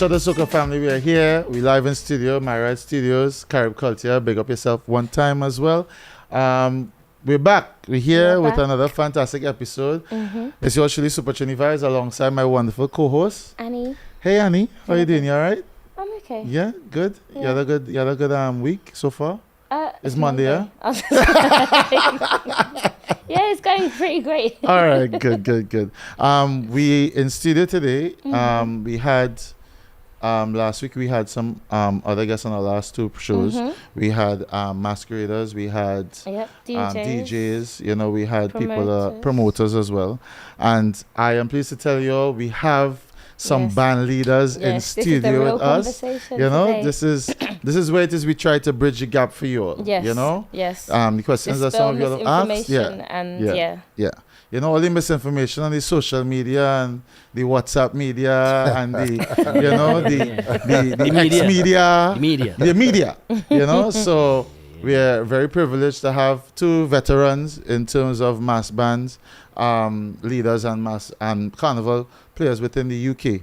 Shudder Soca family, we are here. We live in studio, Myriad Studios, Carib Culture. Big up yourself one time as well. We're back. We're here with another fantastic episode. It's your Chili Super Trini Vibes alongside my wonderful co-host Annie. Hey Annie, how you doing? You alright? I'm okay. Yeah, good. Yeah. You had a good week so far? It's Monday, yeah? Yeah, it's going pretty great. All right, good. We in studio today. We had last week we had some other guests on our last two shows. We had masqueraders, we had DJs, you know, we had promoters as well. And I am pleased to tell you all we have some band leaders in studio with us. You know, today. this is where it is we try to bridge the gap for you all. Yes. You know? Yes. Because since there's some of you have asked, and you know, all the misinformation on the social media and the WhatsApp media and the you know the media, you know. So we are very privileged to have two veterans in terms of mass bands, leaders and carnival players within the UK.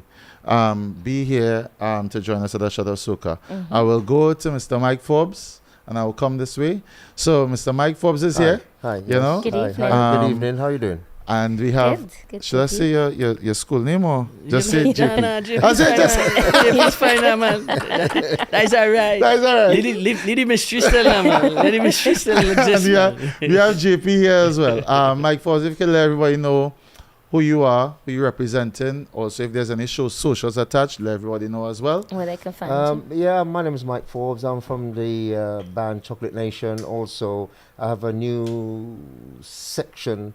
Be here to join us at the Shudder Soca. I will go to Mr. Mike Forbes and I will come this way. So Mr. Mike Forbes is here. Hi. You know? Good evening. Good evening. How are you doing? And we have, good, should I say your school name or just say JP? No, JP's fine, man. That's all right. That's all right. Lady mystery still, man. Lady mystery still exists. We have JP here as well. Mike Forbes, if you can let everybody know who you are, who you're representing, also if there's any socials attached, let everybody know as well. Where they can find you. Yeah, my name is Mike Forbes. I'm from the band Chocolate Nation. Also, I have a new section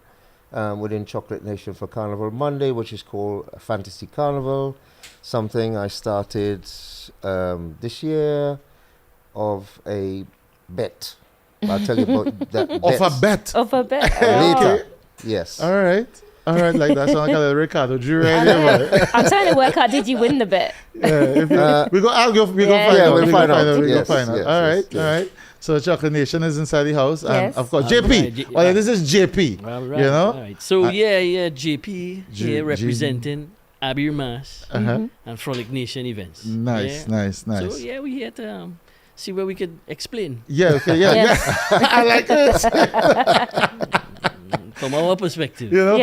within Chocolate Nation for Carnival Monday, which is called Fantasy Carnival. Something I started this year of a bet. I'll tell you about that. Of a bet? Later. Yes. All right, like that sounds like a little Ricardo Drew right there. I'm trying to work out, did you win the bet? Yeah, we'll find out. We'll find out. All right. So Chocolate Nation is inside the house, and of course JP. This is JP. All right, you know. All right. So JP here representing Abir Mas and Frolic Nation events. Nice. So we're here to see where we could explain. Yeah. I like this. From our perspective. You know,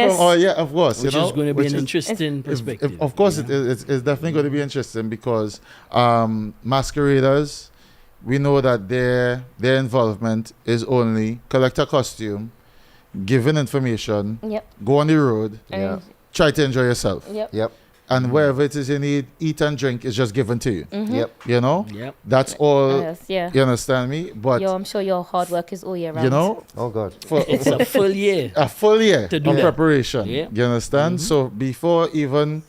of course. Which you know, is going to be an interesting perspective. Of course, it's definitely going to be interesting because masqueraders, we know that their involvement is only collect a costume, giving information, go on the road, try to enjoy yourself. And wherever it is you need, eat and drink is just given to you. You know? That's all. You understand me? But I'm sure your hard work is all year round. You know? Oh, God. It's a full year. A full year to do of preparation. You understand? So before even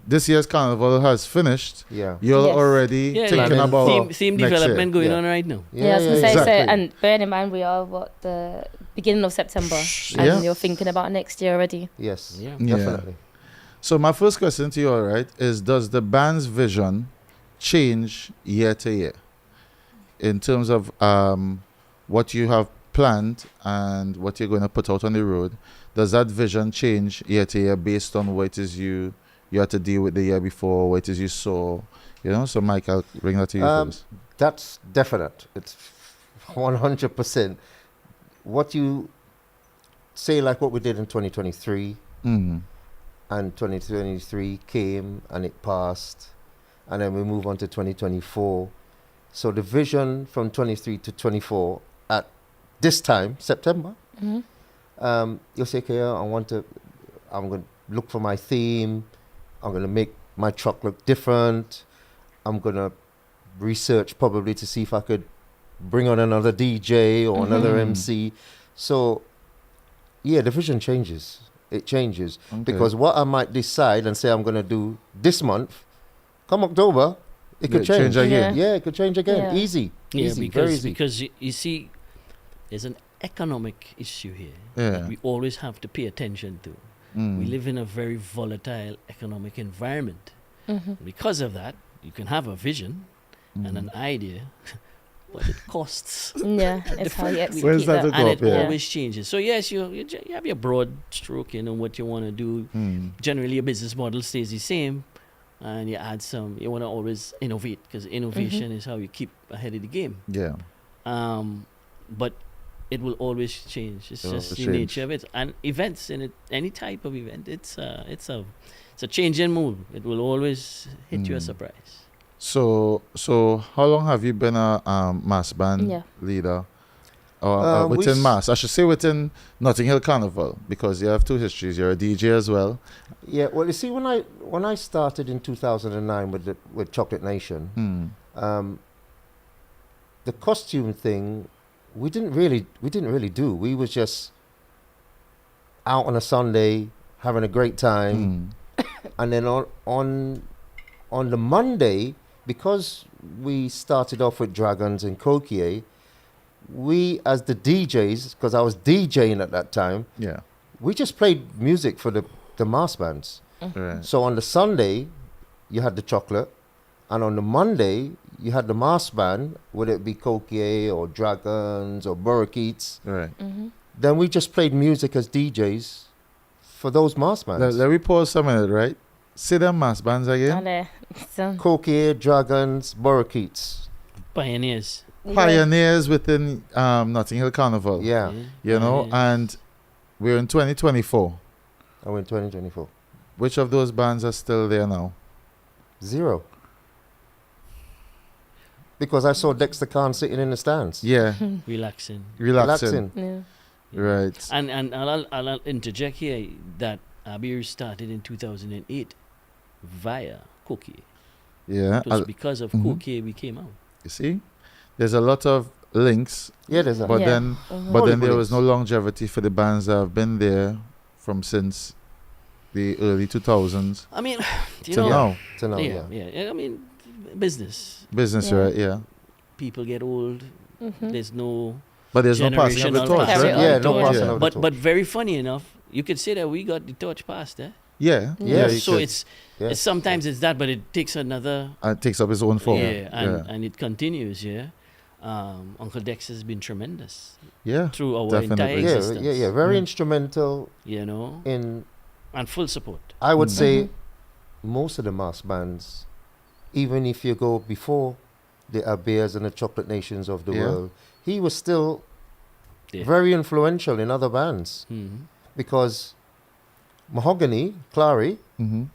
this year's carnival has finished, you're already thinking about theme development going on right now. I was going to say, so, and bearing in mind we are the beginning of September, and you're thinking about next year already. Yes, yeah. Definitely. So my first question to you, all right, is does the band's vision change year to year in terms of what you have planned and what you're going to put out on the road? Does that vision change year to year based on what it is you had to deal with the year before, what it is you saw? You know, so Mike, I'll bring that to you first. That's definite. It's 100%. What you say, like what we did in 2023, and 2023 came and it passed, and then we move on to 2024. So the vision from 23 to 24 at this time, September, you'll say, okay, I'm going to look for my theme. I'm going to make my truck look different. I'm going to research probably to see if I could bring on another DJ or another MC. So, the vision changes. It changes. Because what I might decide and say I'm going to do this month, come October, it could change again. Yeah, it could change again. Easy. Very easy. Because you see, there's an economic issue here that we always have to pay attention to. We live in a very volatile economic environment. Because of that, you can have a vision and an idea, but it costs. It's how you execute Where's that that. to And go it up, always changes. So yes, you have your broad stroke, what you want to do. Generally, your business model stays the same, and you add some. You want to always innovate, because innovation is how you keep ahead of the game. Yeah. But it will always change. It's It will just the change. nature of it. And events in it, any type of event, it's a changing mood. It will always hit you a surprise. So how long have you been a mass band leader? Or within mass? I should say within Notting Hill Carnival, because you have two histories. You're a DJ as well. Yeah, well, you see, when I started in 2009 with Chocolate Nation, the costume thing, we didn't really do. We was just out on a Sunday having a great time, and then on the Monday, because we started off with Dragons and Coquier, we, as the DJs, because I was DJing at that time, we just played music for the mass bands. Right. So on the Sunday, you had the chocolate, and on the Monday, you had the mass band, whether it be Coquier or Dragons or Burrakeets. Right. Then we just played music as DJs for those mass bands. Let me pause some minute, right? Say them mass bands again. Coquier, Dragons, Burrakeets. Pioneers. Pioneers within Notting Hill Carnival. Yeah. You know, and we're in 2024. I went 2024. Which of those bands are still there now? 0. Because I saw Dexter Khan sitting in the stands. Yeah. Relaxing. Relaxing. Yeah. Right. And I'll interject here that Abir started in 2008 via Coquier. Yeah. It was because of Coquier we came out. You see? There's a lot of links. Yeah, there's a... But then there was links. no longevity for the bands that have been there from since the early 2000s. I mean, till now. To now, yeah. I mean, business. Right? Yeah. People get old. There's no... But there's no passing of the generational torch, carry right? on. Yeah, no passing of the torch. But very funny enough, you could say that we got the torch passed, eh? Yeah. Yeah, you So could. it's sometimes it's that, but it takes another... It takes up its own form. and it continues, Uncle Dex has been tremendous Yeah. through our Definitely. entire Yeah, existence. yeah. Very instrumental You know, in... and full support. I would say most of the mass bands, even if you go before the Abirs and the Chocolate Nations of the world, he was still very influential in other bands. Because Mahogany, Clary,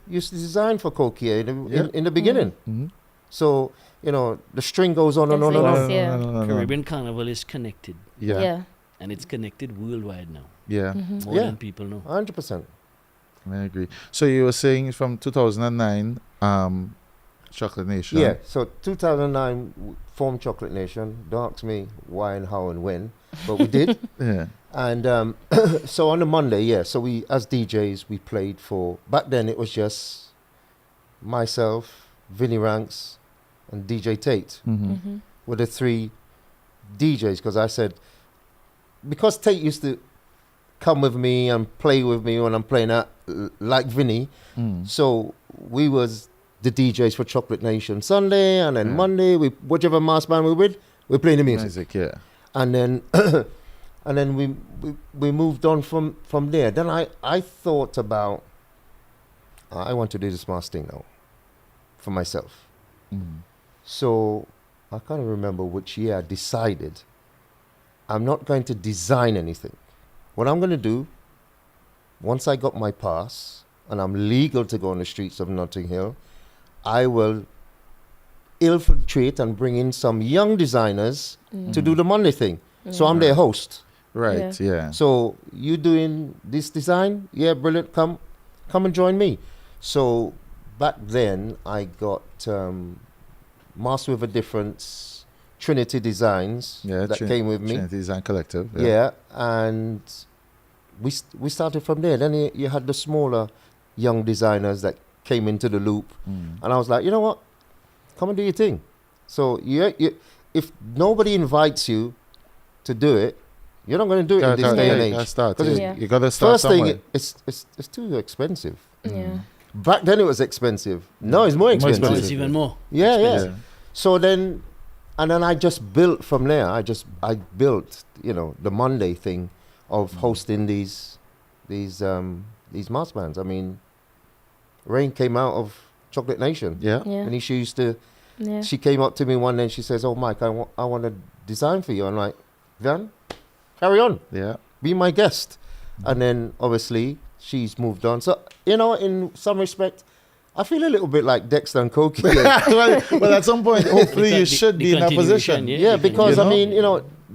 used to design for Coquier in the beginning. So, you know, the string goes on and on and on. Caribbean Carnival is connected. Yeah. And it's connected worldwide now. Yeah. More Yeah. than people know. 100%. I agree. So you were saying from 2009, Chocolate Nation. Yeah, so 2009 formed Chocolate Nation. Don't ask me why and how and when, but we did. Yeah. And so on the Monday, so we, as DJs, we played for, back then it was just myself, Vinnie Ranks, and DJ Tate were the 3 DJs, because I said, because Tate used to come with me and play with me when I'm playing out like Vinny, so we was the DJs for Chocolate Nation Sunday, and then Monday, whichever mass band we're with, we're playing the music. And then and then we moved on from there. Then I thought about, I want to do this mass thing now for myself. So I can't remember which year I decided I'm not going to design anything. What I'm going to do, once I got my pass and I'm legal to go on the streets of Notting Hill, I will infiltrate and bring in some young designers to do the Monday thing. So I'm their host. Right, yeah. So you doing this design? Yeah, brilliant. Come and join me. So back then I got Master with a Difference, Trinity Designs that came with me. Trinity Design Collective. Yeah, and we started from there. Then you had the smaller young designers that came into the loop, and I was like, you know what, come and do your thing. So you if nobody invites you to do it, you're not going to do it in this day and age. You got to start first somewhere. thing, it's too expensive. Yeah. Back then it was expensive. No, it's more expensive. Now it's even more. Yeah. So then, and then I just built from there. I built, the Monday thing of hosting these mass bands. I mean, Rain came out of Chocolate Nation. Yeah. And she used to. Yeah. She came up to me one day and she says, "Oh, Mike, I want to design for you." I'm like, "Van, carry on. Yeah. Be my guest." And then obviously she's moved on. So in some respect, I feel a little bit like Dexter and Cokie. well, at some point, hopefully, you should be in that position. Yeah, because I mean,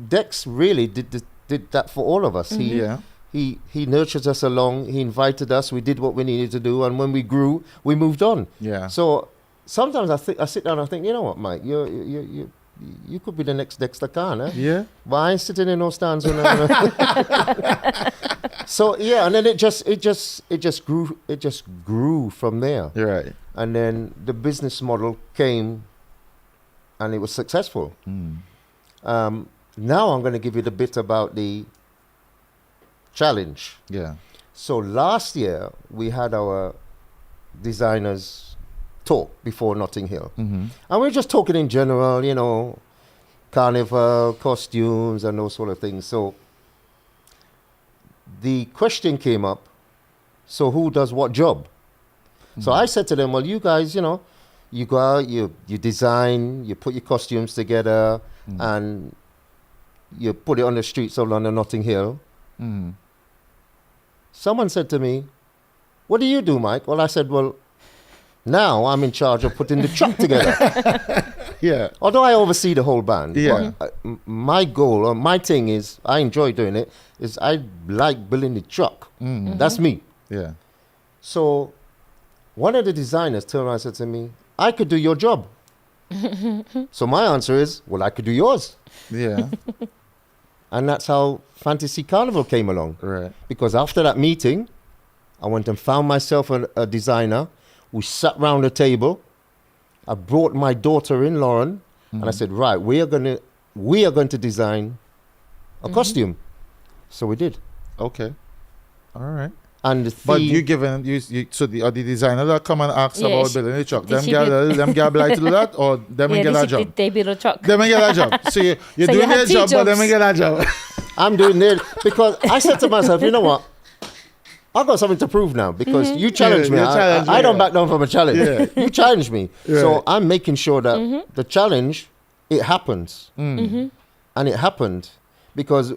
Dex really did that for all of us. He nurtured us along. He invited us. We did what we needed to do, and when we grew, we moved on. Yeah. So sometimes I sit down and I think, you know what, Mike, you could be the next Dexter Khan, eh? Yeah. But I ain't sitting in no stands. So yeah, and then it just grew from there. You're right. And then the business model came, and it was successful. Now I'm going to give you the bit about the challenge. Yeah. So last year we had our designers talk before Notting Hill, and we're just talking in general, carnival costumes and those sort of things. So the question came up, so who does what job? So I said to them, well, you guys, you go out, you design, you put your costumes together, and you put it on the streets of London, Notting Hill. Someone said to me, what do you do, Mike? Well, I said, well, now I'm in charge of putting the truck together. Yeah. Although I oversee the whole band. Yeah. But, my goal, or my thing is, I enjoy doing it, is I like building the truck. That's me. Yeah. So one of the designers turned around and said to me, I could do your job. So my answer is, well, I could do yours. Yeah. And that's how Fantasy Carnival came along. Right. Because after that meeting, I went and found myself a designer. We sat round the table. I brought my daughter in, Lauren, and I said, right, we are going to design a costume. So we did. Okay. All right. And the theme, But you given so the designer that come and ask Yeah, about she- building the truck, did them she get obliged to do that, or them get that job? They build a truck. Them get that job. So you're So you doing have their two job, but them jobs. get that job. I'm doing it because I said to myself, you know what? I've got something to prove now because you challenged me. you challenged me, I don't yeah. back down from a challenge. Yeah. You challenged me. So Right. I'm making sure that the challenge, it happens. And it happened because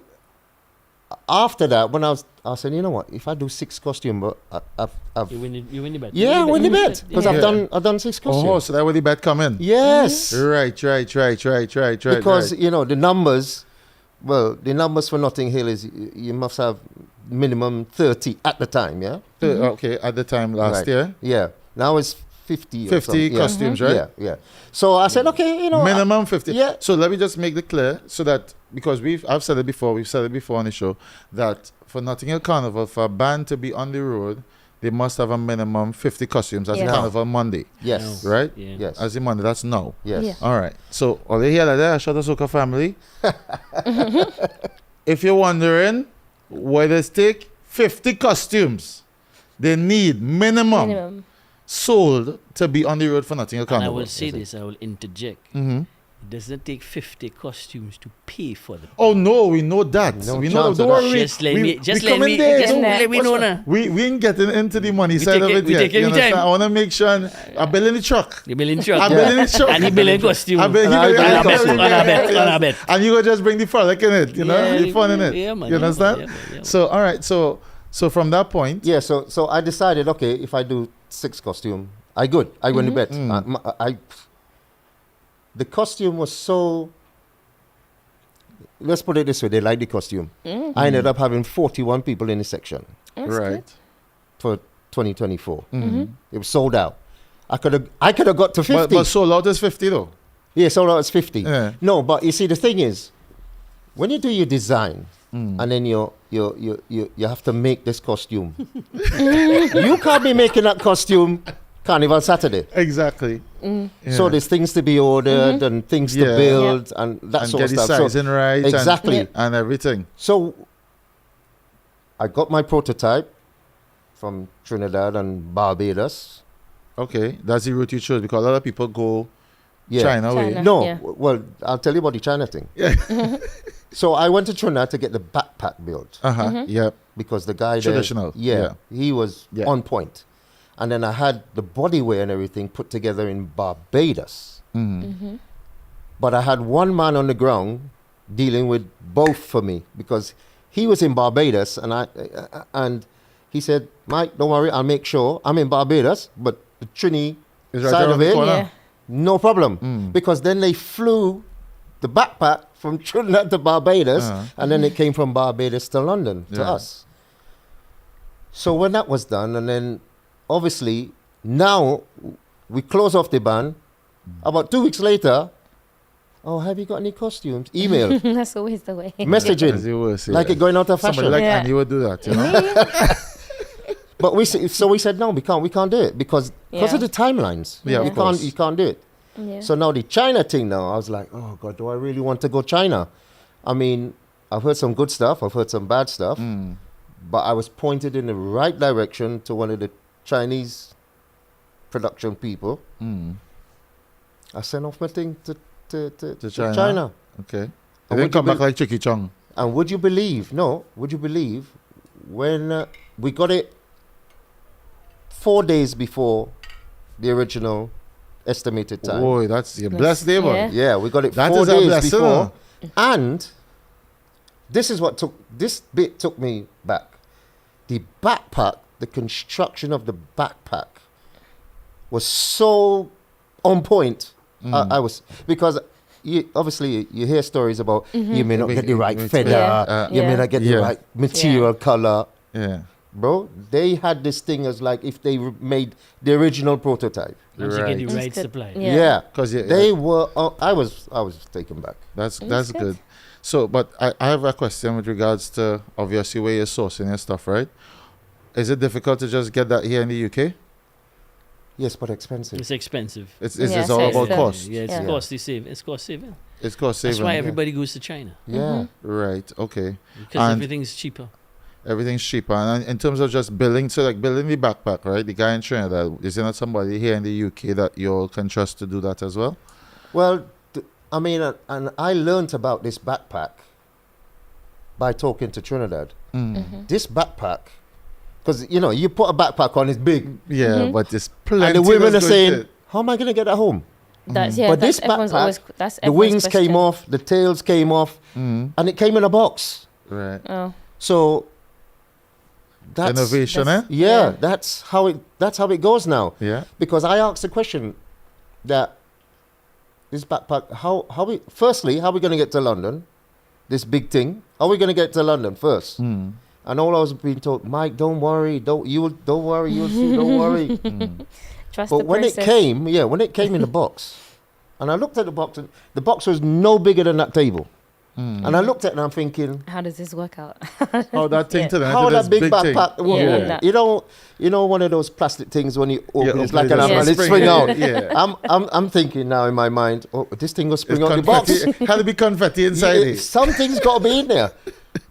after that, when I said, you know what? If I do 6 costumes, but I've You win the bet. yeah, win the bet because Yeah. I've done 6 costumes. Oh, so that where the bet come in. Yes. Right. Because right. the numbers, the numbers for Notting Hill is you must have minimum 30 at the time, yeah. Okay, at the time last Right. year, Yeah. Now it's 50. or 50 something. Yeah. costumes, right? Yeah. So I said, okay, Minimum 50. Yeah. So let me just make it clear so that because I've said it before, we've said it before on the show that for Notting Hill Carnival, for a band to be on the road, they must have a minimum 50 costumes as Yeah. a Carnival Monday, Yes. No. right? Yeah. Yes. As a Monday, that's now. Yes. Yeah. All right. So all they hear like that, shout out to Soca family. If you're wondering why they take 50 costumes, they need minimum sold to be on the road for Notting Hill And I Carnival. will say this, I will interject. Mm-hmm. It doesn't take 50 costumes to pay for them. Oh no, we know that. No we know. chance Don't of that. worry. Just let we, me, we just come let in me, there. just Don't- let me know now. We ain't getting into the money side take of it- it we yet. take it You every understand? time. I want to make sure I build in the truck. The million truck. I build in the truck. And he build in costume. I build- And I he build- build I costume. build- On a bet. And you go just bring the frolic in it. You know, Yeah, the fun in it. yeah, man, You yeah, understand? man, yeah, man. So all right. So from that point, Yeah. So I decided, okay, if I do 6 costume, I win the bet. The costume was so. Let's put it this way: they liked the costume. I ended up having 41 people in the section right. for 2024. It was sold out. I could have got to 50. But sold out is 50 though. Yeah, sold out as 50. Yeah. No, but you see, the thing is, when you do your design and then you have to make this costume, you can't be making that costume Carnival Saturday. Exactly. Yeah. So there's things to be ordered and things to Yeah. build and that and sort get of the stuff. sizing right. Exactly. And everything. So I got my prototype from Trinidad and Barbados. Okay, that's the route you chose because a lot of people go Yeah. China way. China. No, Yeah. well, I'll tell you about the China thing. Yeah. So I went to Trinidad to get the backpack built Yep. because the guy Traditional. there, he was Yeah. on point. And then I had the bodywear and everything put together in Barbados. But I had one man on the ground dealing with both for me, because he was in Barbados, and he said, Mike, don't worry, I'll make sure. I'm in Barbados, but the Trini side of it, no problem. Because then they flew the backpack from Trinidad to Barbados, and then it came from Barbados to London to us. So when that was done, and then obviously now we close off the ban. About 2 weeks later, oh, have you got any costumes? Email. That's always the way. Messaging. Like it going out of fashion. Somebody like Annie would do that, you know? But we said no, we can't do it because of the timelines. Yeah, you can't do it. Yeah. So now the China thing now, I was like, oh God, do I really want to go China? I mean, I've heard some good stuff, I've heard some bad stuff, but I was pointed in the right direction to one of the Chinese production people. I sent off my thing to China. Okay. They didn't come back like Chicky Chong. And would you believe when we got it 4 days before the original estimated time. Boy, that's a blessed day, boy. Yeah, we got it That 4 is a days blessing. before. And this bit took me back. The backpack, the construction of the backpack was so on point. I was, because obviously you hear stories about you may not get the right feather, you may not get the right material color. Yeah. Bro, they had this thing as like if they made the original prototype. Once you get the right supply. Yeah, because they were. I was taken back. That's good. So, but I have a question with regards to obviously where you're sourcing your stuff, right? Is it difficult to just get that here in the UK? Yes, but expensive. It's expensive. It's all about cost. Yeah, it's costly saving. It's cost saving. It's cost saving. That's why everybody goes to China. Yeah. Right. Okay. Because everything's cheaper. Everything's cheaper. And in terms of just building, so like building the backpack, right? The guy in Trinidad, is there not somebody here in the UK that you can trust to do that as well? Well, I mean, and I learnt about this backpack by talking to Trinidad. This backpack, because, you know, you put a backpack on, it's big. Yeah, but there's plenty. And the women are saying, how am I going to get that home? But this backpack, the wings came off, the tails came off, and it came in a box. Right. Oh. So that's innovation, that's how it goes now. Yeah. Because I asked the question that this backpack, how are we going to get to London? This big thing. How are we going to get to London first? And all I was being told, Mike, don't worry, you'll see, don't worry. Trust but the when process. when it came in the box, and I looked at the box, and the box was no bigger than that table. And I looked at it and I'm thinking, how does this work out? How that thing to them? how that big backpack? Yeah. You know, one of those plastic things when you open, it's like open an it, umbrella, it spring swing out. out. Yeah. I'm thinking now in my mind, oh, this thing will spring It's out the box. confetti. Had to be confetti inside it. Something's got to be in there.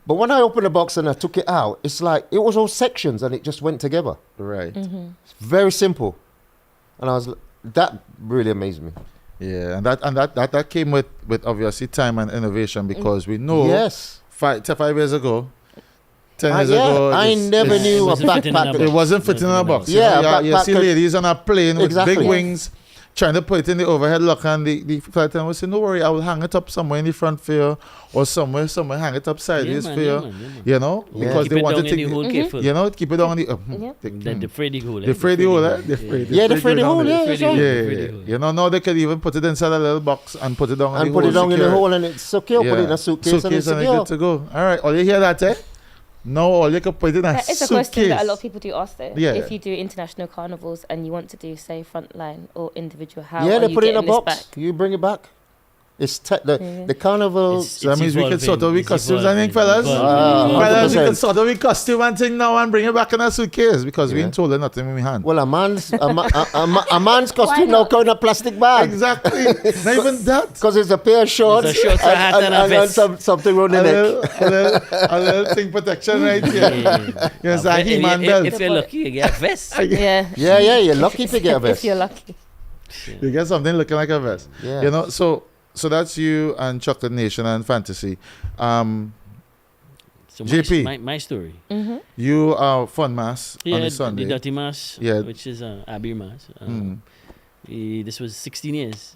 But when I opened the box and I took it out, it's like it was all sections and it just went together. Right. It's very simple, and that really amazed me. Yeah, and that came with obviously time and innovation, because we know 5 years ago, 10 years ago, I never knew a backpack. It wasn't fitting in a box. Yeah, you see ladies on a plane with Exactly. big wings trying to put it in the overhead locker, and the flight attendant will say, "No worry, I will hang it up somewhere in the front for you, or somewhere hang it up sideways for you." You know, because they want to take keep it on the Freddy hole. The Freddy hole, You know, now they can even put it inside a little box and put it down in the hole, and it's secure. Put it in a suitcase and it's and secure. good to go. All right, all you hear that, eh? No, all you can put it in a It's a suitcase. question that a lot of people do ask though. Yeah. If you do international carnivals and you want to do, say, frontline or individual, how Yeah, are they you put it in a getting this box. back? You bring it back. It's the carnival. So that means we can sort out with costumes and things, evolving. fellas. Evolving. Fellas, we 100%. can sort out with costume and thing now and bring it back in a suitcase, because we ain't told her nothing in my hand. Well, a man's costume now come in a plastic bag. Exactly. Not even that. Because it's a pair of shorts, It's a shorts, a hat, and a vest. something around the neck. A little thing protection right here. Yes, a He-Man belt. If you're lucky, you get a vest. Yeah. Yeah, you're lucky to get a If vest. you're lucky. You get something looking like a vest. Yeah. You know, so that's you and Chocolate Nation and Fantasy. So JP. my story. You are Fun Mass on the Sunday. The Dirty Mas, Yeah. which is Abir Mas. This was 16 years.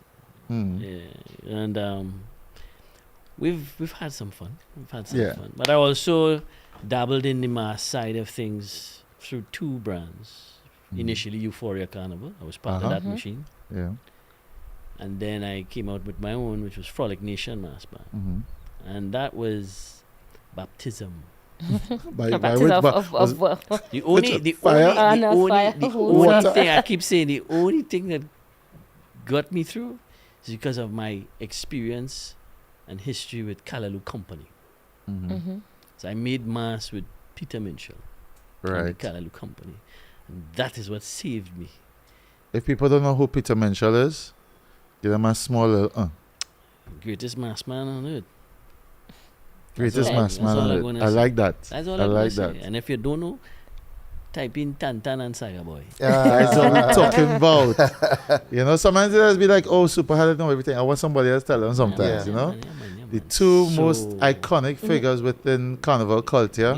Yeah. And we've had some fun. Fun. But I also dabbled in the mass side of things through two brands. Initially, Euphoria Carnival. I was part of that machine. Yeah. And then I came out with my own, which was Frolic Nation Mass Band. And that was baptism. The only thing I keep saying, the only thing that got me through is because of my experience and history with Callaloo Company. So I made mass with Peter Minshall, and the Callaloo Company, and that is what saved me. If people don't know who Peter Minshall is, give them a small little Greatest mass man on earth. Greatest mass man on earth. I like that. That's all I'm like that. And if you don't know, type in Tantan and Saga Boy. That's what we're talking about. You know, sometimes it has be like, oh, Super Hard know everything. I want somebody else to tell them sometimes, you know. The two most iconic figures within carnival culture,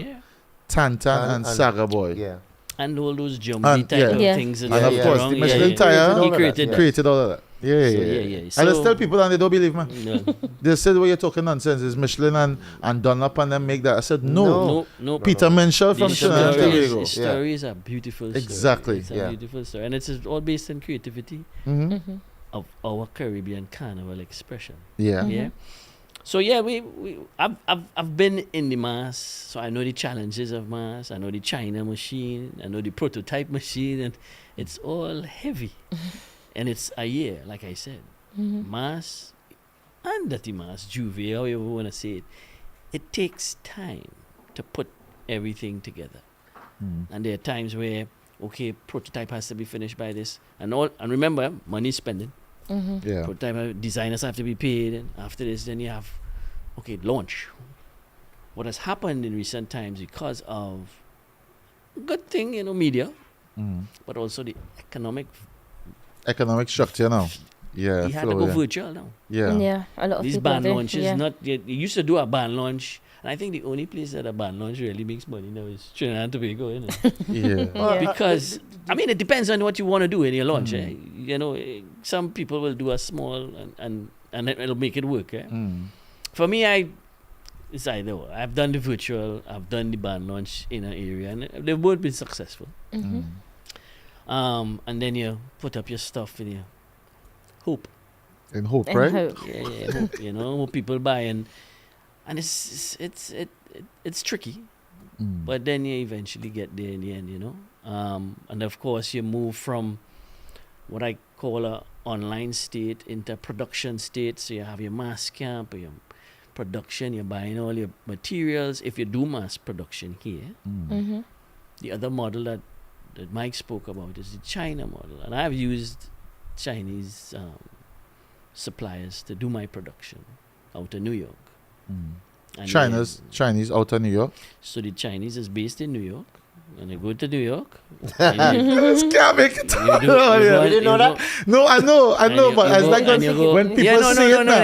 Tantan and Saga Boy. Yeah. And all those jumpy type of things. And of course, the Michelin tire, he created all of that. Yeah. So, I just tell people and they don't believe me. No. They said, well, you're talking nonsense. It's Michelin and Dunlop and them make that. I said, no. Peter Minshall from Trinidad and Tobago. His story is a beautiful story. Exactly. It's a beautiful story. And it's all based on creativity of our Caribbean carnival expression. Yeah. So I've been in the mass, so I know the challenges of mass. I know the China machine. I know the prototype machine, and it's all heavy. And it's a year, like I said. Mass and dirty mass, juvie, however you want to say it. It takes time to put everything together. And there are times where, okay, prototype has to be finished by this, and remember, money spending. Prototype designers have to be paid, and after this, then you have, launch. What has happened in recent times because of good thing, media, but also the economic structure now. Yeah. You had to go virtual now. Yeah. A lot of these people band do. launches, you used to do a band launch, and I think the only place that a band launch really makes money now is Trinidad and Tobago, isn't it? Because it depends on what you want to do in your launch. Some people will do a small and it'll make it work. For me, it's either way. I've done the virtual, I've done the band launch in an area, and they've both been successful. And then you put up your stuff in your hope. In hope, right? Hope. Yeah, hope. What people buy, and it's tricky, but then you eventually get there in the end, and of course you move from what I call a online state into production state. So you have your mass camp, your production, you're buying all your materials. If you do mass production here, the other model that Mike spoke about is the China model, and I've used Chinese suppliers to do my production out of New York. Chinese out of New York. So the Chinese is based in New York, and they go to New York. This can't make it. You didn't know that? No, I know, but it's like when people say it now.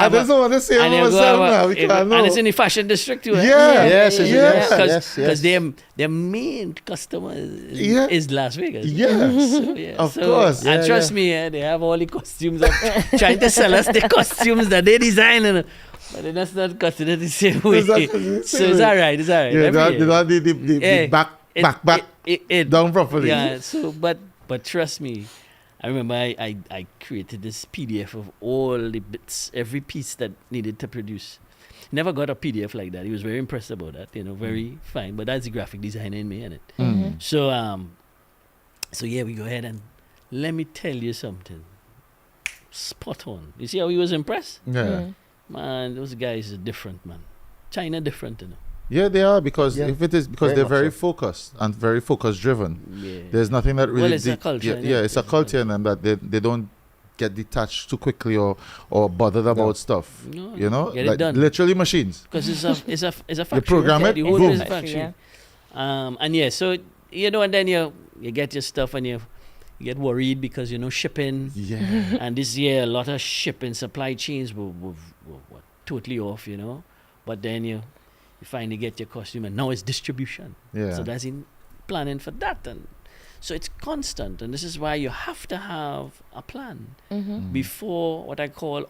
I just don't want to say it myself now because I know. And it's in the fashion district too. Yes. Because their main customer is Las Vegas. Yes, of course. And trust me, they have all the costumes of trying to sell us the costumes that they design. But that's not considered the same way. So it's all right. Yeah, the back down properly. Yeah. So, but trust me, I remember I created this PDF of all the bits, every piece that needed to produce. Never got a PDF like that. He was very impressed about that. Very fine. But that's the graphic designer in me, innit? So we go ahead and let me tell you something. Spot on. You see how he was impressed? Yeah. Man, those guys are different, man. China different, Yeah, they are because if it is because they're very focused and very focus driven. Yeah. There's nothing that really. Well, it's a culture. It's a culture in them that they don't get detached too quickly or bothered about stuff. No, get it done. Literally machines. Because it's a factory. You program it, the whole boom. is a factory. So and then you get your stuff and you get worried because shipping. Yeah. And this year a lot of shipping supply chains were totally off, But then you You finally get your costume, and now it's distribution. Yeah. So that's in planning for that, and so it's constant. And this is why you have to have a plan before what I call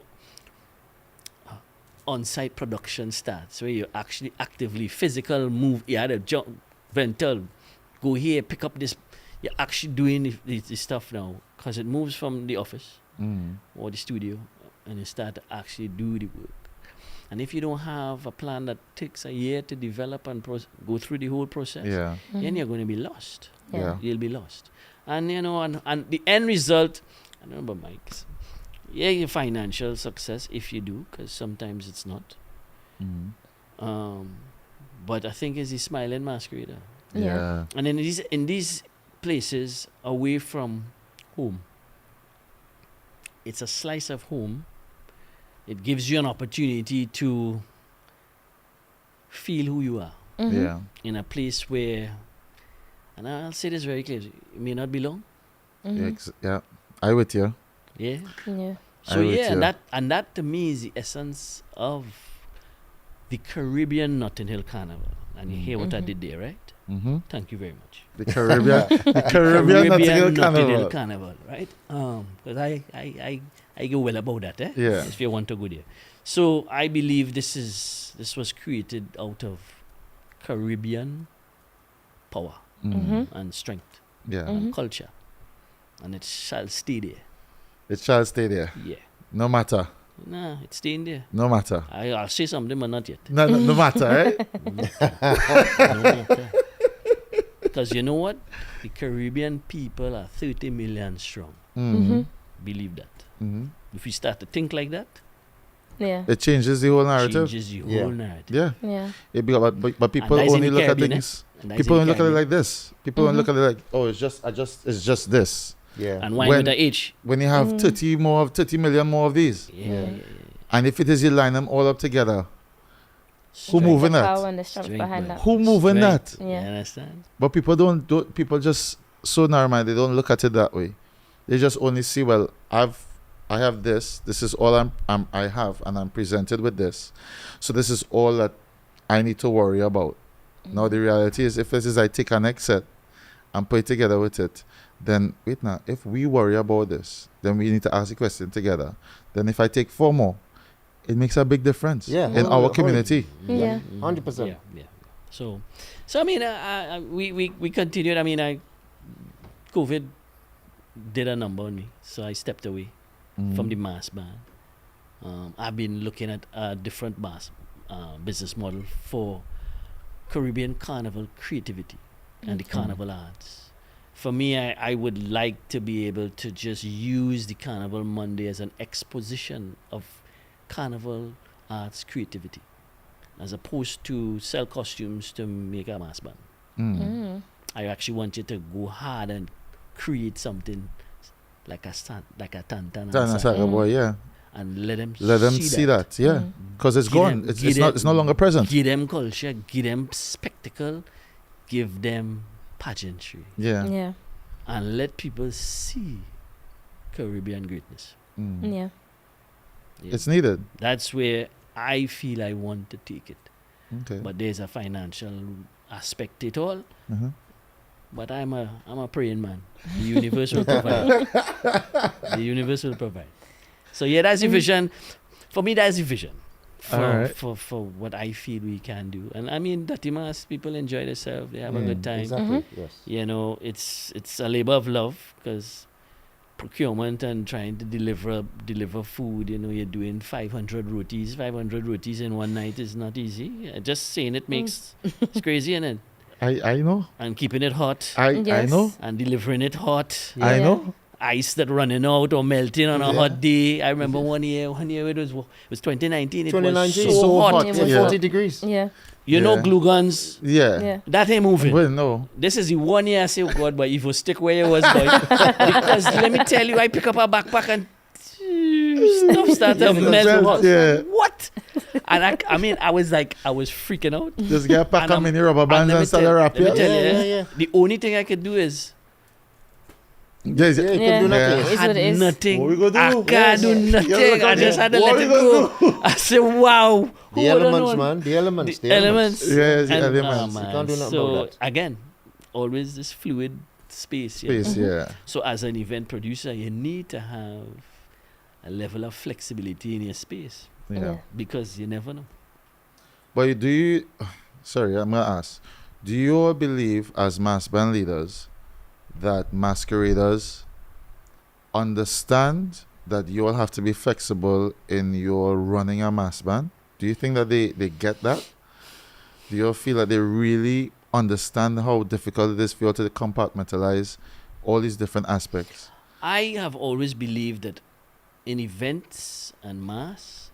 on-site production starts, where you actually actively physical move. You had a jump, rental, go here, pick up this. You're actually doing the stuff now because it moves from the office or the studio, and you start to actually do the work. And if you don't have a plan that takes a year to develop and go through the whole process, then you're going to be lost. Yeah. You'll be lost. And you know, and the end result, I don't know about Mike's. Yeah, your financial success if you do, because sometimes it's not. But I think it's the smiling masquerader. Yeah. And in these places away from home, it's a slice of home. It gives you an opportunity to feel who you are Yeah. in a place where, and I'll say this very clearly, it may not belong. Yeah. I with you. Yeah. Yeah. So I would yeah, too. and that to me is the essence of the Caribbean Notting Hill Carnival. And you hear what I did there, right? Thank you very much. The Caribbean, the Caribbean Notting Hill Carnival, right? Because I go well about that, eh? Yeah. If you want to go there. So I believe this was created out of Caribbean power and strength Yeah. and culture, and it shall stay there. It shall stay there. Yeah. No matter. Nah, it's staying there. No matter. I'll say something, but not yet. No matter, right? No matter. Because you know what? The Caribbean people are 30 million strong. Believe that. If we start to think like that, Yeah. It changes the whole narrative. changes the whole narrative. Yeah. Yeah. But people And that's in only the look at Caribbean, things. And that's People in only the look at it Caribbean. like this. People only look at it like, oh, it's just this. Yeah. And why when- with the H? When you have 30 million more of these, Yeah. and if it is you line them all up together, who moving The that? power and the strength Strength, behind man. that. Who moving that? You Yeah. understand? But people don't. People just so narrow-minded. They don't look at it that way. They just only see, well, I have this. This is all I have, and I'm presented with this. So this is all that I need to worry about. Now the reality is, if this is I take an next set and put it together with it, then wait now. If we worry about this, then we need to ask the question together. Then if I take 4 more, it makes a big difference in our community. Yeah. 100%. Yeah. So I mean, we continued. I mean, COVID did a number on me, so I stepped away from the mass band. I've been looking at a different mass business model for Caribbean Carnival creativity and the Carnival arts. For me, I would like to be able to just use the Carnival Monday as an exposition of Carnival arts creativity, as opposed to sell costumes to make a mass band. I actually want you to go hard and create something like a tantan Boy, yeah. and let them see that, yeah, because it's gone. It's no longer present. Give them culture, give them spectacle, give them pageantry, Yeah. Yeah. and let people see Caribbean greatness. Yeah. Yeah. It's needed. That's where I feel I want to take it. Okay. But there's a financial aspect to it all. But I'm a praying man. The universe will provide. The universe will provide. So yeah, that's the vision. For me, that's the vision. For what I feel we can do. And I mean, Datimas, people enjoy themselves. They have a good time. Exactly. Yes. You know, it's a labor of love, because procurement and trying to deliver food, you know, you're doing 500 rotis. 500 rotis in one night is not easy. Just saying it makes it's crazy, isn't it? I know. And keeping it hot I Yes. know. and delivering it hot. I Yeah. know. Ice that running out or melting on a hot day. I remember one year it was 2019. It 2019. was so hot. It It was was 40 degrees. Yeah. You know, Yeah. glue guns. Yeah. Yeah. That ain't moving. Well, no. This is the 1 year I say, oh God, but if you stick where you was, boy. Because let me tell you, I pick up a backpack and stuff started to melt hot. Yeah. What? And I mean, I was freaking out. Just get back And a I'm- mini rubber bands let me and start tell- a wrap. let me Yeah. tell you, Yeah. the only thing I could do is Yes, Yeah, you Yeah. can do Yeah. nothing. It is what it is. Nothing. What we gonna I do? can't do Yes. nothing. Yeah, I just had to what let we it gonna go. I said, wow. Who The would've elements, known? man. The elements. The elements. Yes, the And, elements. You man, can't do nothing so about that. again, always this fluid space. Yeah. Space, yeah. So as an event producer, you need to have a level of flexibility in your space Yeah. because you never know. But do you, sorry, I'm going to ask, do you all believe as mass band leaders that masqueraders understand that you all have to be flexible in your running a mass band? Do you think that they get that? Do you all feel that they really understand how difficult it is for you all to compartmentalize all these different aspects? I have always believed that in events and mass,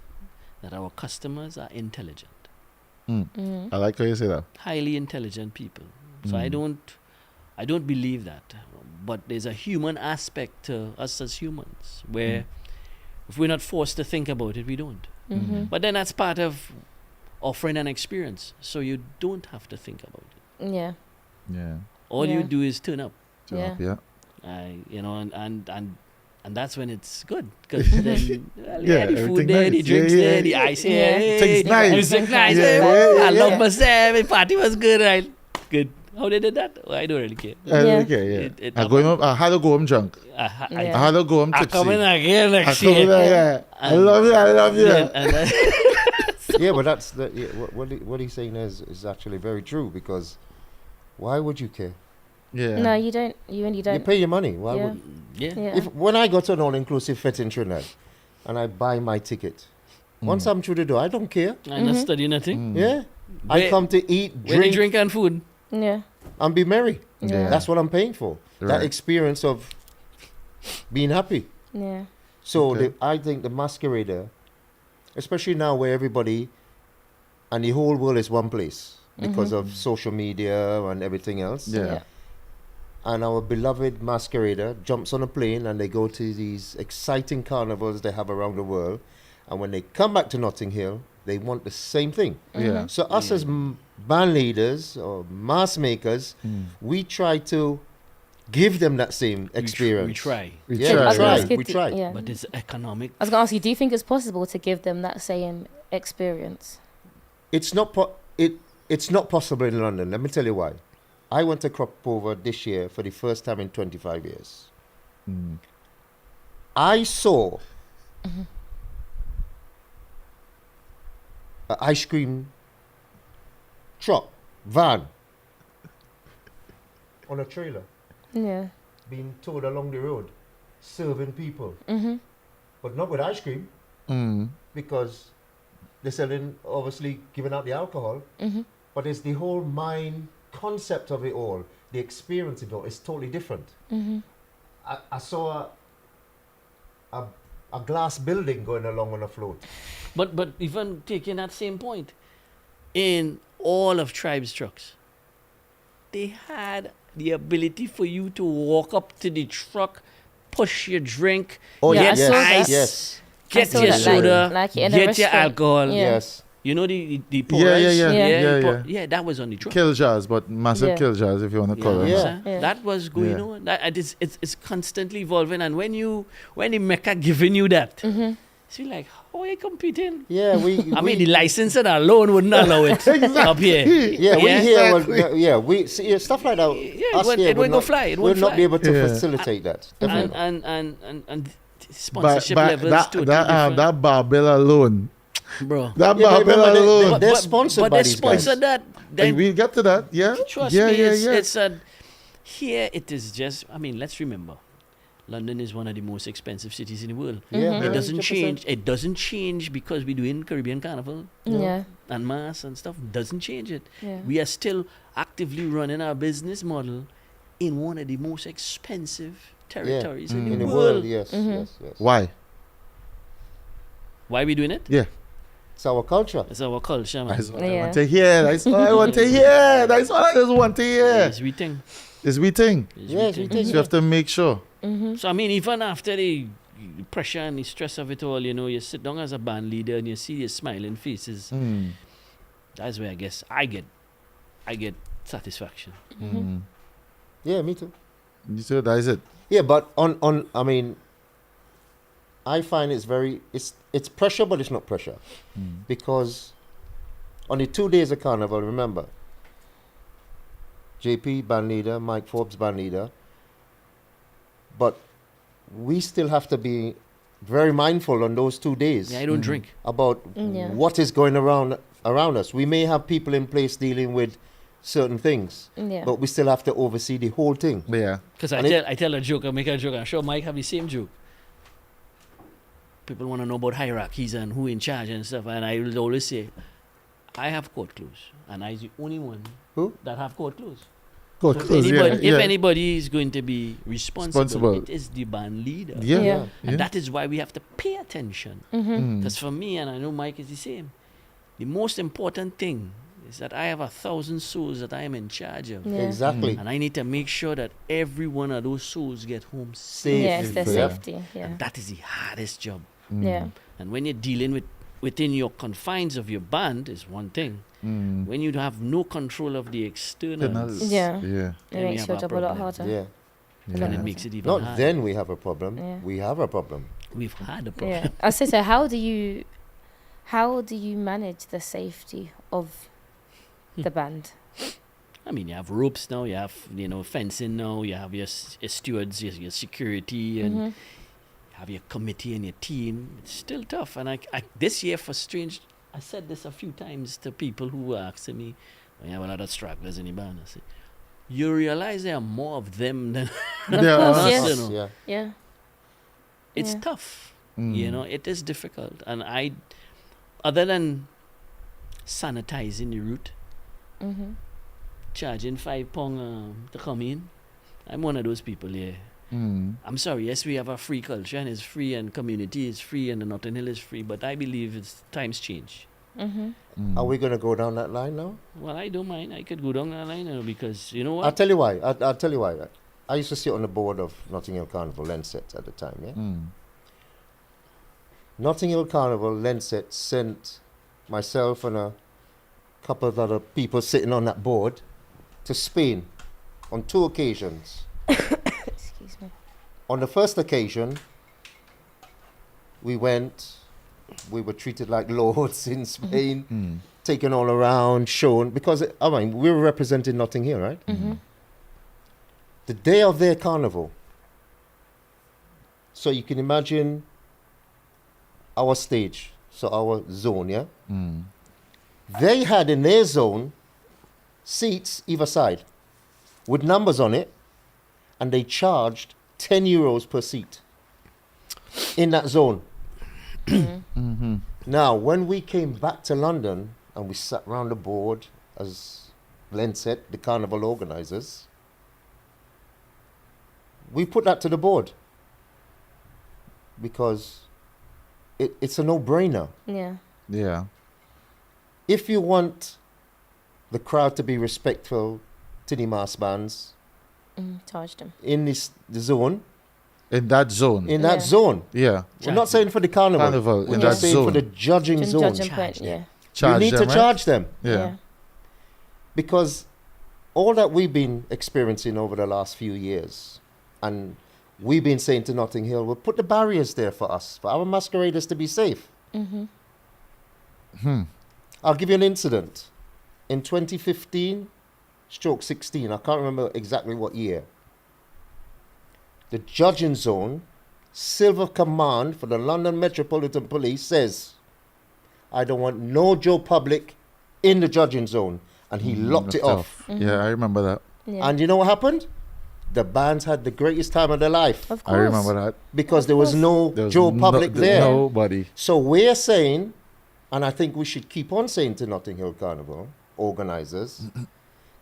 that our customers are intelligent, I like how you say that. highly intelligent people. So I don't believe that. But there's a human aspect to us as humans where if we're not forced to think about it, we don't. But then that's part of offering an experience. So you don't have to think about it. Yeah. Yeah. All you Yeah. do is turn up. Yeah. And that's when it's good because then well, Yeah, the food everything there, the nice. drinks Yeah, there, the yeah, ice yeah. here, Yeah. Things nice. music nice. Yeah, eh? yeah, I love yeah. myself. The party was good, right? Good. How they did that? Well, I don't really care. Yeah. Okay, yeah. It I had to go home drunk. I I Yeah. had to go home I tipsy. come in again I next come in year. there, yeah. I And- love you. I love you. And Yeah, but that's what he's saying is actually very true because why would you care? Yeah. No, you don't. You really You don't. pay your money. Why Yeah. would yeah. Yeah. if when I go to an all-inclusive fete in Trinidad and I buy my ticket, once I'm through the door, I don't care. I'm not studying nothing. Yeah, I Where- come to eat, When you drink, drink and food. Yeah. and be merry. Yeah. That's what I'm paying for. Right. That experience of being happy. Yeah. So Okay. I think the masquerader, especially now where everybody and the whole world is one place because of social media and everything else. Yeah. And our beloved masquerader jumps on a plane and they go to these exciting carnivals they have around the world. And when they come back to Notting Hill, they want the same thing. Yeah. So us as band leaders or mass makers, we try to give them that same experience. We try. We Yeah, try. I was gonna try. ask you, We try. Yeah. But it's economic. I was gonna ask you, do you think it's possible to give them that same experience? It's not it's not possible in London. Let me tell you why. I went to Crop Over this year for the first time in 25 years. I saw an ice cream truck, van, on a trailer Yeah. being towed along the road, serving people. But not with ice cream, because they're selling, obviously giving out the alcohol. But it's the whole mind concept of it all, the experience of it all is totally different. I saw a glass building going along on a float. But even taking that same point, in all of Tribe's trucks, they had the ability for you to walk up to the truck, push your drink, Oh, Yeah, get I saw that. ice, Yes. get I saw your that, soda, like in a get your restaurant. alcohol. Yeah. Yes. You know the Yeah, pour yeah, ice? yeah. Yeah. Yeah, Yeah, that was on the truck. Kill jars, but massive Yeah. kill jars if you want to call it. Yeah. understand? Yeah. That was going Yeah. on. That it's constantly evolving. And when the Mecca giving you that, it's like, how are you competing? Yeah, I mean, the licensing alone wouldn't allow it up here. Yeah, we Yeah. here. Exactly. Yeah, we see stuff like that. Yeah, us it here won't would go not- fly. It We'll won't not fly. be able to Yeah. facilitate that. Definitely. And sponsorship But levels that totally different. that barbell alone, Bro. that Yeah, but barbell remember alone. they're sponsored but by they these guys. sponsor that. Then We'll get to that. Yeah. trust yeah, me, yeah, it's, yeah. it's a here. It is just. I mean, let's remember, London is one of the most expensive cities in the world. Yeah, It doesn't 100%. change. It doesn't change because we're doing Caribbean Carnival Yeah. and mass and stuff. Doesn't change it. Yeah. We are still actively running our business model in one of the most expensive territories In in the the world, world. yes, yes, yes. Why? Why are we doing it? Yeah. It's our culture. It's our culture, man. That's what I Yeah. want to hear. That's all I want to hear. That's all I just want to hear. It's we thing. It's we thing. It's Yes, we we thing. So you have to make sure. So I mean, even after the pressure and the stress of it all, you know, you sit down as a band leader and you see your smiling faces. That's where I guess I get satisfaction. Yeah, me too. So that is it. Yeah, but I mean, I find it's pressure, but it's not pressure. Because on the 2 days of carnival, remember, JP band leader, Mike Forbes band leader, but we still have to be very mindful on those 2 days. Yeah, I don't drink. About what is going around us. We may have people in place dealing with certain things, but we still have to oversee the whole thing. Yeah. Because I tell a joke, I make a joke, I'm sure Mike have the same joke. People want to know about hierarchies and who in charge and stuff, and I will always say, I have court clothes, and I'm the only one that have court clothes. Good. So if anybody is going to be responsible, it is the band leader. Yeah. And that is why we have to pay attention. Because for me, and I know Mike is the same, the most important thing is that I have 1,000 souls that I am in charge of. Yeah. Exactly. And I need to make sure that every one of those souls get home safe. Yeah, it's their safety. Yeah. And that is the hardest job. Yeah. And when you're dealing within your confines of your band is one thing. When you have no control of the externals, Yeah. It makes your job a lot harder. Yeah. and it makes it even Not harder. then we have a problem. Yeah. We have a problem. We've had a problem. Yeah. I say, so how do you manage the safety of the band? I mean, you have ropes now, you have, fencing now, you have your stewards, your security, and you have your committee and your team. It's still tough. And I this year, I said this a few times to people who were asking me, when you have a lot of stragglers in the band, I said, you realize there are more of them than Of course, us, yes. Yeah. It's Yeah. tough. It is difficult. And other than sanitizing the route, charging £5 to come in, I'm one of those people here. I'm sorry, yes, we have a free culture and it's free and community is free and the Notting Hill is free, but I believe times change. Are we going to go down that line now? Well, I don't mind. I could go down that line because, you know what? I'll tell you why. I'll tell you why. I used to sit on the board of Notting Hill Carnival, Lenset, at the time, yeah? Notting Hill Carnival, Lenset, sent myself and a couple of other people sitting on that board to Spain on 2 occasions. Excuse me. On the first occasion, we were treated like lords in Spain, taken all around, shown, because, we were representing Notting Hill, right? The day of their carnival, so you can imagine our stage, so our zone, yeah? They had in their zone seats either side with numbers on it, and they charged €10 per seat in that zone. Now, when we came back to London and we sat round the board, as Len said, the carnival organizers, we put that to the board because it's a no-brainer. Yeah. If you want the crowd to be respectful to the mass bands Charge them. in the zone, In that zone. that zone, Yeah. we're not saying for the carnival, we're in just that saying for zone. the judging zone. Judging point, yeah. You need to charge them Yeah. because all that we've been experiencing over the last few years, and we've been saying to Notting Hill, we'll put the barriers there for us, for our masqueraders to be safe. I'll give you an incident. In 2015/16, I can't remember exactly what year, the judging zone, Silver Command for the London Metropolitan Police says, I don't want no Joe Public in the judging zone. And he locked it off. Yeah, I remember that. Yeah. And you know what happened? The bands had the greatest time of their life Of course. I remember that. because there was no There was Joe Public there. Nobody. So we're saying, and I think we should keep on saying to Notting Hill Carnival organizers,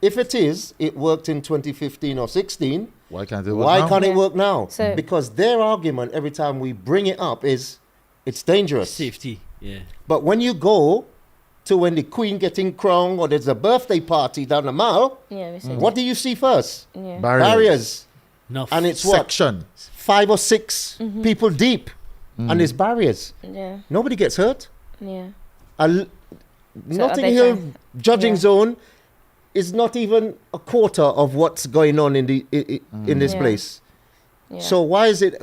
if it worked in 2015 or 16, Why can't it work why now? can't it Yeah. work now? So- Because their argument every time we bring it up is it's dangerous. Safety, yeah. But when you go to when the Queen getting crowned or there's a birthday party down the mall, Yeah, we said what do you see first? yeah. Barriers. Enough. And it's what? Section. 5 or 6 people deep. And there's barriers. Yeah. Nobody gets hurt. Yeah. Notting they Hill trying- judging yeah. zone, is not even a quarter of what's going on in in this Yeah. place. Yeah. So why is it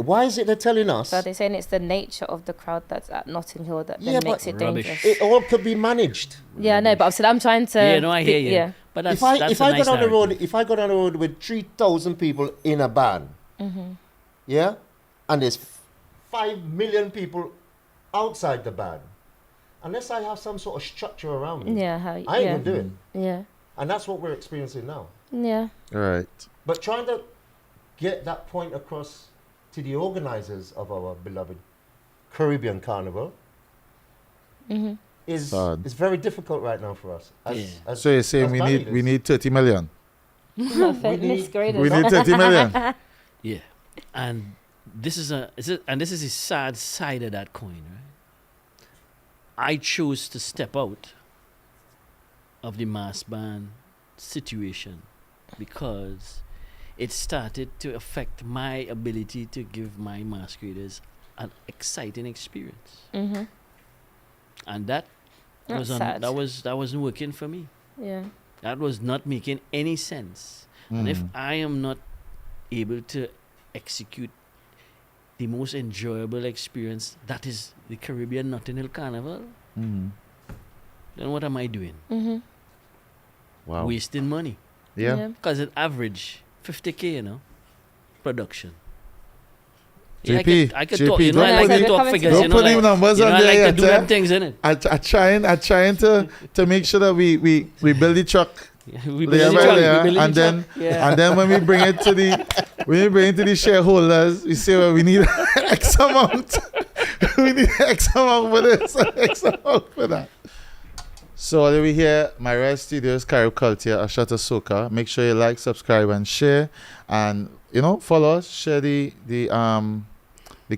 they're telling us? So they're saying it's the nature of the crowd that's at Notting Hill that then Yeah, makes but it rubbish. dangerous. it all could be managed. Yeah, no, but I'm trying to. Yeah, no, I hear you. Yeah. But that's, If a I nice go down the road, narrative. if I go down the road with 3,000 people in a van, yeah, and there's 5 million people outside the van, unless I have some sort of structure around me, Yeah, I ain't yeah. gonna do it. Yeah. And that's what we're experiencing now. Yeah. Right. But trying to get that point across to the organizers of our beloved Caribbean Carnival is Sad. very difficult right now for us. Yeah. So you're saying as we managers. need 30 million? Perfect. We Miss need- Graders. We need 30 million. Yeah, and this is a sad side of that coin, right? I chose to step out of the mass band situation because it started to affect my ability to give my masqueraders an exciting experience, and that That's was sad. that wasn't working for me. Yeah. That was not making any sense. And if I am not able to execute the most enjoyable experience, that is the Caribbean Notting Hill Carnival, then what am I doing? Wow. Wasting money. Yeah. Because it average 50K, production. JP, I could JP, talk, I don't like put to it- talk don't figures, Don't put them numbers on I there like yet, to do eh? them things, innit? I trying to make sure that we build the truck We layer build by the truck, layer, we build the and then truck. Yeah. and then when we bring it to the shareholders, we say, well, we need X amount. We need X amount for this, X amount for that. So there we hear My Red Studios, Carib Culture, a shot of Soca. Make sure you like, subscribe, and share, and follow us. Share the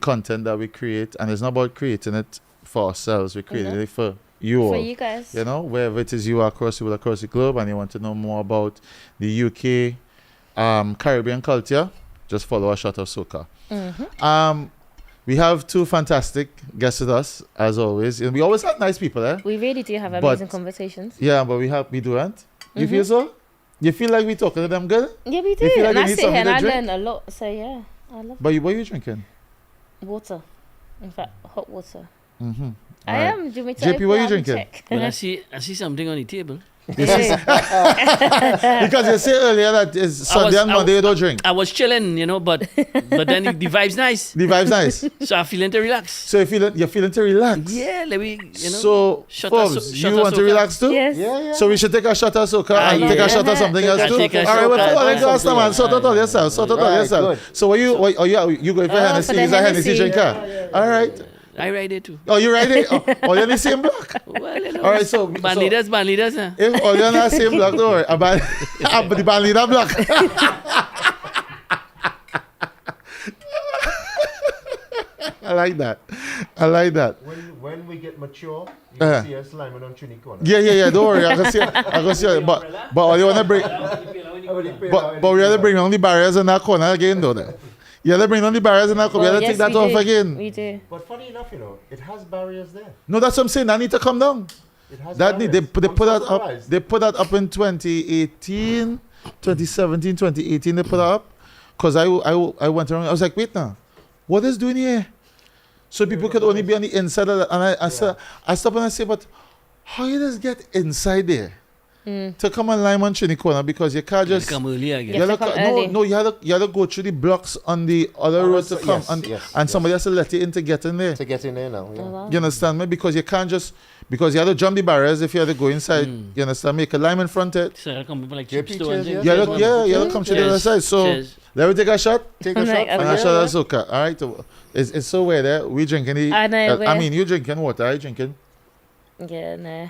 content that we create, and it's not about creating it for ourselves. We created it for you all. For you guys. Wherever it is you are across the globe, and you want to know more about the UK Caribbean culture, just follow a shot of Soca. We have two fantastic guests with us, as always. And we always have nice people, eh? We really do have But- amazing conversations. Yeah, but we don't. You feel so? You feel like we talking to them good? Yeah, we do. You feel like And you I need sit here and I something to drink? learn a lot. So yeah, I love But what are you drinking? water. In fact, hot water. Mm-hmm. I am. Do you want me to JP, open what are you up and drinking? check? Well, I see something on the table. Because you said earlier that it's Sunday and Monday you don't drink. I was chilling, but then the vibe's nice, The vibe's nice. so I'm feeling to relax. So you're feeling to relax. Yeah, let me, So, shut us- Forbes, shut you us want to Soca. relax too? Yes. Yeah. So we should take a shot of Soca and yeah. take a shot of something else Take too. a Take a All right, shot well, of follow the glass, something man. else. Sort it out yourself. Sort it out Right, yourself. good. So you going for Hennessy? for the Is a Hennessy Hennessy. drinker? All right. I ride it too. Oh, you ready? Oh, you're in the same block. Well, All right, so band leaders, huh? if all you're in the same block, don't worry. The band leader block. I like that. When we get mature, you Uh-huh. see us climbing on Trini Corner. Yeah. Don't worry. I can see it. But all you wanna bring, but we have to bring down the barriers in that corner again, though. Then. You have to bring down the barriers in that corner. Well, We have to yes, take that we off do. again. We do. But funny enough, it has barriers there. No, that's what I'm saying. That need to come down. It has That need, barriers. they I'm put so that up. surprised. They put that up in 2018, 2017, 2018. They put that up because I went around. I was like, wait now, what is doing here? So people could only be on the inside of that. And I stopped and I say, but how you just get inside there to come and line on Trini Corner, because you can't just. Come early again. You have to come early. No, you have to go through the blocks on the other road to come, and somebody has to let you in to get in there. To get in there now. Yeah. Oh, wow. You understand me? Because you can't just, because you have to jump the barriers if you have to go inside. You understand? Make a line in front of it. So I come like JP, chips to and cheers, things. You have to come to the other side. So Cheers. let me take a shot. Take I'm a like, shot. And okay. a shot of Soca. All right. So it's so weird. Eh? We drinking the. I know, I mean, you drinking water. I drinking. Yeah, no.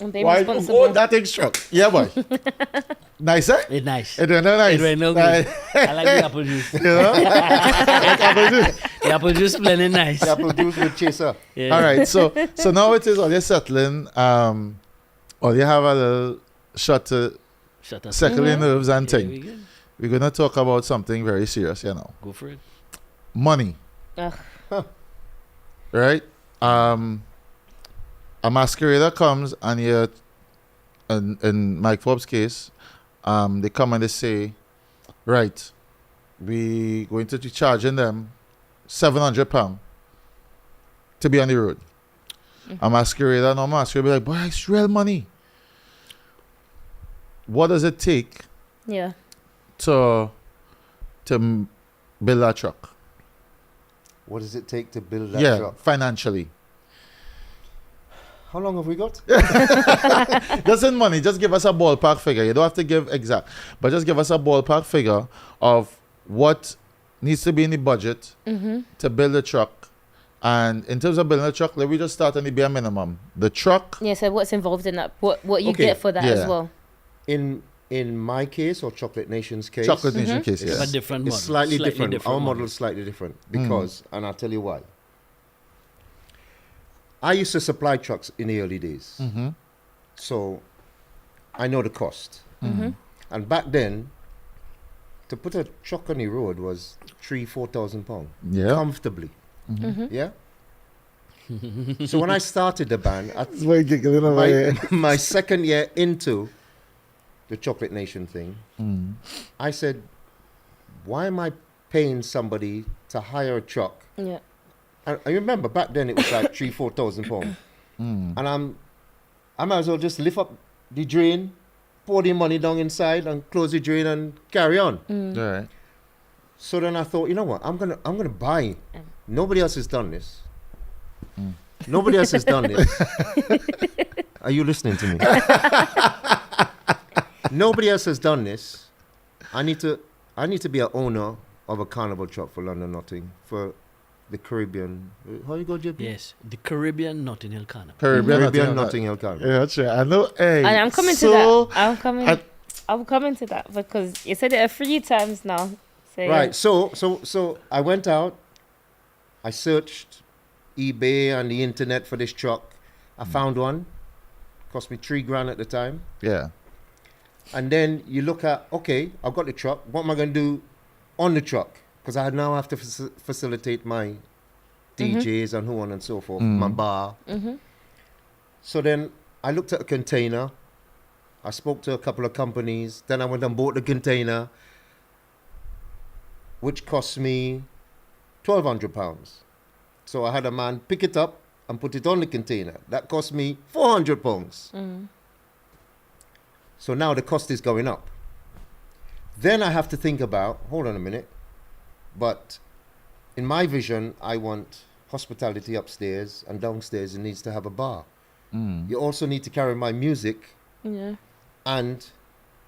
I'm being Why? responsible. Oh, that thing struck. Yeah, boy. Nice, eh? It's nice. It went nice. It went no good. I like the apple juice. You know? Like apple juice. The apple juice blending nice. The apple juice with chaser. Yeah. All right, so now it is all you're settling, or you have a little shot to Shut up. settle your nerves and Yeah, thing. we good. We're gonna talk about something very serious, Go for it. money, Ugh. right? A masquerader comes and in Mike Forbes' case, they come and they say, right, we going to be charging them £700 to be on the road. A masquerader, no masquerader, be like, boy, it's real money. What does it take to build that truck? What does it take to build that truck? Financially. How long have we got? Doesn't money, just give us a ballpark figure. You don't have to give exact, but just give us a ballpark figure of what needs to be in the budget to build a truck. And in terms of building a truck, let me just start on the bare minimum. The truck. Yeah, so what's involved in that? What you get for that as well? In my case, or Chocolate Nation's case? Chocolate Nation case, yes. A different model. It's slightly different. Our model model. is slightly different because, and I'll tell you why. I used to supply trucks in the early days. So I know the cost. And back then, to put a truck on the road was £3,000-4,000. Yeah. Comfortably. Yeah? So when I started the band, my second year into the Chocolate Nation thing, I said, why am I paying somebody to hire a truck? Yeah. I remember back then it was like £3,000-4,000. And I might as well just lift up the drain, pour the money down inside and close the drain and carry on. Right. So then I thought, you know what, I'm gonna buy. Nobody else has done this. Nobody else has done this. Are you listening to me? Nobody else has done this. I need to be an owner of a carnival truck for London Notting, for the Caribbean. How you go, JP? Yes, the Caribbean Notting Hill Carnival. Caribbean Notting Hill Carnival. Yeah, that's right. I know. Hey, And I'm coming to that. I'm coming to that because you said it a few times now. So, Right. So I went out. I searched eBay and the internet for this truck. I found one. Cost me $3,000 at the time. Yeah. And then you look at, okay, I've got the truck. What am I going to do on the truck? Because I now have to facilitate my DJs and so on and so forth, my bar. So then I looked at a container. I spoke to a couple of companies. Then I went and bought the container, which cost me £1,200. So I had a man pick it up and put it on the container. That cost me £400. So now the cost is going up. Then I have to think about, hold on a minute, but in my vision, I want hospitality upstairs, and downstairs it needs to have a bar. You also need to carry my music and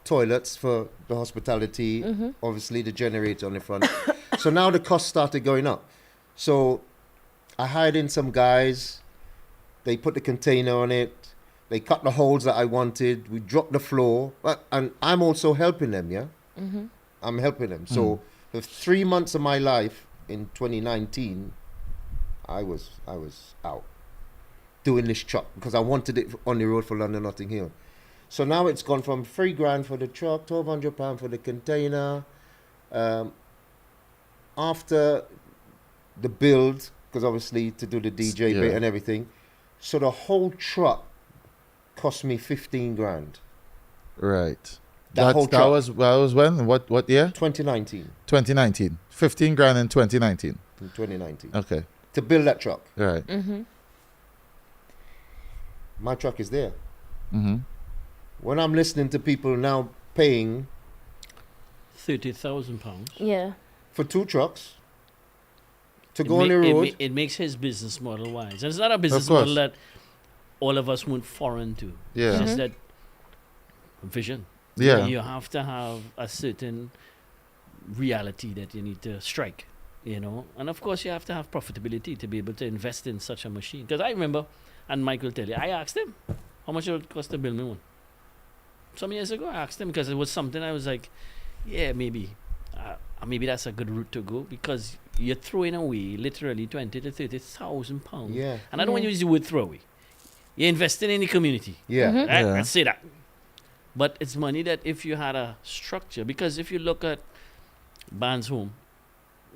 toilets for the hospitality, obviously the generator on the front. So now the cost started going up. So I hired in some guys. They put the container on it. They cut the holes that I wanted. We dropped the floor. And I'm also helping them, yeah? I'm helping them. So the 3 months of my life in 2019, I was out doing this truck because I wanted it on the road for London Notting Hill. So now it's gone from £3,000 for the truck, £1,200 for the container. After the build, because obviously to do the DJ bit and everything, so the whole truck cost me £15,000. Right. That was when? What year? 2019. 2019. £15,000 in 2019. In 2019. Okay. To build that truck. Right. My truck is there. When I'm listening to people now paying £30,000. Yeah. for 2 trucks to go on the road. It makes his business model wise. And it's not a business model that all of us went foreign to. Yeah. It's just that vision. Yeah. You have to have a certain reality that you need to strike, you know. And of course, you have to have profitability to be able to invest in such a machine. Because I remember, and Mike will tell you, I asked him how much it would cost to build me one. Some years ago, I asked him because it was something I was like, yeah, maybe that's a good route to go, because you're throwing away literally 20 to 30,000 pounds. Yeah. And I don't want to use the word throw away. You're investing in the community. Yeah. Mhm. Right? Yeah. Let's say that. But it's money that if you had a structure, because if you look at Band's Home,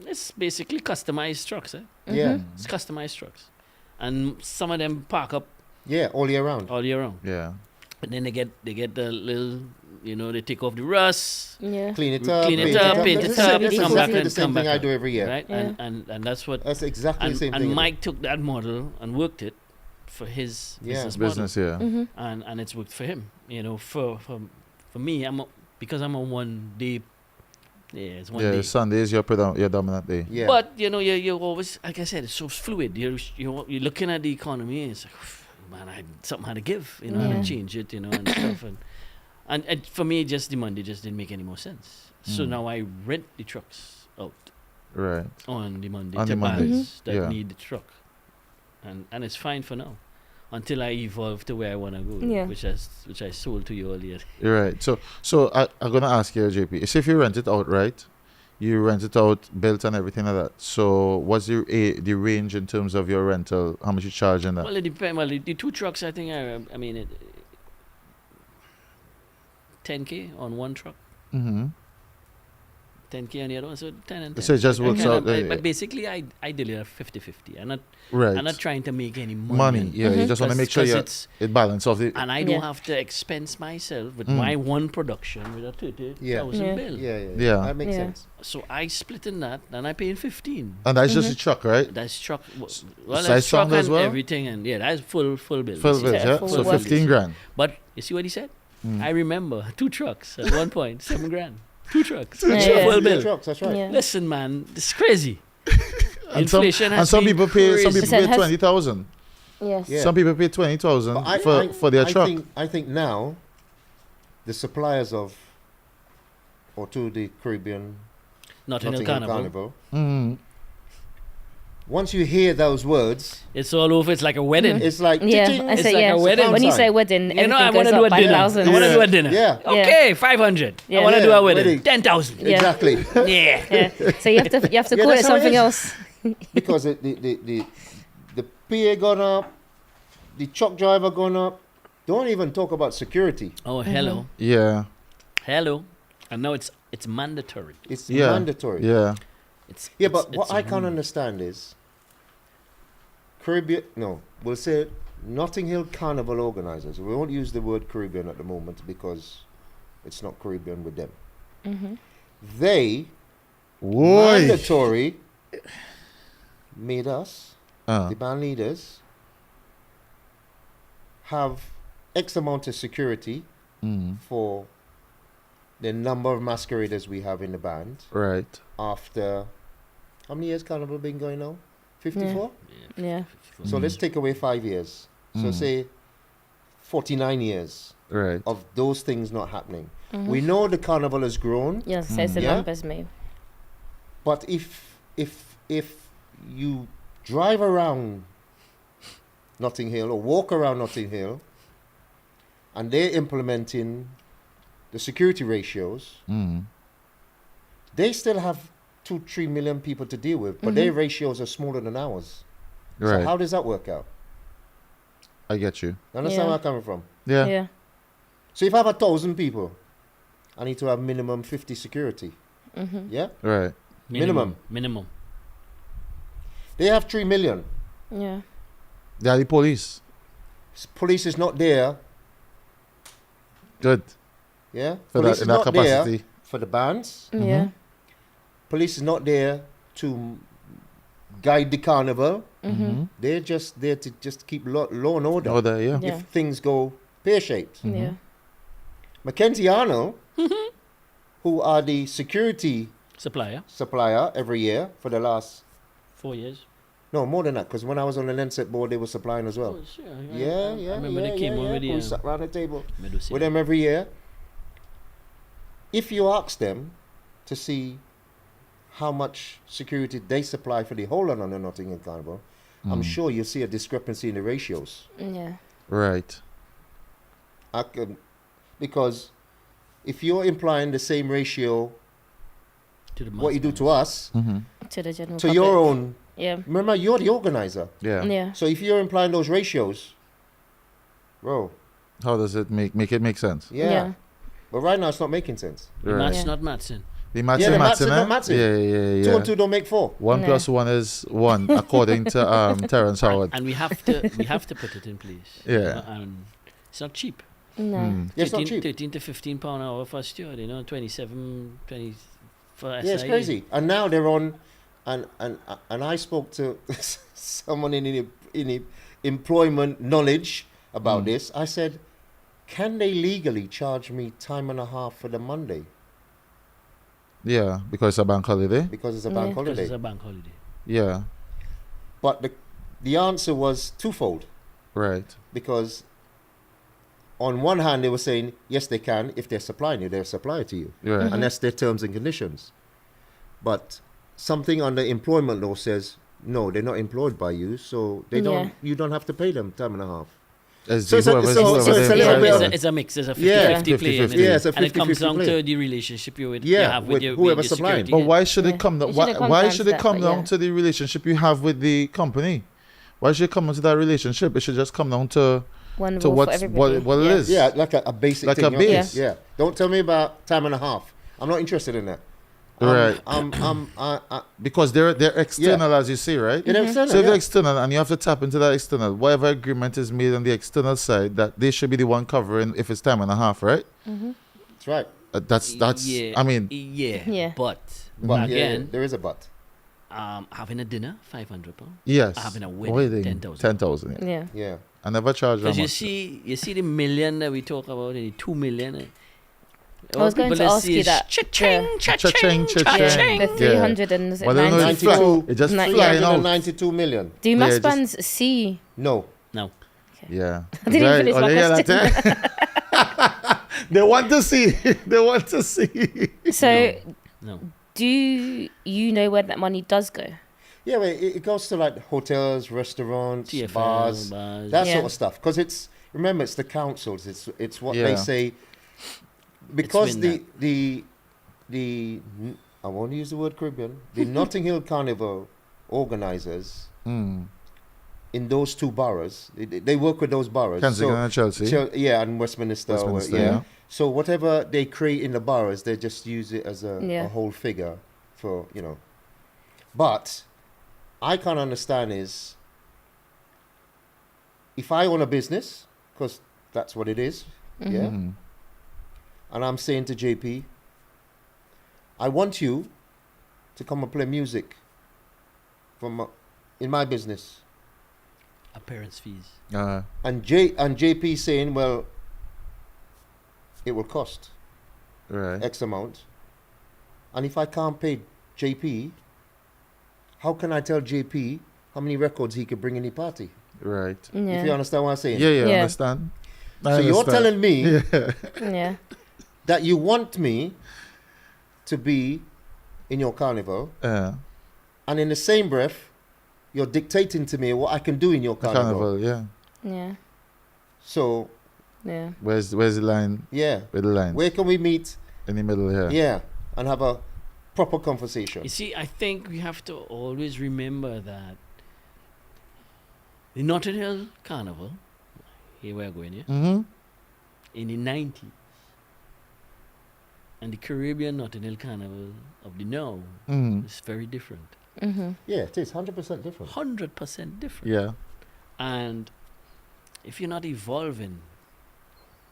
it's basically customized trucks. Yeah. It's customized trucks. And some of them park up Yeah, all year round. all year round. Yeah. And then they get the little, they take off the rust, Yeah. Clean it up, paint it up, That's come exactly back the and same come thing back I do every year. right? Yeah. And that's what. That's exactly the same And thing. Mike took that model and worked it for his Yeah. business model. Business, yeah. And it's worked for him. For me, because I'm a 1 day. Yeah, it's 1 day. Sunday is your dominant day. Yeah. But you're always, like I said, it's so fluid. You're looking at the economy, and it's like, man, something had to give. I had Yeah. to change it, and stuff. And for me, just the Monday just didn't make any more sense. So now I rent the trucks out Right. on the Monday On to the Monday. bands that Yeah. need the truck, and it's fine for now, until I evolve to where I want to go, Yeah. which I sold to you earlier. You're right. So I'm gonna ask you, JP. It's if you rent it out, right? You rent it out, built and everything like that. So what's the range in terms of your rental? How much you charge in that? Well, it depends. Well, the 2 trucks, I think, I mean, 10K on one truck, Mm-hmm. 10K on the other one, so 10 and 10. So it just works out. But basically, I deliver 50-50. I'm right. not trying to make any money. Money. Yeah. You just want to make sure it balance off the. And I don't have to expense myself with my one production with a 30,000 Yeah. bill. Yeah. That makes Yeah. sense. So I split in that, and I pay in 15. And that's just the truck, right? That's truck. Well, size that's truck sound as and well? everything, and that's full bill. Full bill, yeah. full So work. 15 grand. But you see what he said? Mm. I remember 2 trucks at one point, 7 grand. 2 trucks, Yeah. full Yeah, bill. trucks, that's right. Yeah. Listen, man, this is crazy. And some, Inflation has and some been people pay. Some crazy. people Percent pay has- 20,000. Yes. Yeah. Some people pay 20,000 But for their truck. I think now the suppliers of or to the Caribbean Notting Hill Notting Hill Carnival. Mm. Once you hear those words, It's all over. It's like a wedding. it's like Yeah, ting-ting, I It's say like yeah. a wedding. When you Pound say sign. wedding, I everything want goes to do a up by dinner. 1,000. I want to do a Yeah. dinner. Yeah. Okay, 500. Yeah. I want to Yeah, do a wedding. wedding. 10,000. Yeah. Exactly. Yeah. Yeah. So you have to Yeah, call it that's how it something is. else. Because the PA gone up, the truck driver gone up. Don't even talk about security. Oh, hello. Yeah. Hello. And now it's mandatory. It's Yeah. mandatory. Yeah. Yeah, but what I can't understand is Caribbean. No, we'll say Notting Hill Carnival organizers. We won't use the word Caribbean at the moment because it's not Caribbean with them. Mm-hmm. They Whoa. mandatory made us, Uh, the band leaders, have X amount of security mm. for the number of masqueraders we have in the band Right. after how many years Carnival been going now? 54? Yeah. So let's take away 5 years. So Mm. say 49 years Right. of those things not happening. Mhm. We know the carnival has grown, Yes, says the Yeah. numbers, maybe. but if you drive around Notting Hill or walk around Notting Hill and they're implementing the security ratios, Mm. they still have 2-3 million people to deal with, but their ratios are smaller than ours. Right. So how does that work out? I get you. You understand Yeah. where I'm coming from? Yeah. Yeah. So if I have 1,000 people, I need to have minimum 50 security. Mm-hmm. Yeah? Right. Minimum. They have 3 million. Yeah. They are the police. Police is not there. Good. Yeah? For Police that, is in that not there capacity. for the bands. Yeah. Police is not there to guide the carnival. Mm-hmm. They're just there to just keep law and order. Order, yeah. Yeah. If things go pear-shaped. Yeah. Mackenzie Arnold, who are the security Supplier. supplier every year for the last... 4 years. No, more than that, because when I was on the Lenset board, they were supplying as well. Oh, sure. Yeah, I remember yeah, they came over We the sat around the table Medusa. with them every year. If you ask them to see how much security they supply for the whole of the Notting Hill Carnival, I'm sure you'll see a discrepancy in the ratios. Yeah. Right. Because if you're implying the same ratio, To the what you do mass to us, Mm-hmm. To the general to public. your own, Yeah. remember, you're the organizer. Yeah. Yeah. So if you're implying those ratios, bro, How does it make it make sense? yeah. Yeah. But right now, it's not making sense. The Right. match, Yeah. not Matson. The maths Yeah, and the maths, maths eh? and maths. Yeah, yeah, 2 yeah. and 2 don't make 4. 1 Nah. plus 1 is 1, according to Terrence Howard. And we have to put it in place. Yeah. And it's not cheap. No. Yeah, it's not 13, cheap. 13 to 15 pound an hour for a steward, 27, 20 for Yeah, it's SIA. crazy. And now they're on, and I spoke to someone in employment knowledge about this. I said, can they legally charge me time and a half for the Monday? Yeah, because it's a bank holiday. Because it's a bank Because holiday. it's a bank holiday. Yeah, But the answer was twofold. right. Because on one hand, they were saying, yes, they can. If they're supplying you, they're a supplier to you. Right. And that's their terms and conditions. But something under employment law says, no, they're not employed by you, so they don't. You don't have to pay them time and a half. It's So it's a- whoever- so whoever it's a they little employ bit them. It's a mix. It's a 50-50 Yeah. play. 50-50. Yeah, it's a and it comes 50-50 down play. to the relationship you Yeah, have with with your whoever with your supplying. security. But why should Yeah. it come down? It should've come Why down should to it that, come but down yeah. to the relationship you have with the company? Why should it come into that relationship? It should just come down to One to rule for what everybody. it Yeah. is. Yeah, like a basic Like thing. a you know? base. Yeah. Don't tell me about time and a half. I'm not interested in that. Right. I Because they're external, as you say, right? you know what I'm saying? So if they're Yeah. external and you have to tap into that external, whatever agreement is made on the external side, that they should be the one covering if it's time and a half, right? That's right. That's Yeah, I mean, Yeah. But But again, yeah, there is a but. having a dinner, £500. yes. Having a wedding, 10,000. 10,000. Yeah. Yeah. Yeah. I never charge that Because much. you see the million that we talk about, the 2 million. I was going to ask you that. Cha-ching, Cha-ching, Yeah, cha-ching. the 300 and is it Well, I don't know, it's 94? It just Like, flying out. 392 million. Do Yeah, mass just- bands see? No. No. Yeah. I didn't Right. finish Oh, my yeah, question. that's it. They want to see. They want to see. So, No. do you know where that money does go? Yeah, well, it goes to like hotels, restaurants, TFL, bars, bars. that Yeah. sort of stuff. Because remember, it's the councils. It's what Yeah. they say. Because been the I won't use the word Caribbean. The Notting Hill Carnival organizers Mm. in those two boroughs, they work with those boroughs. Kensington and Chelsea. Yeah, and Westminster. Westminster, yeah. yeah. So whatever they create in the boroughs, they just use it as a Yeah. whole figure for, But I can't understand is if I own a business, because that's what it is, yeah, Mhm. and I'm saying to JP, I want you to come and play music in my business. Appearance fees. And JP saying, well, it will cost Right. X amount. And if I can't pay JP, how can I tell JP how many records he could bring in the party? Right. If you Yeah. understand what I'm saying. Yeah, Yeah. understand. So you're telling me Yeah. that you want me to be in your carnival, and in the same breath, you're dictating to me what I can do in your carnival. Carnival, yeah. Yeah. So, Yeah. Where's the line? yeah. Where the line? Where can we meet? In the middle here. Yeah. And have a proper conversation. You see, I think we have to always remember that the Notting Hill Carnival, here we're going, yeah, Mm-hmm. in the 90s, and the Caribbean Notting Hill Carnival of the now Mm-hmm. is very different. Mm-hmm. Yeah, it is 100% different. 100% different. Yeah. And if you're not evolving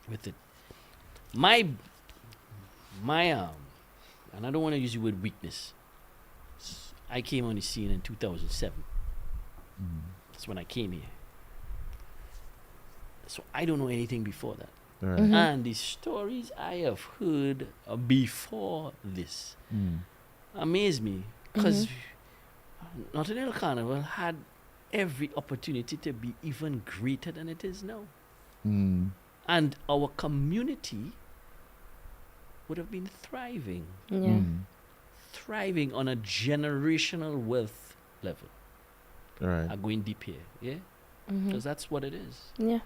with it, my and I don't want to use the word weakness. I came on the scene in 2007. That's when I came here. So I don't know anything before that. Right. Mhm. And the stories I have heard before this Mm. amaze me, because Notting Hill Carnival had every opportunity to be even greater than it is now. Mm. And our community would have been thriving, Yeah. Mm. thriving on a generational wealth level. Right. I'm going deep here, yeah? Mhm. Because that's what it is. Yeah.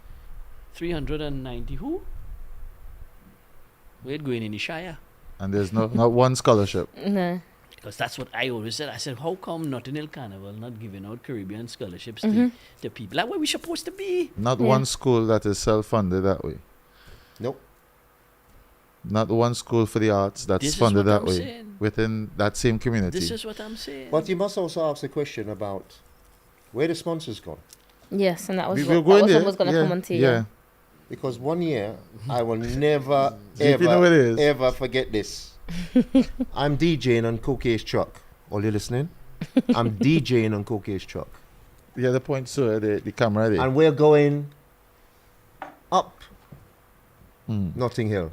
390 who? We're going in the Shire. And there's not one scholarship. No. Because that's what I always said. I said, how come Notting Hill Carnival not giving out Caribbean scholarships Mhm. to people? That's where we're supposed to be. Not Yeah. one school that is self-funded that way. Nope. Not one school for the arts that's This is funded what that I'm way saying. within that same community. This is what I'm saying. But you must also ask the question about where the sponsors gone. Yes, and that was We- what, we're that going was there. what was going to Yeah, come on to you. yeah. Because one year, I will never, JP know what it is. ever forget this. I'm DJing on Coca's truck. All you listening? I'm DJing on Coca's truck. The other point, so the camera there. And we're going up Notting Hill.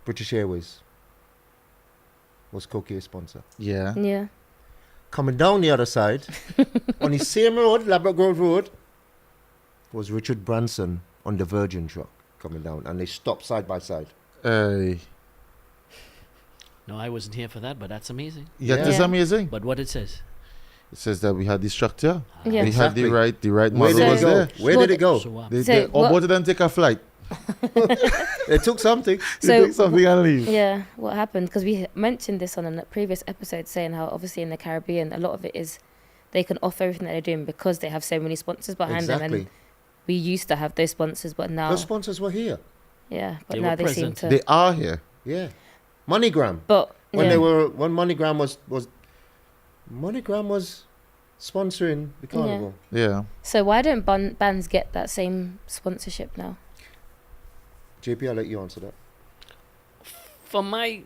British Airways was Coca's sponsor. Yeah. Yeah. Coming down the other side, on the same road, Labrador Grove Road, was Richard Branson on the Virgin truck coming down. And they stopped side by side. Hey. No, I wasn't here for that, but that's amazing. Yeah, Yeah. that's amazing. But what it says? It says that we had the structure. Yeah. We had the right Where model did was it go? there. Where did it go? So what? They, So they, or what- both of them take a flight. They took something. They So take something and leave. yeah, what happened? Because we mentioned this on a previous episode, saying how obviously in the Caribbean, a lot of it is they can offer everything that they're doing because they have so many sponsors behind them. Exactly. And we used to have those sponsors, but now, The sponsors were here. yeah, but They now were they seem present. to. They are here. Yeah. MoneyGram. But When yeah. they were, when MoneyGram was MoneyGram was sponsoring the carnival. Yeah. So why don't bands get that same sponsorship now? JP, I'll let you answer that. From my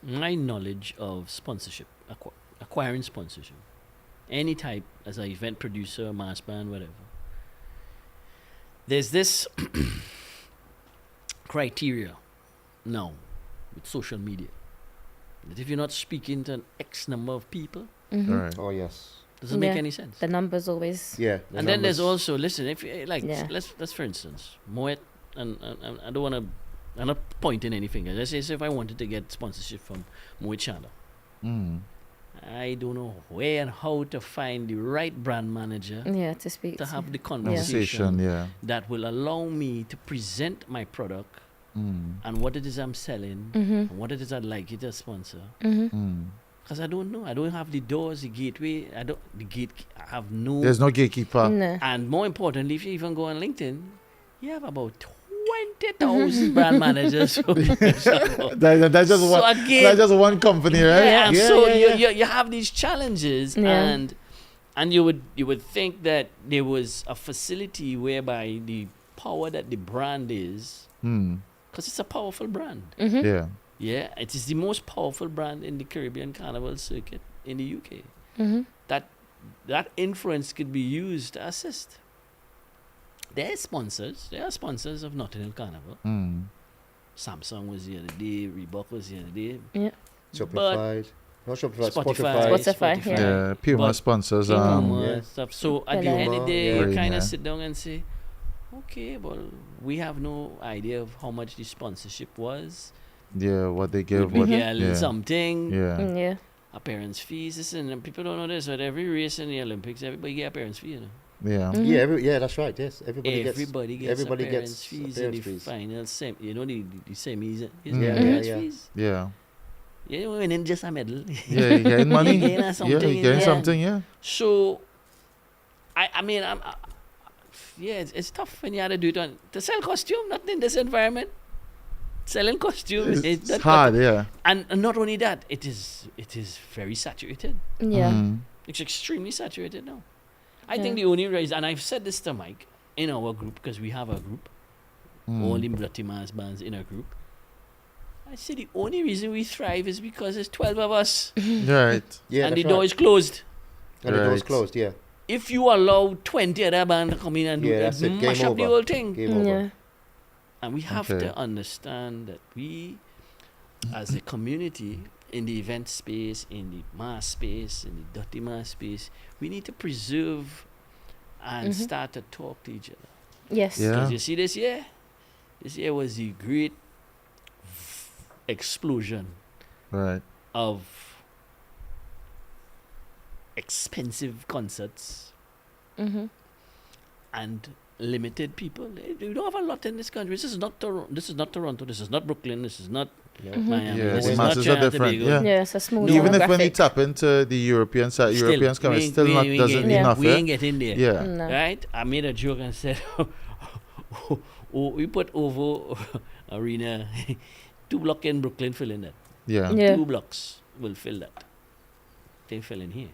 knowledge of sponsorship, acquiring sponsorship, any type, as an event producer, mass band, whatever, there's this criteria now with social media that if you're not speaking to an X number of people, Mm-hmm. All right. Oh yes. doesn't make Yeah. any sense. The numbers always. Yeah. And then there's also, listen, if you like, Yeah. let's for instance, Moet, and I don't want to, I'm not pointing any fingers. Let's say, so if I wanted to get sponsorship from Moet Chandler, I don't know where and how to find the right brand manager Yeah, to speak to to. have the Conversation, conversation yeah. that will allow me to present my product and what it is I'm selling Mm-hmm. and what it is I'd like you to sponsor. Mm-hmm. Because I don't know. I don't have the doors, the gateway. I have no. There's no gatekeeper. No. And more importantly, if you even go on LinkedIn, you have about 20,000 brand managers. That's just So one. again- That's just one company, right? Yeah, and Yeah, so yeah, you have these challenges, Yeah. and you would think that there was a facility whereby the power that the brand is, because it's a powerful brand. Mm-hmm. Yeah. Yeah, it is the most powerful brand in the Caribbean Carnival circuit in the UK. Mm-hmm. That influence could be used to assist. There are sponsors of Notting Hill Carnival. Samsung was the other day, Reebok was the other day. Yeah. Shopify. Not Shopify. Spotify. Spotify, yeah. Yeah. Puma But sponsors. Puma yeah. and stuff. So at the Puma, end of the day, yeah. you kind Yeah. of sit down and say, okay, well, we have no idea of how much the sponsorship was. Yeah. What they give. We What. get a little Yeah. something. Yeah. Yeah. Appearance fees. Listen, and people don't know this, but every race in the Olympics, everybody get appearance fee, you know. Yeah. Mhm. Yeah, that's right. Yes, everybody gets Everybody gets appearance gets fees appearance in the fees. final you know, the semis. Yeah, yeah, Appearance yeah. fees. Yeah. Yeah, winning just a medal. Yeah. You getting money? You getting Yeah. something You in getting there. something? Yeah. So, I mean, it's tough when you had to do it to sell costume, not in this environment. Selling costume, It's hard. Yeah. and not only that, it is very saturated. Yeah. It's extremely saturated now. I Yeah. think the only reason, and I've said this to Mike in our group because we have a group, all the Bloody Mass bands in our group. I say the only reason we thrive is because there's 12 of us Right. Yeah, and the that's door right. is closed. And the door's Right. closed. Yeah. If you allow 20 other bands to come in and do Yeah, it, that's it. mash Game up the over. whole thing. Game over. Yeah. And we have Okay. to understand that we, as a community, in the event space, in the mass space, in the dirty mass space, we need to preserve and Mhm. start to talk to each other. Yes. Yeah. Because you see this year was the great explosion Right. of expensive concerts Mm-hmm. and limited people. We don't have a lot in this country. This is not Toronto. This is not Brooklyn. This is not Yeah. Mhm. Miami. Yeah, This the is masses not are Trinidad different, Tobago. yeah. Yeah, it's a small No. Even if when you demographic. tap into the European side, Still, Europeans come, we it's ain't- still we not ain't doesn't getting- enough. We Yeah. ain't getting there. Yeah. No. Right? I made a joke and said, we put OVO Arena, 2 blocks in Brooklyn fill in that. Yeah. Yeah. 2 blocks will fill that. They fill in here.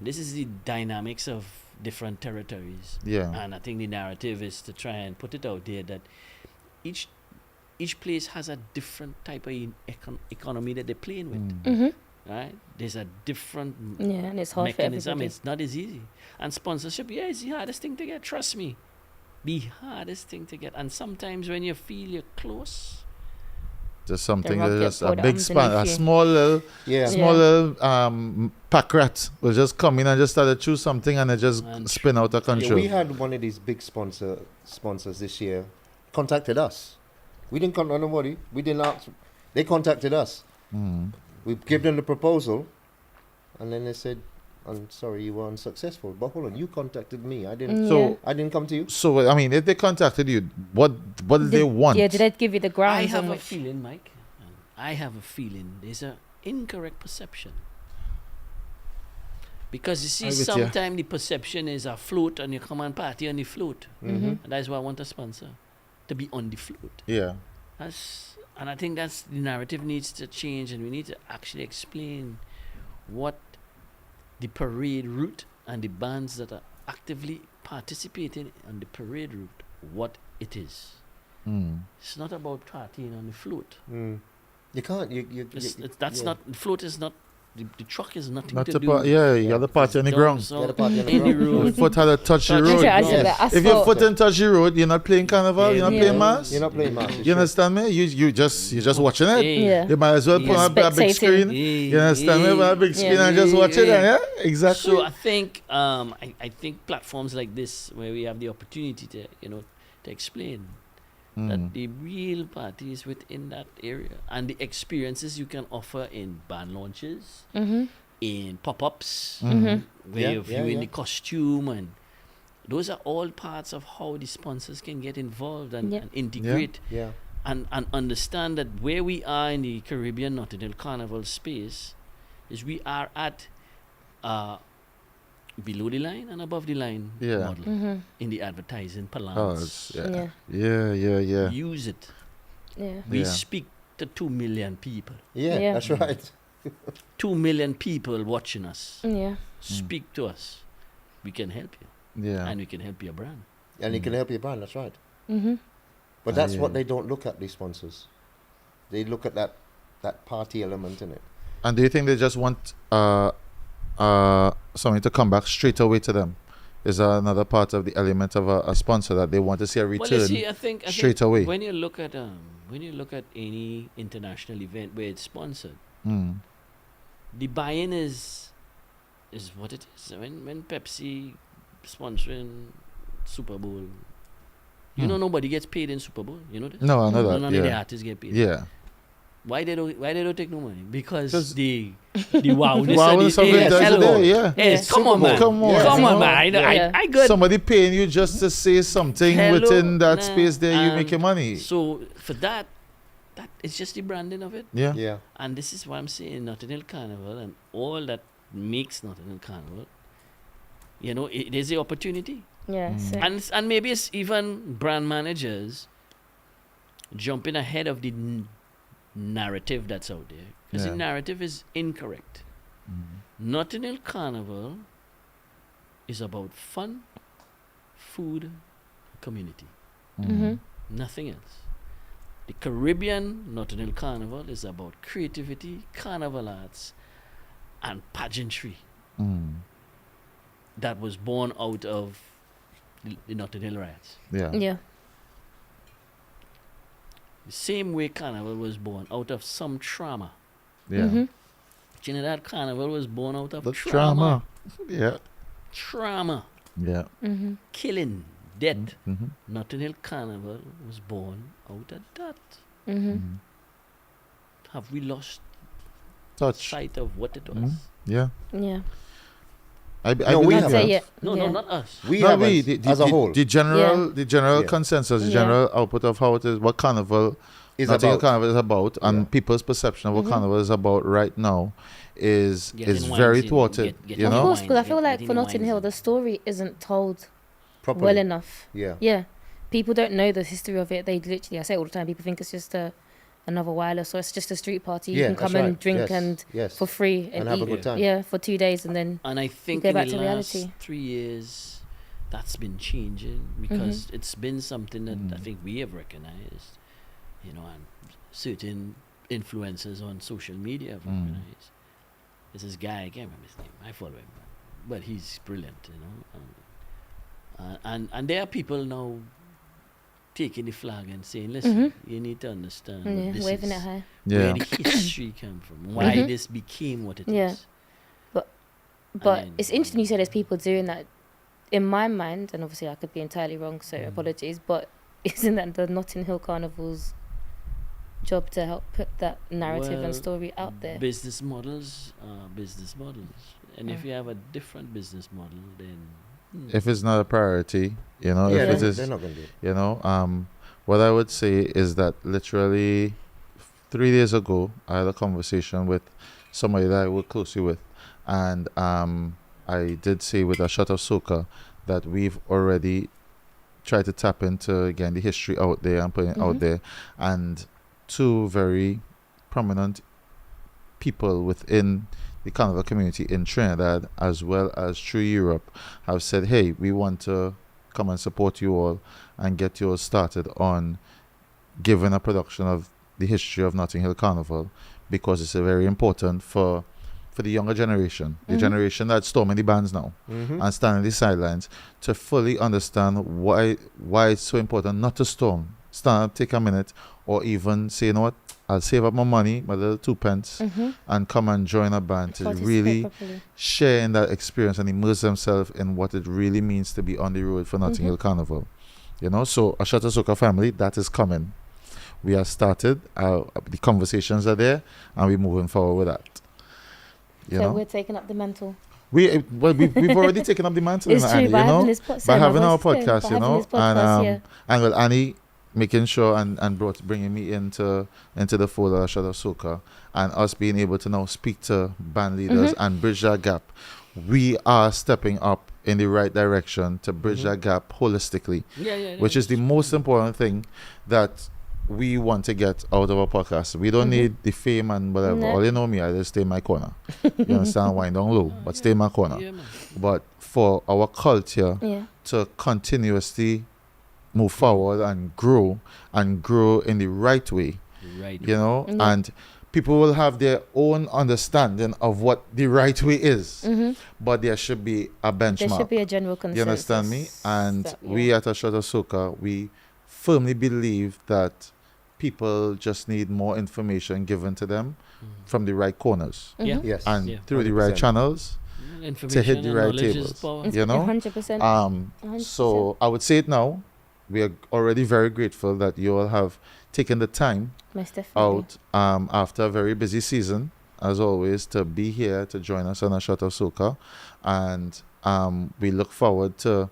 This is the dynamics of different territories. Yeah. And I think the narrative is to try and put it out there that each place has a different type of economy that they're playing with. Mm-hmm. Right? There's a different And it's hard mechanism. for everybody. It's not as easy. And sponsorship, it's the hardest thing to get. Trust me. The hardest thing to get. And sometimes when you feel you're close, Just something rock that's your just a foot big span, a underneath you. small little, Yeah. pack rat will just come in and just start to choose something and it just And spin out of Yeah, control. we had one of these big sponsors this year contacted us. We didn't contact nobody. We didn't ask. They contacted us. Mm. We gave them the proposal, and then they said, "I'm sorry, you were unsuccessful." But hold on, you contacted me. I didn't. So- I didn't come to you. So I mean, if they contacted you, what did they want? Yeah, did they give you the I grounds have on a which? feeling, Mike. I have a feeling there's an incorrect perception. Because you see, I'm with you. sometimes the perception is a float and you come and party on the float. Mm-hmm. And that's why I want a sponsor, to be on the float. Yeah. And I think that's the narrative needs to change, and we need to actually explain what the parade route and the bands that are actively participating on the parade route, what it is. Mm. It's not about partying on the float. Mm. You can't. That's yeah. not, the float is not, the truck is nothing Not to to do. yeah, you Yeah. got the party on the Don't- ground. so Get a party on the in the ground. Your road. foot had to touch the Touch road. the I road. said Yes. that If your asphalt. foot didn't touch the road, you're not playing carnival. You're not Yeah. playing mass. You're not playing mass. You understand me? You're just watching it. Yeah. You might as well put on a big Spectating. screen. You understand me? Put on a big screen and just watch it. Yeah. Yeah, exactly. So I think I think platforms like this, where we have the opportunity to to explain that the real party is within that area, and the experiences you can offer in band launches, Mm-hmm. in pop-ups, Mhm. where Yeah, you're viewing yeah. the costume, and those are all parts of how the sponsors can get involved and, Yeah. and integrate Yeah. and understand that where we are in the Caribbean Notting Hill Carnival space is we are at below the line and above the line Yeah. model Mm-hmm. in the advertising Oh, parlance. it's- Yeah. yeah. Use it. Yeah. We Yeah. speak to 2 million people. Yeah. Yeah. That's right. 2 million people watching us. Yeah. Speak to us. We can help you. Yeah. And we can help your brand. And it can help your brand. That's right. Mm-hmm. But that's yeah. what they don't look at. These sponsors. They look at that party element in it. And do you think they just want something to come back straight away to them? Is that another part of the element of a sponsor, that they want to see a Well, return you see, I think straight away? when you look at any international event where it's sponsored, Mm. the buy-in is what it is. When Pepsi sponsoring Super Bowl, you know nobody gets paid in Super Bowl. You know this? No, I know that. None of the Yeah. artists get paid. Yeah. Why they don't take no money? Because 'Cause the wowness Wow, of the something yes, does hello. there, yeah. Yes, come Super on, Bowl. man. Come on, Come you on, know? man. Yeah. I good. Somebody paying you just to say something Hello, within that nah, space there, you and make your money. So for that it's just the branding of it. Yeah. Yeah. And this is what I'm saying, Notting Hill Carnival and all that makes Notting Hill Carnival, it is the opportunity. Yeah. So. And maybe it's even brand managers jumping ahead of the narrative that's out there. Because Yeah. the narrative is incorrect. Notting Hill Carnival is about fun, food, community. Mm-hmm. Nothing else. The Caribbean Notting Hill Carnival is about creativity, carnival arts, and pageantry Mm. that was born out of the Notting Hill riots. Yeah. Yeah. The same way Carnival was born out of some trauma. Yeah. Mm-hmm. Trinidad Carnival was born out of The trauma. trauma. Yeah. Trauma. Yeah. Mm-hmm. Killing. Death. Mm-hmm. Notting Hill Carnival was born out of that. Mm-hmm. Have we lost Touch. sight of what it was? Mhm. Yeah. Yeah. I No, we believe have that. Say it. No, yeah. not us. We No, have we, as a whole the general Yeah. consensus, the Yeah. general output of how it is, what carnival, is Notting Hill about. Carnival is about, Yeah. and people's perception of what Mhm. carnival is about right now is Getting very wines, thwarted. get you Of know, course, because I feel Get- like getting for the Notting wines Hill, in. the story isn't told Properly. well enough. Yeah. Yeah. People don't know the history of it. They literally, I say it all the time, people think it's just a another wireless, or it's just a street party. You Yeah, can come that's and right. drink Yes, and yes. for free And and have a eat. good time. Yeah, for 2 days, and then And I think go in back the to last reality. 3 years, that's been changing because it's been something that I think we have recognized, you know, and certain influencers on social media have recognized. There's this guy, I can't remember his name, I follow him, but he's brilliant, you know. And there are people now taking the flag and saying, listen, you need to understand what this waving is, it high. where the history came from, why this became what it is. But it's interesting you say there's people doing that. In my mind, and obviously I could be entirely wrong, so apologies, but isn't that the Notting Hill Carnival's job to help put that narrative and story out there? Business models are business models. And if you have a different business model, then... If it's not a priority, you know, Yeah, if it is, they're not going to do it. you know, what I would say is that literally 3 days ago, I had a conversation with somebody that I work closely with, and I did say with a shot of Soca that we've already tried to tap into, again, the history out there and putting it out there, and two very prominent people within the carnival community in Trinidad as well as through Europe have said, hey, we want to come and support you all and get you all started on giving a production of the history of Notting Hill Carnival, because it's very important for the younger generation, the generation that's storming the bands now and standing the sidelines, to fully understand why it's so important not to storm, stand up, take a minute, or even say, you know what, I'll save up my money, my little 2 pence, and come and join a band to really share in that experience and immerse themselves in what it really means to be on the road for Notting Hill Carnival. You know, so a Shutter Soca family, that is coming. We have started, the conversations are there, and we're moving forward with that. You know? We're taking up the mantle. We've already taken up the mantle, It's true, Annie, by you know, having this by having our voice is going, podcast, by you having know, this podcast, and well, Annie making sure and bringing me into the fold of Shadow Soca, and us being able to now speak to band leaders and bridge that gap. We are stepping up in the right direction to bridge that gap holistically, which is the most important thing that we want to get out of our podcast. We don't need the fame and whatever. No. All you know me, I just stay in my corner. You understand? Wind down low, but stay in my corner. Yeah, man. But for our culture to continuously move forward and grow in the right way, you know, and people will have their own understanding of what the right way is, but there should be a benchmark. There should be a general consensus. You understand me? And we at Ashota Soca, we firmly believe that people just need more information given to them from the right corners Yes. and through the right 100%. channels to hit the right tables. You know? 100%. 100%. So I would say it now. We are already very grateful that you all have taken the time Most definitely. out after a very busy season, as always, to be here to join us on a shot of Soca, and we look forward to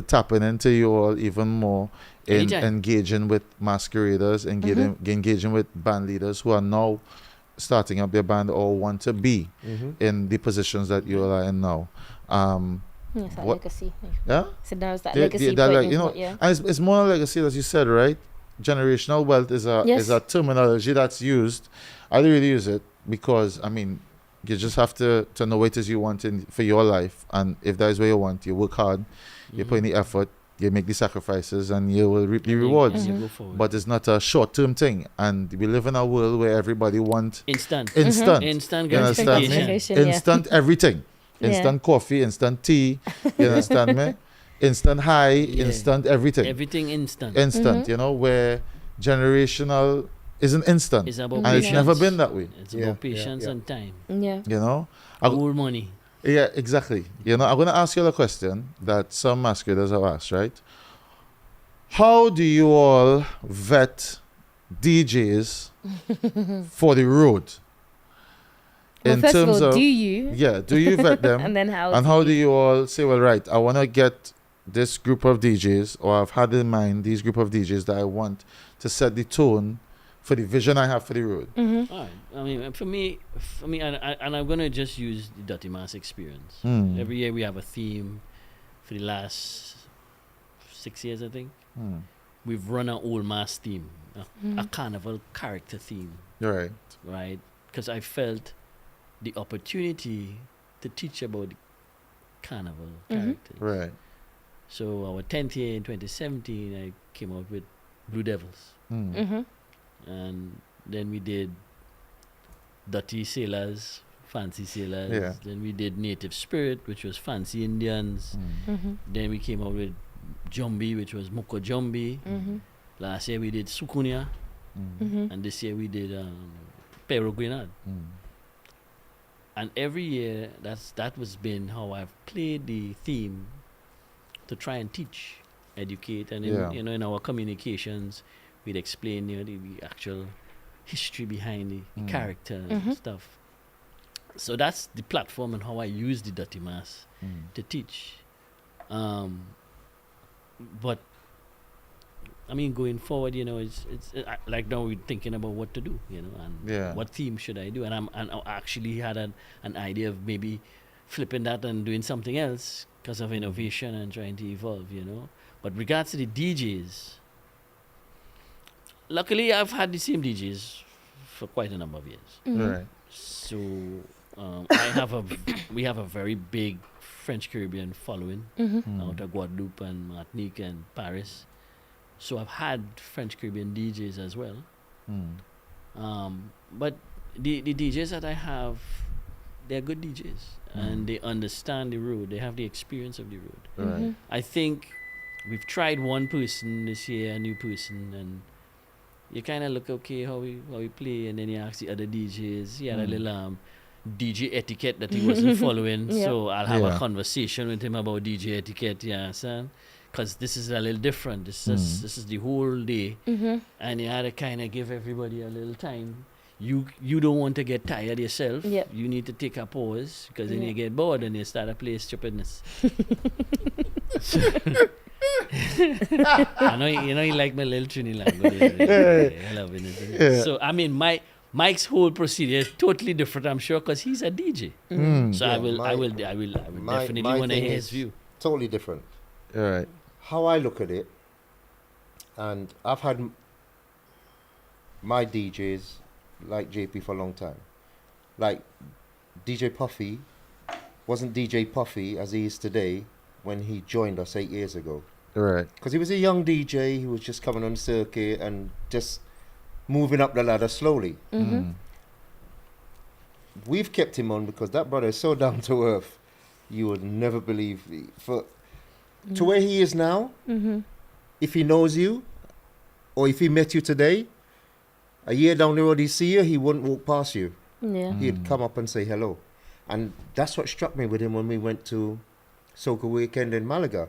tapping into you all even more in Anytime. engaging with masqueraders, engaging with band leaders who are now starting up their band or want to be in the positions that you all are in now. It's that what- legacy. Yeah. So now it's that They- legacy they're point. like, you know, and it's more legacy, as you said, right? Generational wealth is a terminology that's used. I don't really use it because, I mean, you just have to know what it is you want for your life, and if that is what you want, you work hard, you put in the effort, you make the sacrifices, and you will reap the rewards. You go forward. But it's not a short-term thing, and we live in a world where everybody wants Instant instant. Instant You understand me? gratification. Instant everything. Instant coffee, instant tea. You understand me? Instant high, instant everything. Everything instant. Instant, you know, where generational isn't instant. It's about And patience. it's never been that way. It's Yeah, about patience yeah. and time. Yeah. You know? More money. Yeah, exactly. You know, I'm going to ask you a question that some masqueraders have asked, right? How do you all vet DJs for the road? Well, first of all, do you? Yeah, do you vet them? And then how? And how do you all say, well, right, I want to get this group of DJs, or I've had in mind these group of DJs that I want to set the tone for the vision I have for the road. All right. I mean, for me, and I'm gonna just use the Dirty Mass experience. Mm. Every year we have a theme. For the last 6 years, I think, we've run an old mass theme, a carnival character theme, Right. right? Because I felt the opportunity to teach about the carnival characters. Right. So our 10th year in 2017, I came out with Blue Devils. And then we did Dirty Sailors, Fancy Sailors. Yeah. Then we did Native Spirit, which was Fancy Indians. Then we came out with Jumbi, which was Moko Jumbi. Last year we did Sukunya. And this year we did Pero Grenade. And every year, that was been how I've played the theme to try and teach, educate, and in our communications, we'd explain the actual history behind the character and stuff. So that's the platform and how I use the Dirty Mass to teach. But I mean, going forward, it's like now we're thinking about what to do, and what theme should I do, and I actually had an idea of maybe flipping that and doing something else because of innovation and trying to evolve, But regards to the DJs, luckily I've had the same DJs for quite a number of years. Right. So we have a very big French Caribbean following out of Guadeloupe and Martinique and Paris. So I've had French Caribbean DJs as well. But the DJs that I have, they're good DJs. And they understand the road. They have the experience of the road. Right. I think we've tried one person this year, a new person, and you kind of look, okay, how we play, and then you ask the other DJs. He had a little DJ etiquette that he wasn't following. So I'll have a conversation with him about DJ etiquette, son. Because this is a little different. This is the whole day, and you had to kind of give everybody a little time. You don't want to get tired yourself. Yep. You need to take a pause because then you get bored and you start to play stupidness. I know you like my little Trini language. I love it. Yeah. So I mean, Mike's whole procedure is totally different, I'm sure, because he's a DJ. So I will definitely want to hear his view. Totally different. All right. How I look at it, and I've had my DJs like JP for a long time. Like DJ Puffy wasn't DJ Puffy as he is today when he joined us 8 years ago. Right. Because he was a young DJ who was just coming on the circuit and just moving up the ladder slowly. We've kept him on because that brother is so down to earth. You would never believe. To where he is now, if he knows you, or if he met you today, a year down the road he see you, he wouldn't walk past you. Yeah. He'd come up and say hello. And that's what struck me with him when we went to Soca Weekend in Malaga.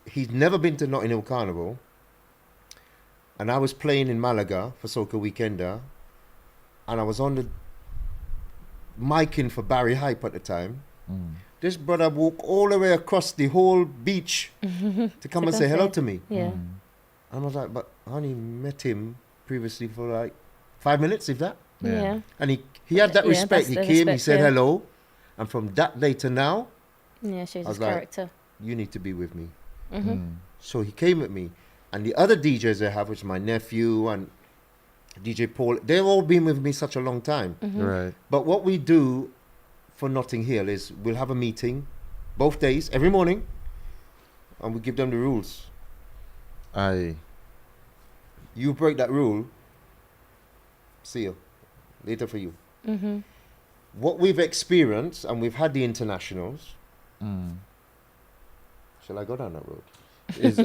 He's never been to Notting Hill Carnival. And I was playing in Malaga for Soca Weekender. And I was on the micing for Barry Hype at the time. This brother walked all the way across the whole beach to come and say hello to me. Yeah. And I was like, but I only met him previously for like 5 minutes, if that. Yeah. And he had that respect. He that's came, the he said respect, hello. And from that day to now, Yeah, shows I was his like, character. you need to be with me. So he came with me. And the other DJs I have, which is my nephew and DJ Paul, they've all been with me such a long time. Right. But what we do for Notting Hill is we'll have a meeting both days, every morning, and we give them the rules. Aye. You break that rule, see you. Later for you. What we've experienced, and we've had the internationals. Shall I go down that road?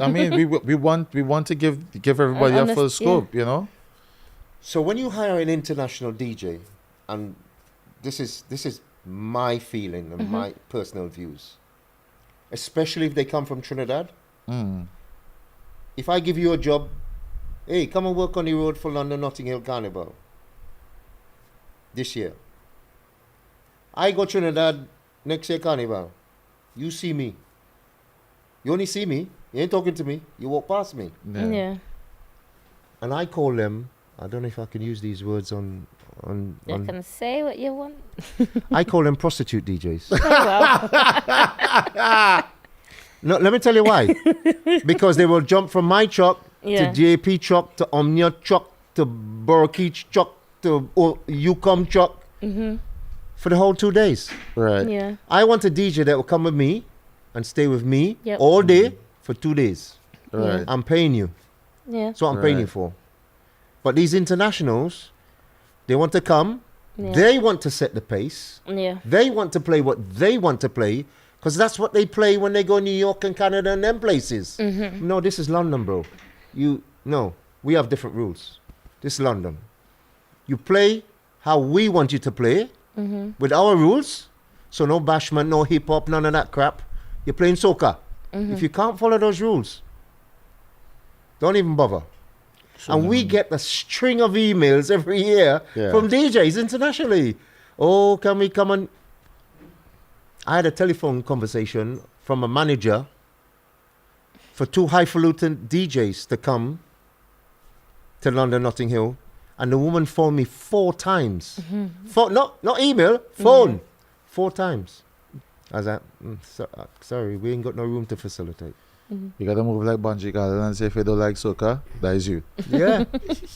I mean, we want to give everybody a full scope, So when you hire an international DJ, and this is my feeling and my personal views, especially if they come from Trinidad. If I give you a job, hey, come and work on the road for London Notting Hill Carnival this year. I go Trinidad next year Carnival. You see me. You only see me. You ain't talking to me. You walk past me. Yeah. And I call them, I don't know if I can use these words on You can say what you want. I call them prostitute DJs. Oh, wow. No, let me tell you why. Because they will jump from my truck Yeah. to JP truck to Omnia truck to Burkeach truck to Ucom truck for the whole 2 days. Right. Yeah. I want a DJ that will come with me and stay with me Yep. all day for 2 days. Right. I'm paying you. Yeah. That's what I'm paying you Right. for. But these internationals, they want to come. Yeah. They want to set the pace. Yeah. They want to play what they want to play because that's what they play when they go New York and Canada and them places. No, this is London, bro. No, we have different rules. This is London. You play how we want you to play with our rules. So no bashment, no hip hop, none of that crap. You're playing soca. If you can't follow those rules, don't even bother. And we get a string of emails every year from DJs internationally. Oh, can we come and... I had a telephone conversation from a manager for 2 highfalutin DJs to come to London, Notting Hill. And the woman phoned me 4 times. Not email, phone. 4 times. I was like, sorry, we ain't got no room to facilitate. You gotta move like Bungie Garden and say if you don't like soca, that is you. Yeah.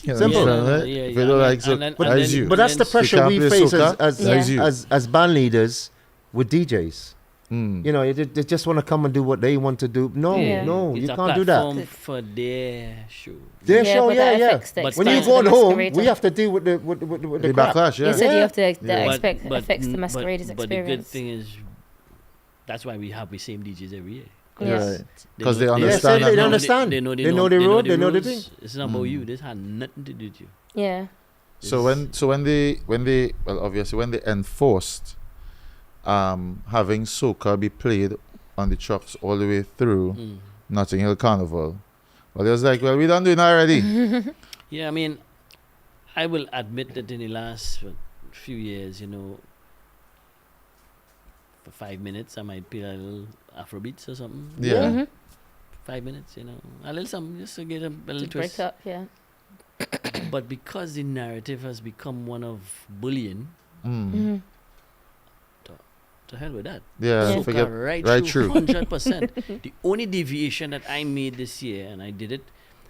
You Simple. understand, right? If you don't like soca, that is you. But that's the pressure can't we play face soca, as that is you. as band leaders with DJs. Mm. You know, they just want to come and do what they want to do. No, Yeah. no, It's you a can't do that. platform for their show. Their show, but that yeah. affects the But When you expense go of the home, masquerader. we have to deal with the The crap. backlash, yeah. You said you have to Yeah. affects the masqueraders But the good experience. thing is, that's why we have the same DJs every year. Yes. Right. Because they Yes, understand they that. understand. They know They know the road, they know the rules. thing. It's not about you. This had nothing to do with you. Yeah. So when they well obviously when they enforced having soca be played on the trucks all the way through Notting Hill Carnival, well, it was like, well, we done doing it already. Yeah, I mean, I will admit that in the last few years, for 5 minutes, I might play a little Afrobeats or something. Yeah. Mhm. 5 minutes, a little something just to get a little To break twist. up, yeah. But because the narrative has become one of bullying, Mm-hmm. to hell with that. Yeah, Yeah. Soca forget right true. 100%. The only deviation that I made this year, and I did it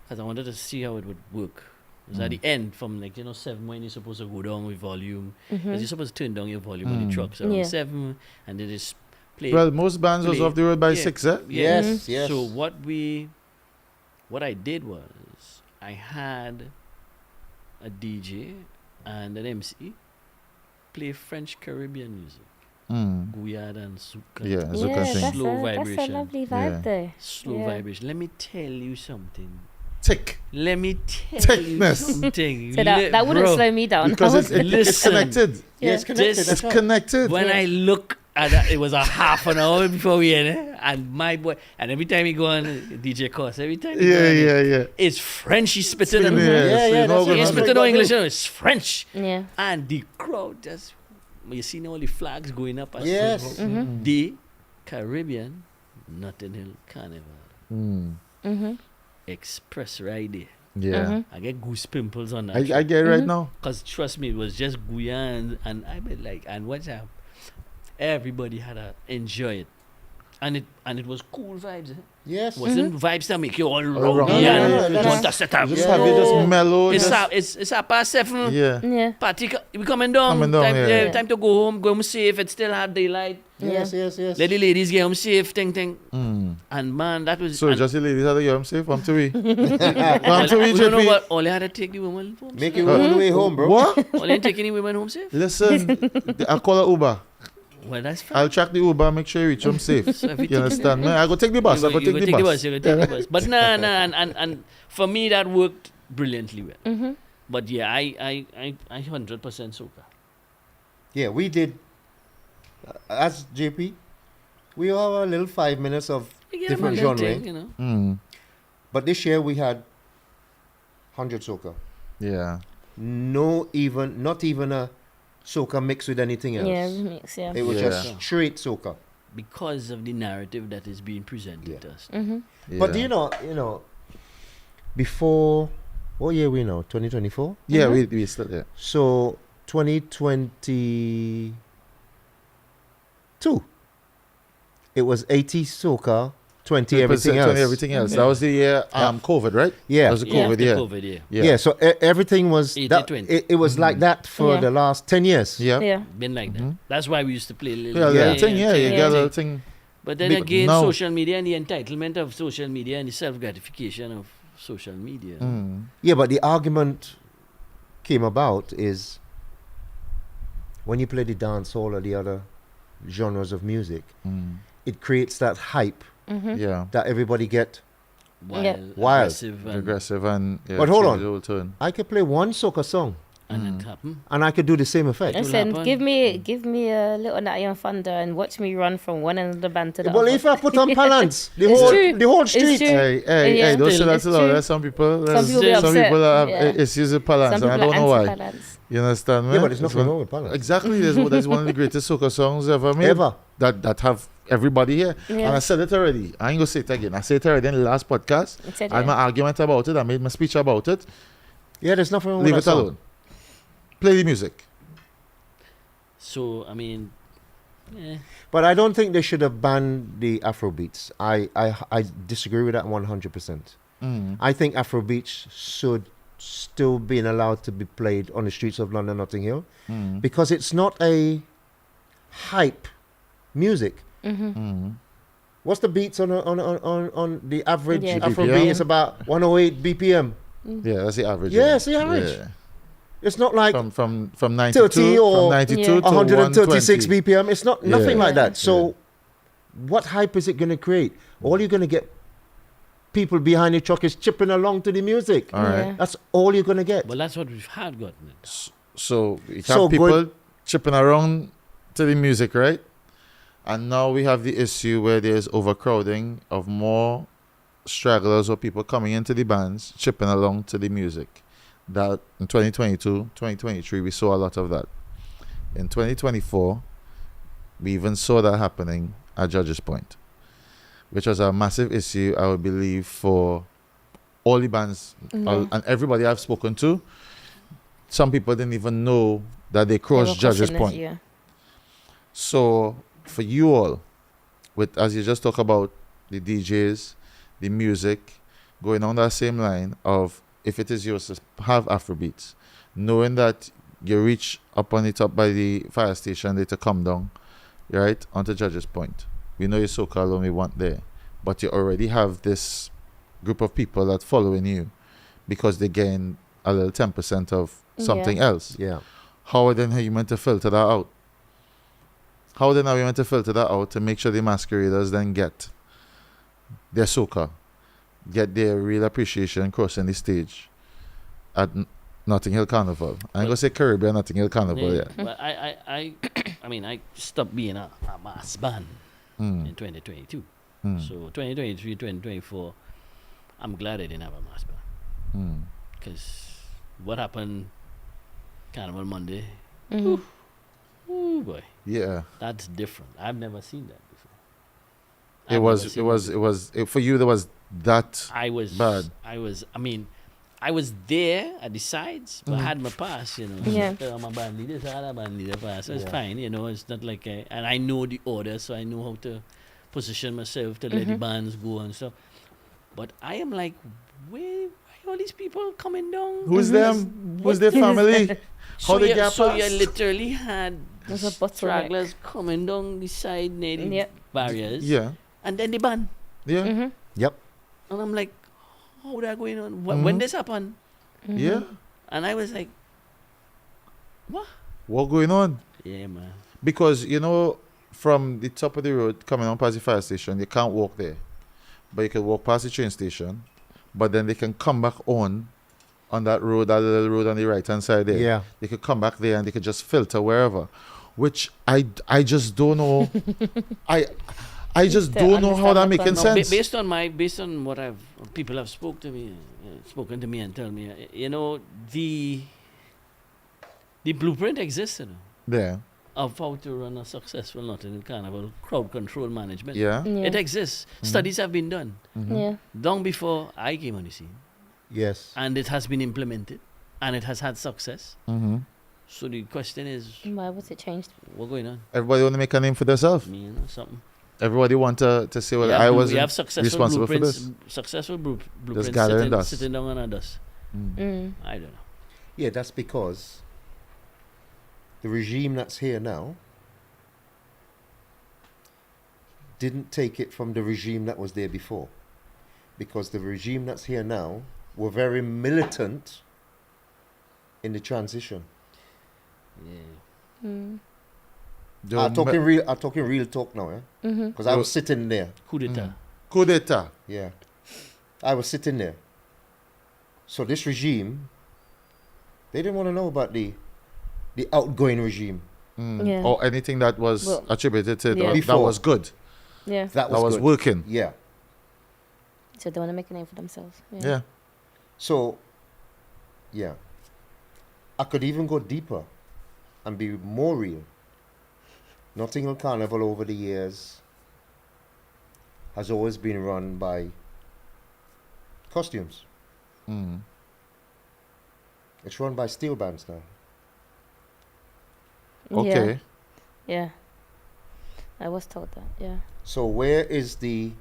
because I wanted to see how it would work, was at the end from 7 when you're supposed to go down with volume. Because you're supposed to turn down your volume on the trucks around Yeah. 7, and they just play. Well, most bands was play- off the road by yeah. 6, eh? Yes, yes. So what I did was I had a DJ and an MC play French Caribbean music, Mm. Guyana and Soca. Yeah, Yeah, Zuka that's thing. Slow a vibration. lovely Yeah. vibe there. Slow Yeah. vibration. Let me tell you something. Tick. Let me tell Thickness. you something. So that wouldn't Bro, slow me down. Because I it's would- Listen. connected. Yeah, it's connected. This- that's It's right. connected. When Yeah. I look at that, it was a half an hour before we end it, and my boy, and every time he go on DJ course, every time he go on, Yeah. it's French. He spitting Yeah, on. so yeah, you know that's He what ain't right. gonna- spitting on English. No, it's French. yeah. And the crowd just, you see all the flags going up. As Yes. The Caribbean Notting Hill Carnival Mm. Mm-hmm. Express right there. Yeah. I get goose pimples on that. I get it right now. Because trust me, it was just Guyana, and I been like, and what's up? Everybody had to enjoy it, and it was cool vibes. Yes. Wasn't vibes that make you all wrong. rowdy Yeah, and yeah, want to set up. You just have it just mellow. It's Just, it's 7:30. yeah. Yeah. Party we coming down. Coming down, time, yeah. time to go home safe. It still had daylight. Yes, yes, yes. Let the ladies get home safe. Thing. Mm. And man, that was. So and, just the ladies had to get him safe. Come to we. Come well, to we, you know JP. what? All they had to take the women home. Make it all the way home, bro. What? All they take any women home safe. Listen, I'll call an Uber. Well, that's fine. I'll track the Uber, make sure you reach him safe. So if you You take- understand me? I go take the bus. I go take the bus. You go take the bus. But nah, and for me that worked brilliantly well. Mm-hmm. But yeah, I 100% soca. Yeah, we did. As JP, we all have a little 5 minutes of You get different them on genre. their thing, Mm. But this year we had 100 soca. Yeah. Not even a soca mixed with anything else. Yeah, mix, yeah. It was Yeah. just straight soca. because of the narrative that is being presented Yeah. to us. Mm-hmm. Yeah. But you know, before, what year we now? 2024? Yeah, we still there. So 2022, it was 80 soca 20 everything 20 else. everything else. That was the year COVID, right? Yeah. That was the Yeah, COVID after year. COVID, yeah. Yeah, so everything was 80-20. It was like that for Yeah. the last 10 years. Yeah. Yeah. Been like that. That's why we used to play a little Yeah, Yeah. little thing, yeah, you Yeah. got a little thing. But then Big- again, now- social media and the entitlement of social media and the self-gratification of social media. Yeah, but the argument came about is when you play the dance hall or the other genres of music, it creates that hype Yeah. that everybody get. Wild, Wild. aggressive, and, Aggressive and yeah, But hold change on. the whole tone. I could play one soca song and it happened. and I could do the same effect. will Listen, happen. give me a little Natty on Thunder and watch me run from one end of the band to the Well, other. if I put on balance, the It's whole true. the whole It's street. true. Hey, Yeah. don't say Still, that it's too loud. true. There's some people, Some people be some upset. people have Yeah. issues with balance, Some and I people don't are know why. anti-balance. You understand me? Yeah, but there's It's nothing one- wrong with balance. Exactly. There's one of the greatest soca songs ever made. Ever. That have everybody here. Yeah. And I said it already. I ain't gonna say it again. I said it already in the last podcast. You said I had it. my argument about it. I made my speech about it. Yeah, there's nothing wrong Leave with it that song. alone. Play the music. So, I mean, yeah. But I don't think they should have banned the Afrobeats. I disagree with that 100%. I think Afrobeats should still be allowed to be played on the streets of London, Notting Hill, because it's not a hype music. What's the beats on the average Yeah, Afrobeat? BPM? It's about 108 BPM. Yeah, that's the average. Yeah, it's the average. Yeah. It's not like From 92 30 or from 92 Yeah. to 136 120. BPM. It's not nothing Yeah. like that. So, what hype is it going to create? All you're going to get people behind the truck is chipping along to the music. All right. Yeah. That's all you're going to get. Well, that's what we've had gotten it. So you have So people good. chipping around to the music, right? And now we have the issue where there's overcrowding of more stragglers or people coming into the bands, chipping along to the music. That in 2022, 2023, we saw a lot of that. In 2024, we even saw that happening at Judges Point, which was a massive issue, I would believe, for all the bands Yeah. and everybody I've spoken to. Some people didn't even know that they They crossed were Judges crossing Point. this, yeah. So for you all, with as you just talk about the DJs, the music, going on that same line of if it is yours to have Afrobeats, knowing that you reach up on the top by the fire station, they to come down, right, onto Judges Point. We know you're Soca alone, we want there. But you already have this group of people that following you because they gain a little 10% of something else. Yeah. How then are you meant to filter that out? How then are we meant to filter that out to make sure the masqueraders then get their soca, get their real appreciation crossing the stage at Notting Hill Carnival? I ain't gonna say Caribbean Notting Hill Carnival yet. Well, I mean, I stopped being a mass band in 2022. So 2023, 2024, I'm glad I didn't have a mass band. Because what happened Carnival Monday, ooh boy, Yeah. that's different. I've never seen that before. It I've was never seen for you there was that I was bad. I was there at the sides, but I had my pass, you know. Yeah. So my band leader, so I had a band leader pass. So it's Yeah. fine, you know. It's not like and I know the order, so I know how to position myself to let the bands go and stuff. But I am like, why all these people coming down? Who's them? Who's their family? So How they you, get so past? you literally had There's a bottleneck. stragglers coming down the side near the Yep. barriers, Yeah. and then the band. Yeah. Yep. And I'm like, how that going on? When this happened? Yeah. And I was like, What going on? yeah, man. Because you know, from the top of the road coming on past the fire station, you can't walk there, but you can walk past the train station. But then they can come back on that road, that little road on the right hand side there. Yeah. They could come back there and they could just filter wherever, which I just don't know. I just Don't don't know how that understand making what's going sense. Based on what people have spoken to me and tell me, you know, the blueprint exists, you know, Yeah. of how to run a successful Notting Hill Carnival crowd control management. Yeah. Yeah. It exists. Studies have been done Yeah. long before I came on the scene, Yes. and it has been implemented, and it has had success. Mm-hmm. So the question is, Why was it changed? what's going on? Everybody want to make a name for themselves. Me, you know, something. Everybody want to say, well, We have- I was we have successful responsible for blueprints, this. successful blueprints gathering dust. sitting down on dust. Mm. I don't know. Yeah, that's because the regime that's here now didn't take it from the regime that was there before. Because the regime that's here now were very militant in the transition. Yeah. Mm. They I'm were talking real talk now, Mm-hmm. because I was sitting there. Coup d'etat. coup d'etat. Yeah, I was sitting there. So this regime, they didn't want to know about the outgoing regime. Yeah. Or anything that was Well, attributed to it yeah. that Before. was good, Yeah. That that was good. working. Yeah. So they want to make a name for themselves. Yeah. So, yeah, I could even go deeper and be more real. Notting Hill Carnival over the years has always been run by costumes. Mm. It's run by steel bands now. Okay. Yeah. I was told that. Yeah. So where is the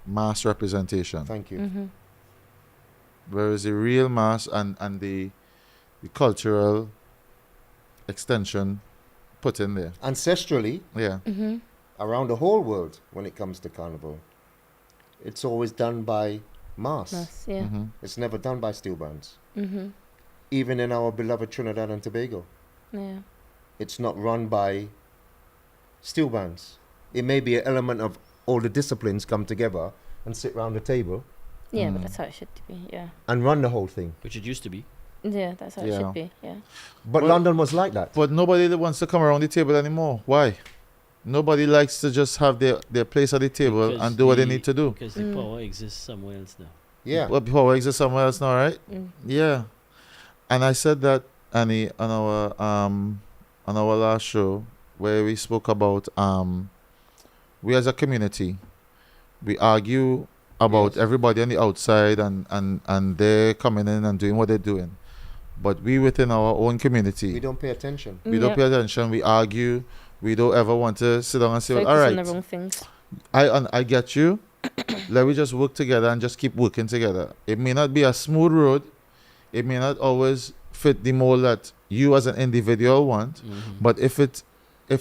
Mass representation. thank you? Mm-hmm. Where is the real mass and the cultural extension put in there? Ancestrally, Yeah. Mm-hmm. around the whole world, when it comes to carnival, it's always done by mass. Nice. Yeah. Mm-hmm. It's never done by steel bands. Mm-hmm. Even in our beloved Trinidad and Tobago, Yeah. it's not run by steel bands. It may be an element of all the disciplines come together and sit round the table Yeah, Mm. but that's how it should be. Yeah. and run the whole thing. Which it used to be. Yeah, that's how it Yeah. should be. Yeah. But Well- London was like that. But nobody wants to come around the table anymore. Why? Nobody likes to just have their place at the table Because and do what they the- need to do. Because the Mm. power exists somewhere else now. Yeah. Well, power exists somewhere else now, right? Mm. Yeah. And I said that, Annie, on our last show where we spoke about we as a community, we argue about Yes. everybody on the outside and they're coming in and doing what they're doing. But we within our own community, We don't pay attention. we don't pay attention, we argue, we don't ever want to sit down and say, well, Focus all on the right, wrong things. I get you. Let me just work together and just keep working together. It may not be a smooth road. It may not always fit the mold that you as an individual want. Mhm. But if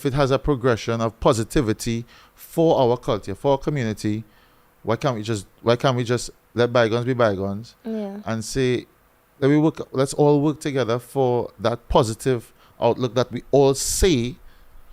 it has a progression of positivity for our culture, for our community, why can't we just let bygones be bygones Yeah. and say let's all work together for that positive outlook that we all say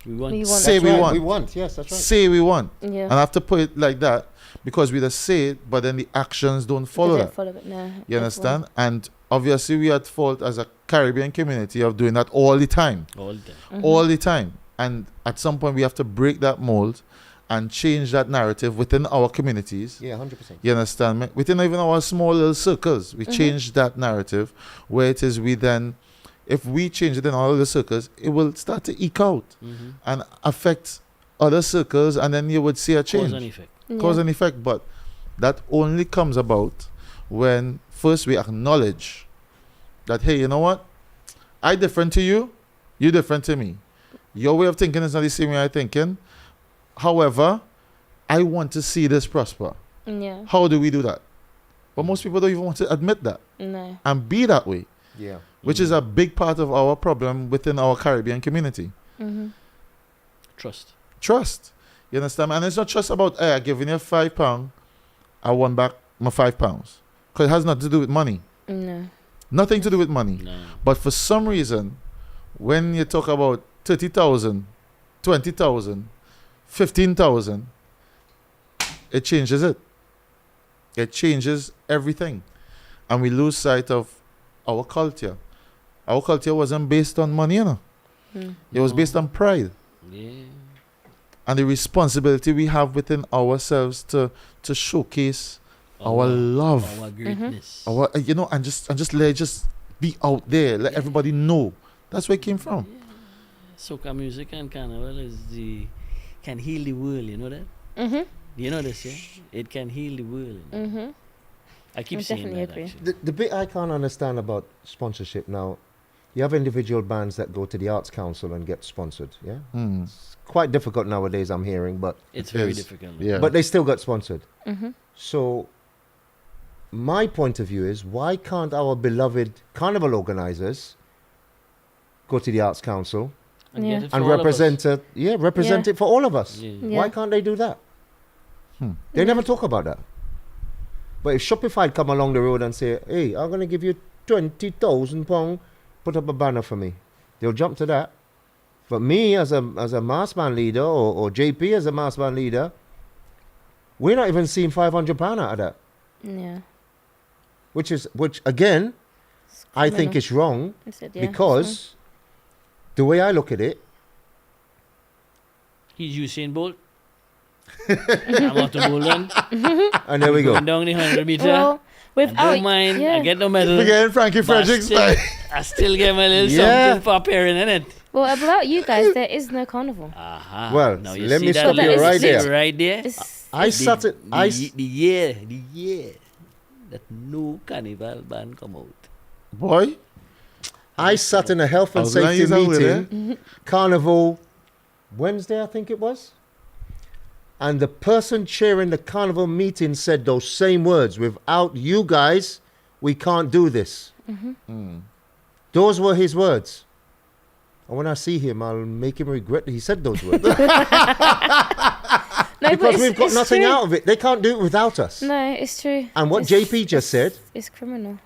We want. We want- say That's we right, want. We want. Yes, that's right. Say we want. Yeah. And I have to put it like that because we just say it, but then the actions don't follow They that. follow it. No. You understand? And obviously we are at fault as a Caribbean community of doing that all the time. all the time. Mm-hmm. All the time. And at some point we have to break that mold and change that narrative within our communities. Yeah, 100%. You understand me? Within even our small little circles, we Mhm. change that narrative where it is if we change it in all the circles, it will start to eke out Mm-hmm. and affect other circles, and then you would see a change. Cause and effect. Cause and effect. But that only comes about when first we acknowledge that, hey, you know what? I different to you, you different to me. Your way of thinking is not the same way I thinking. However, I want to see this prosper. Yeah. How do we do that? But most people don't even want to admit that No. and be that way, Yeah. which is a big part of our problem within our Caribbean community. Mm-hmm. Trust. Trust. You understand? And it's not just about, hey, I'm giving you £5, I want back my £5. Because it has nothing to do with money. No. Nothing to do with money. No. But for some reason, when you talk about 30,000, 20,000, 15,000, it changes it. It changes everything. And we lose sight of our culture. Our culture wasn't based on money, you know. Mm. It was No. based on pride Yeah. and the responsibility we have within ourselves to showcase our love, Our greatness. our and just let it just be out there, let everybody know. That's where it came from. Soca music and carnival can heal the world. You know that? Mm-hmm. You know this, yeah? It can heal the world. Mm-hmm. I keep I saying definitely that. agree. Actually. The bit I can't understand about sponsorship now You have individual bands that go to the Arts Council and get sponsored. Yeah, Mm. it's quite difficult nowadays. I'm hearing, but It's It very is. difficult. Yeah. but they still got sponsored. Mm-hmm. So, my point of view is, why can't our beloved carnival organizers go to the Arts Council And, Yeah. get it for and all of us. represent it for all of us? Yeah. Yeah. Why can't they do that? Hmm. They never talk about that. But if Shopify come along the road and say, "Hey, I'm gonna give you £20,000, put up a banner for me," they'll jump to that. But me as a mass band leader, or JP as a mass band leader, we're not even seeing £500 out of that. Yeah. Which again, It's I think criminal. is wrong, Instead, yeah, because the way I look at it, He's Usain Bolt. I'm out to Bolton. and there we go. Going down the 100 meter. well, I without don't mind. yeah. I get no medal. Again, Frankie but Fredericks. I still get my little Yeah. something for appearing in it. Well, about you guys, there is no carnival. Aha. Well, now you let see me that stop you little right slip there. Right there. It's, I sat it. The year that no carnival band come out. Boy, I sat in a health I and was gonna safety use that word, meeting, Carnival Wednesday, I think it was. And the person chairing the carnival meeting said those same words: "Without you guys, we can't do this." Those were his words. And when I see him, I'll make him regret that he said those words. no, but Because we've got it's nothing true. out of it. They can't do it without us. No, it's true. And what It's- JP just said, It's criminal.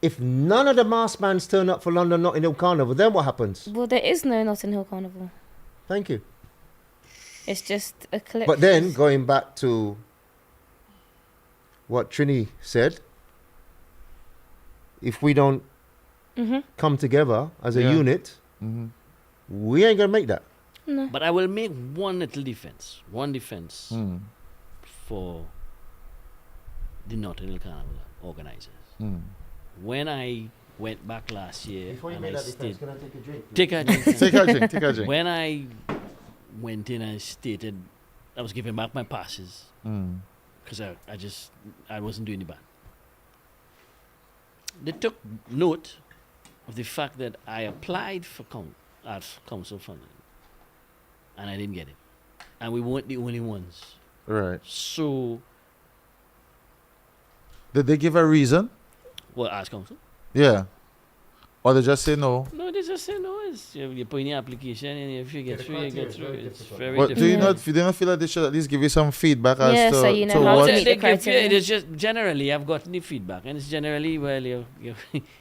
if none of the mass bands turn up for London Notting Hill Carnival, then what happens? Well, there is no Notting Hill Carnival. Thank you. It's just a collective. But then, going back to what Trini said, if we don't Mhm. come together as a Yeah. unit, Mhm. we ain't going to make that. No. But I will make one little defense. One defense Mm. for the Notting Hill Carnival organizers. Mm. When I went back last year, and I stayed, can I take a drink? take a drink. Take a drink. Take a drink. When I went in, I stated I was giving back my passes Mm. because I wasn't doing the band. They took note of the fact that I applied for Arts Council funding and I didn't get it, and we weren't the only ones. Right. So, Did they give a reason? well, Arts Council. Yeah. Or they just say no? No, they just say no. You put in your application, and if you get the through, you criteria get is through. very It's difficult. very But difficult. do you not feel like they should at least give you some feedback as Yeah, to, so you know to how to what? meet They the give you, criteria. it is just generally I've gotten the feedback, and it's generally well your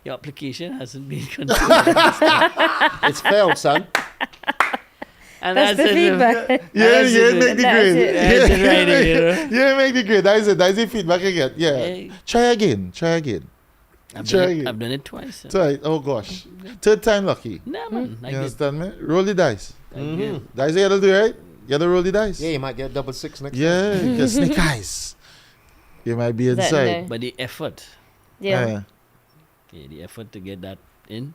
your application hasn't been considered. It's failed, son. And That's the it. feedback. Yeah, That's yeah, it. make the That's grade. it. That's it right there, you Yeah, make the grade. That is it. That is the feedback you get. Yeah. Hey, Try again. Try again. I've Try done, it, again. I've done it twice. Try. Oh gosh. Third time lucky. Nah, man. I You did. understand me? Roll the dice. I did. Dice you gotta do, right? You gotta roll the dice. Yeah, you might get double six next Yeah, get snake eyes. You might be That inside. no. But the effort, Yeah. the effort to get that in,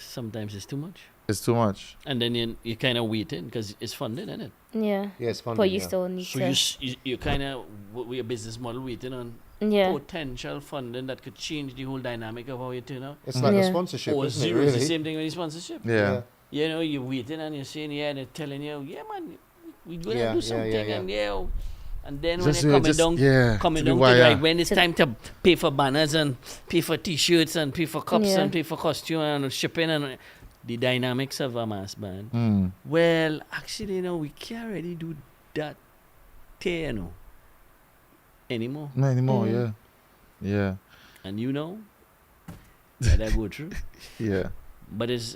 sometimes it's too much. It's too much. And then you kind of waiting because it's funded, isn't it? Yeah. Yeah, it's fun. But you still need So to. you kind of with your business model waiting on Yeah. potential funding that could change the whole dynamic of how you turn out. It's like a Yeah. sponsorship, Or isn't it, zero is the really? same thing with the sponsorship. Yeah. You know, you're waiting and you're saying, yeah, they're telling you, yeah, man, we're going to Yeah, do yeah, something. yeah. And and then Just when do you're it, coming just- down, yeah, coming to the down to wire. right, when it's time to pay for banners and pay for T-shirts and pay for cups Yeah. and pay for costume and shipping and the dynamics of a mass band. Mm. Well, actually, we can't really do that there, anymore. Not anymore, Mm. yeah. Yeah. And that I go through. Yeah. But it's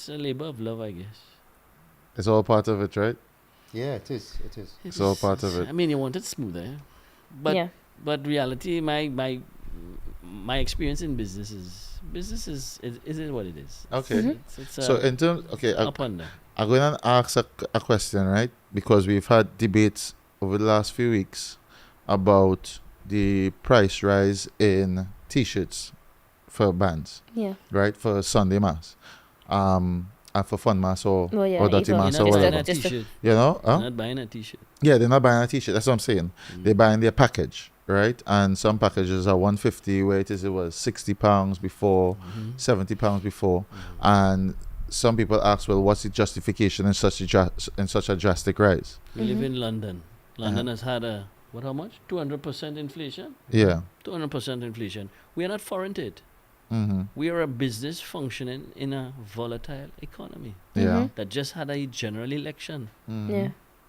a labor of love, I guess. It's all part of it, right? Yeah, it is. It is. It's all part of it. I mean, you want it smoother, yeah? But Yeah. but reality, my experience in business is what it is. Okay. Mhm. It's So in terms, okay, up and down. I'm going to ask a question, right? Because we've had debates over the last few weeks about the price rise in T-shirts for bands, Yeah. right? For Sunday Mass, and for Fun Mass or Well, yeah, Dirty either. Mass You're or not buying whatever. a Just a- T-shirt. You know? You're Huh? not buying a T-shirt. Yeah, they're not buying a T-shirt. That's what I'm saying. They're buying their package, right? And some packages are 150, where it was £60 before, £70 before, and some people ask, well, what's the justification in such a drastic rise? We live in London. London has had how much? 200% inflation? Yeah. 200% inflation. We are not foreign to it. We are a business functioning in a volatile economy. Yeah. That just had a general election. Yeah.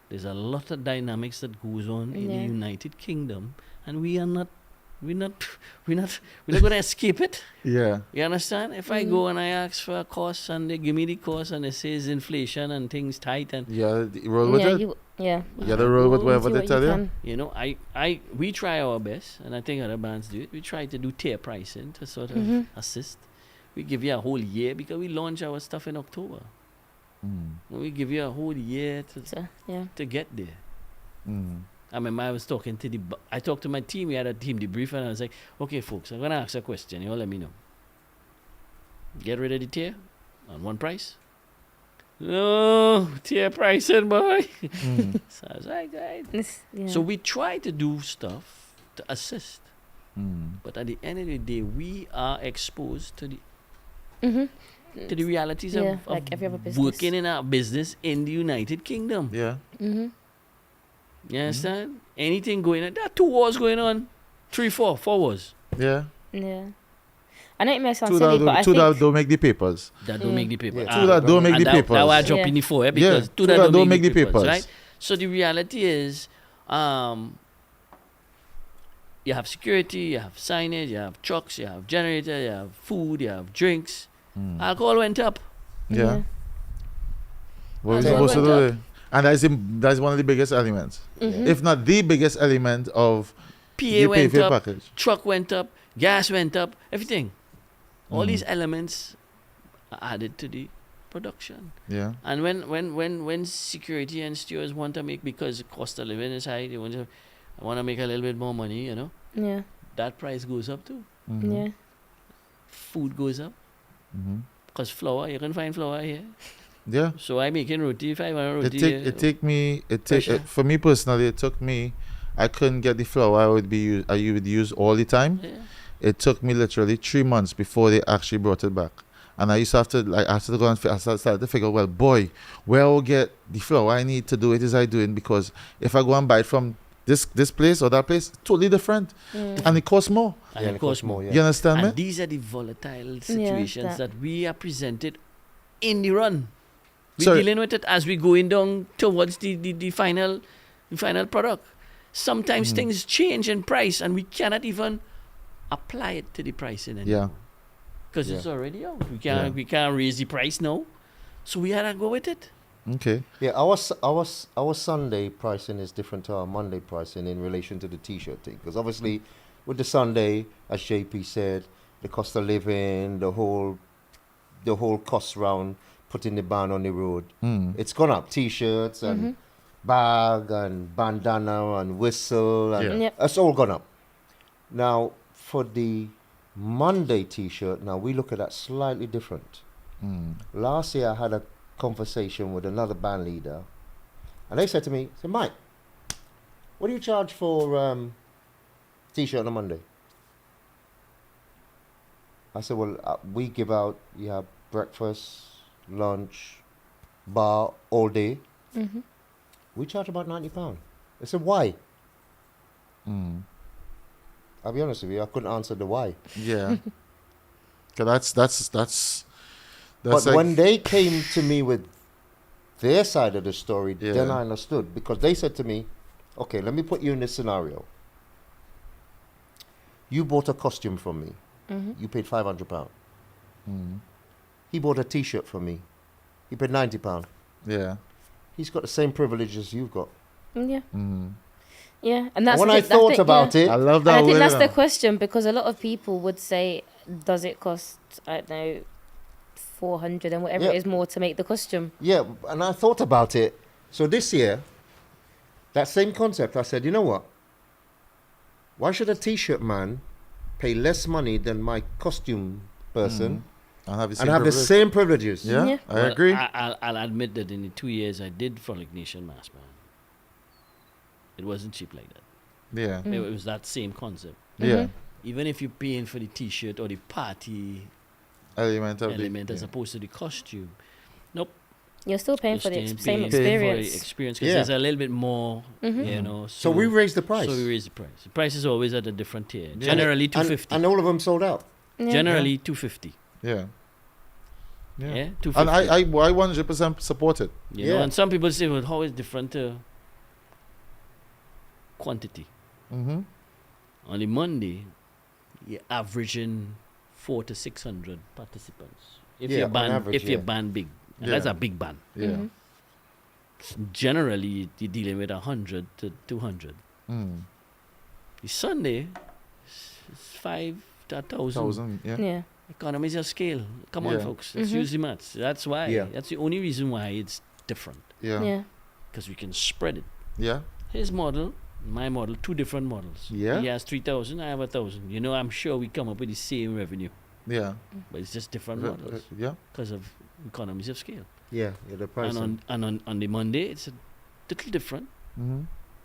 There's a lot of dynamics that goes on in the United Kingdom, and we're not going to escape it. Yeah. You understand? If I go and I ask for a course and they give me the course and it says inflation and things tight and roll with it. You gotta roll with whatever see they what tell you. can. you know, we try our best, and I think other bands do it. We try to do tier pricing to sort of assist. We give you a whole year because we launch our stuff in October. We give you a whole year to get there. I remember I was talking to I talked to my team. We had a team debrief, and I was like, "Okay, folks, I'm gonna ask a question. You all let me know. Get rid of the tier on one price." No, tier pricing, boy. So I was like, right. So we try to do stuff to assist, but at the end of the day, we are exposed to the realities of like every other business. working in our business in the United Kingdom. Yeah. You understand? Anything going on? There are 2 wars going on. 3, 4 wars. Yeah. Yeah. I know it may sound Two silly, that but I two think that don't make the papers. That don't make the paper. Yeah. Two that don't make the That papers. why I drop in the 4, because two that don't make the papers. right? So the reality is, you have security, you have signage, you have trucks, you have generator, you have food, you have drinks. Alcohol went up. Yeah. What was Alcohol supposed to went do? And that's one of the biggest elements, if not the biggest element of PA the went pay up, package. truck went up, gas went up, everything. All these elements are added to the production. Yeah. And when security and stewards want to make, because the cost of living is high, they want to make a little bit more money, you know, Yeah. that price goes up too. Yeah. Food goes up. Because flour, you can find flour here. Yeah. So I making roti, 500 roti. For me personally, it took me, I couldn't get the flour I would use all the time. Yeah. It took me literally 3 months before they actually brought it back. And I used to have to, I started to figure, well, boy, where I'll get the flour I need to do it is I doing, because if I go and buy it from this place or that place, totally different. And it costs more. And it costs more. You understand And me? these are the volatile situations that- that we are presented in the run. We're Sorry. dealing with it as we're going down towards the final product. Sometimes things change in price and we cannot even apply it to the pricing anymore. Because it's already out. We can't raise the price now. So we had to go with it. Okay. Yeah, our Sunday pricing is different to our Monday pricing in relation to the T-shirt thing. Because obviously, with the Sunday, as JP said, the cost of living, the whole cost round putting the band on the road, it's gone up. T-shirts and bag and bandana and whistle, and it's all gone up. Now, for the Monday T-shirt, now we look at that slightly different. Last year, I had a conversation with another band leader, and they said to me, Mike, what do you charge for T-shirt on a Monday? I said, well, we give out, you have breakfast, lunch, bar, all day. We charge about £90. I said, why? I'll be honest with you, I couldn't answer the why. Yeah. Cause that's But like, when they came to me with their side of the story, Yeah. then I understood. Because they said to me, okay, let me put you in this scenario. You bought a costume from me. You paid £500. He bought a T-shirt from me. He paid £90. yeah. He's got the same privileges you've got. Yeah. Yeah. And that's When the I thing- thought that's the- about it, I love And that I think way, that's you the know. question, because a lot of people would say, does it cost, I don't know, 400 and whatever Yeah. it is more to make the costume? yeah, and I thought about it. So this year, that same concept, I said, you know what? Why should a T-shirt man pay less money than my costume person And have the and have the privilege. same privileges? Yeah, Yeah. I agree. I'll admit that in the 2 years I did Frolic Nation Mass Band, it wasn't cheap like that. Yeah. It was that same concept. Yeah. Even if you're paying for the T-shirt or the party Element of element the, as opposed to the costume, nope. You're still paying You're for the still same paying for the experience. experience because Yeah. there's a little bit more, you know. So we raised the price. So we raised the price. The price is always at a different tier. Yeah. Generally And- $250. And all of them sold out. Yeah. Generally $250. Yeah. Yeah, $250. And I 100% support it. You know, Yeah. and some people say, well, how is different quantity? Mm-hmm. On the Monday, you're averaging 400 to 600 participants. If Yeah, you're on band, average, if you're yeah. band big, and Yeah. that's a big band. Yeah. Generally, you're dealing with 100 to 200. Mm. The Sunday, it's 5 to 1,000. 1,000. Yeah. Yeah. Economies of scale. Come on, Yeah. folks. Let's Mhm. use the maths. That's why. Yeah. That's the only reason why it's different. Yeah. Yeah. Because we can spread it. Yeah. His model, my model, two different models. Yeah. He has 3,000, I have 1,000. You know, I'm sure we come up with the same revenue, Yeah. but it's just different Uh, models yeah. because of economies of scale. Yeah, the price. And on the Monday, it's a little different. Mm-hmm.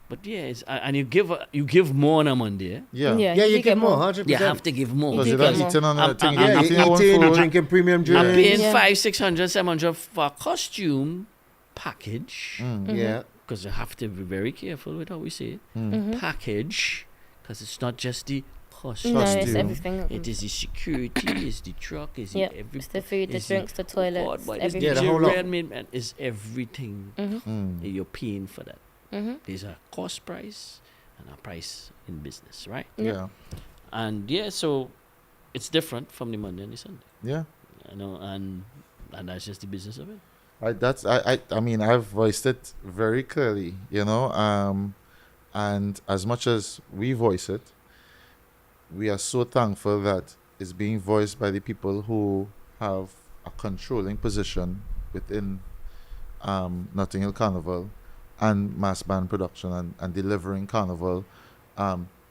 But yeah, and you give more on a Monday. Eh? Yeah. yeah, you get more, 100%. You have to give more. You Because do you're get not more. eating on I'm- a thing. I'm- Yeah, You're eating you're your own eating, food. drinking premium I'm drinks. paying Yeah. 500, 600, 700 for a costume package Mm. Yeah. because you have to be very careful with how we say it. Mm. Mhm. Package, because it's not just the costume. No, it's Costume. everything. It is the security, it's the truck, it's Yeah, the every. it's the food, the it's drinks, the God, toilets, what is everything. Yeah, the DJ whole lot. Redmayne, man, is everything. Mhm. Mm. You're paying for that. Mhm. There's a cost price and a price in business, right? Yeah. And yeah, so it's different from the Monday and the Sunday, Yeah. you know, and that's just the business of it. I mean, I've voiced it very clearly, you know, and as much as we voice it, we are so thankful that it's being voiced by the people who have a controlling position within Notting Hill Carnival and mass band production and delivering Carnival,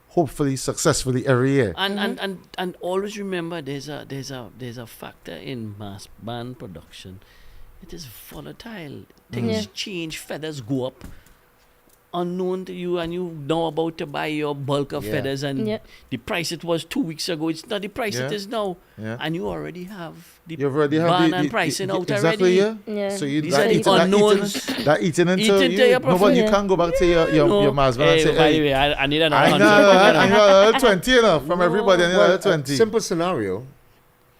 hopefully successfully every year. And always remember, there's a factor in mass band production. It is volatile. Things Yeah. change. Feathers go up, unknown to you, and you know about to buy your bulk of Yeah. feathers, and Yeah. the price it was 2 weeks ago, it's not the price it Yeah. is now, Yeah. and you already have the You already have ban the and pricing out exactly, already. yeah. Yeah. So you These that are the eating, unknowns. that eating into Eating you. to your Nobody, profit. you can't go back to your mass band and Hey, say, by the hey, way, I need another I 100. got 20, you know, from everybody. I need Well, another 20. simple scenario.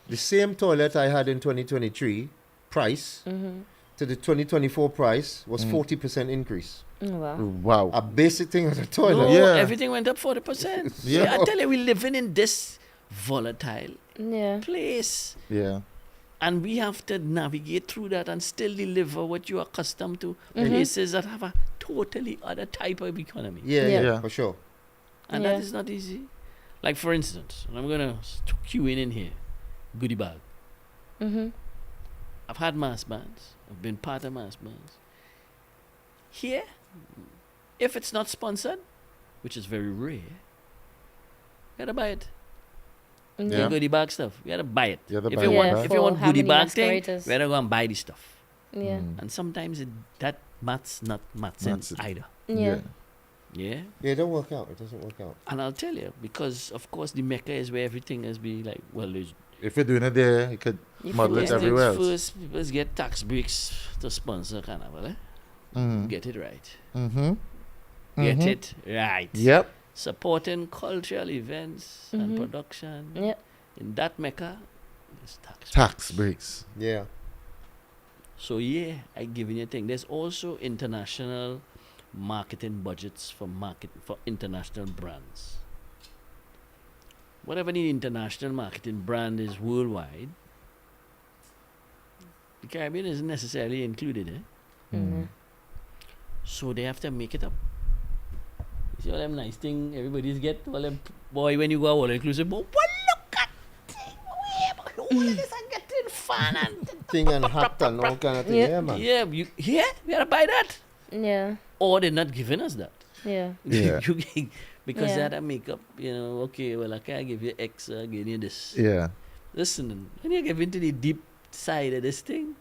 The same toilet I had in 2023 price Mhm. to the 2024 price was Mm. 40% increase. Oh, wow. Wow. A basic thing as a No, toilet. Yeah. everything went up 40%. Yeah. Yeah, I tell you, we're living in this volatile Yeah. place. Yeah. And we have to navigate through that and still deliver what you're accustomed to. Mhm. Places that have a totally other type of economy. Yeah, Yeah. yeah, for sure. And Yeah. that is not easy. Like, for instance, and I'm going to cue in here, goodie bag. Mhm. I've had mass bands. I've been part of mass bands. Here, if it's not sponsored, which is very rare, you gotta buy it. Yeah. Yeah. Goodie bag stuff, you gotta buy it. You gotta If buy you it, want, right? if you want For how goodie many bag thing, you masqueraders? gotta go and buy the stuff. Yeah. Mm. And sometimes that maths not maths in Maths it. either. Yeah. Yeah. Yeah, it don't work out. It doesn't work out. And I'll tell you, because of course the Mecca is where everything has be like, well, there's If you're doing it there, you could You model it can- everywhere else. first, people get tax breaks to sponsor Carnival. Eh? Mm. Get it right. Mm-hmm. Get Mhm. it right. Yep. Supporting cultural events and Mhm. production Yeah. in that Mecca is tax. Tax breaks. Yeah. So yeah, I giving you a thing. There's also international marketing budgets for international brands. Whatever the international marketing brand is worldwide, the Caribbean isn't necessarily included, eh? Mhm. So they have to make it up. You see all them nice thing everybody's get, all them boy when you go all inclusive, but what look at thing, all of this are getting fun and Thing and hat and all kind of thing. Yeah. Yeah, man. yeah, we gotta buy that. Yeah. Or they're not giving us that. Yeah. Yeah. Because they Yeah. had to make up, you know, okay, well I can't give you X, I give you this. Yeah. Listen, when you get into the deep side of this thing,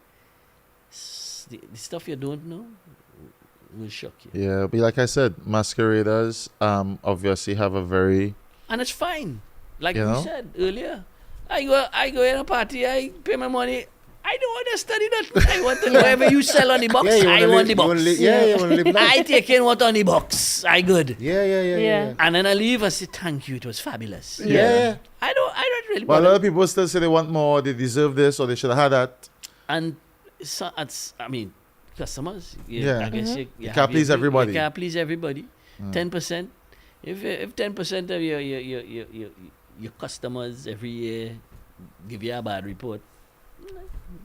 the stuff you don't know, will shock you. Yeah, but like I said, masqueraders obviously have a very, And it's fine. Like You we know? said earlier, I go in a party, I pay my money. I don't want to study that. I want to, whatever you sell on the box, I want the box. You want to live nice. I take in what on the box. I good. Yeah. And then I leave, I say, thank you, it was fabulous. Yeah. I don't really but a want lot of people still say they want more, they deserve this, or they should have had that. And so, I mean, customers, Yeah. I guess You can't please everybody. You can't please everybody. 10%. If 10% of your customers every year give you a bad report,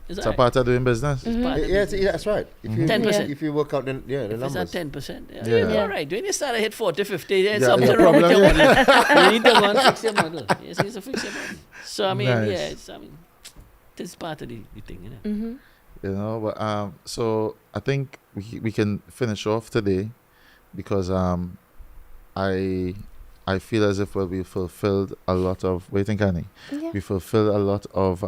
It's a part of doing business. That's right. If you 10%. If you work out the If numbers. it's at 10%, Yeah. you're all right. When you start to hit 40, 50, there's Yeah, something yeah, wrong with problem, your model. You need to go and fix your model. Yes, you need to fix your model. So, I mean, Nice. it's part of the thing, you know. Mm-hmm. You know, but so I think we can finish off today because I feel as if we fulfilled a lot of. What do you think, Annie? Yeah. We fulfilled a lot of.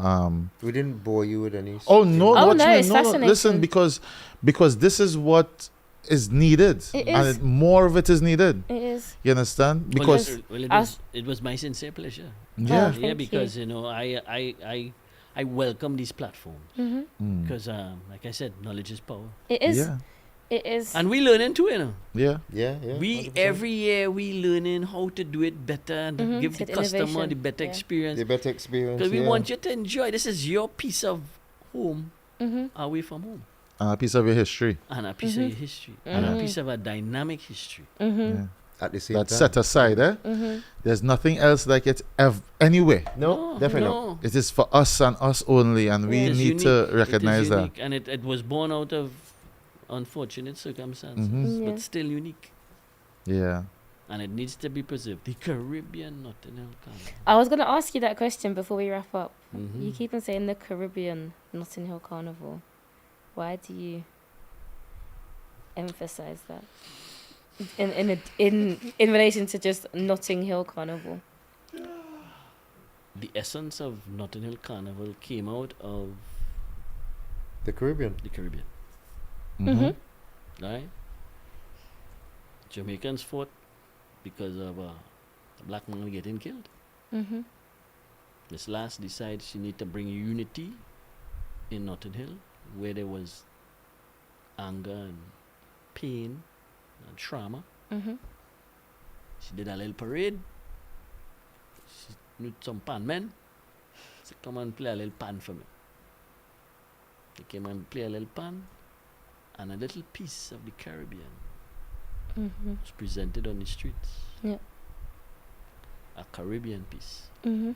We didn't bore you with any. Oh no! Oh, not no, really, it's no. fascinating. Listen, because this is what is needed, It and is. more of it is needed. It is. You understand? Well, Because it was my sincere pleasure. yeah, Oh, thank Because you know, I welcome these platforms Mm-hmm. because, like I said, knowledge is power, It is. yeah, It is. and we learning too, you know. yeah. Yeah. We 100%. every year we learning how to do it better and give the It's customer innovation. the better Yeah. experience. The better experience. Because we want you to enjoy. This is your piece of home Mm-hmm. away from home, A piece of your history. and a piece of your history, and a piece of a dynamic history. Mm-hmm. Yeah. at the same That's time. set aside. Mm-hmm. There's nothing else like it anywhere. No, definitely not. It is for us and us only, and we It is need to unique. recognize it is that. unique, and it was born out of unfortunate circumstances, Mhm. Yeah. but still unique, Yeah. and it needs to be preserved. The Caribbean Notting Hill Carnival. I was gonna ask you that question before we wrap up. Mhm. You keep on saying the Caribbean Notting Hill Carnival. Why do you emphasize that in relation to just Notting Hill Carnival? The essence of Notting Hill Carnival came out of The Caribbean. the Caribbean, Mhm. right? Jamaicans fought because of a black man getting killed. Mm-hmm. Miss Lass decided she need to bring unity in Notting Hill, where there was anger and pain and trauma. Mm-hmm. She did a little parade. She knew some pan men. She said, come and play a little pan for me. They came and play a little pan, and a little piece of the Caribbean Mm-hmm. was presented on the streets. Yeah. A Caribbean piece. Mm-hmm.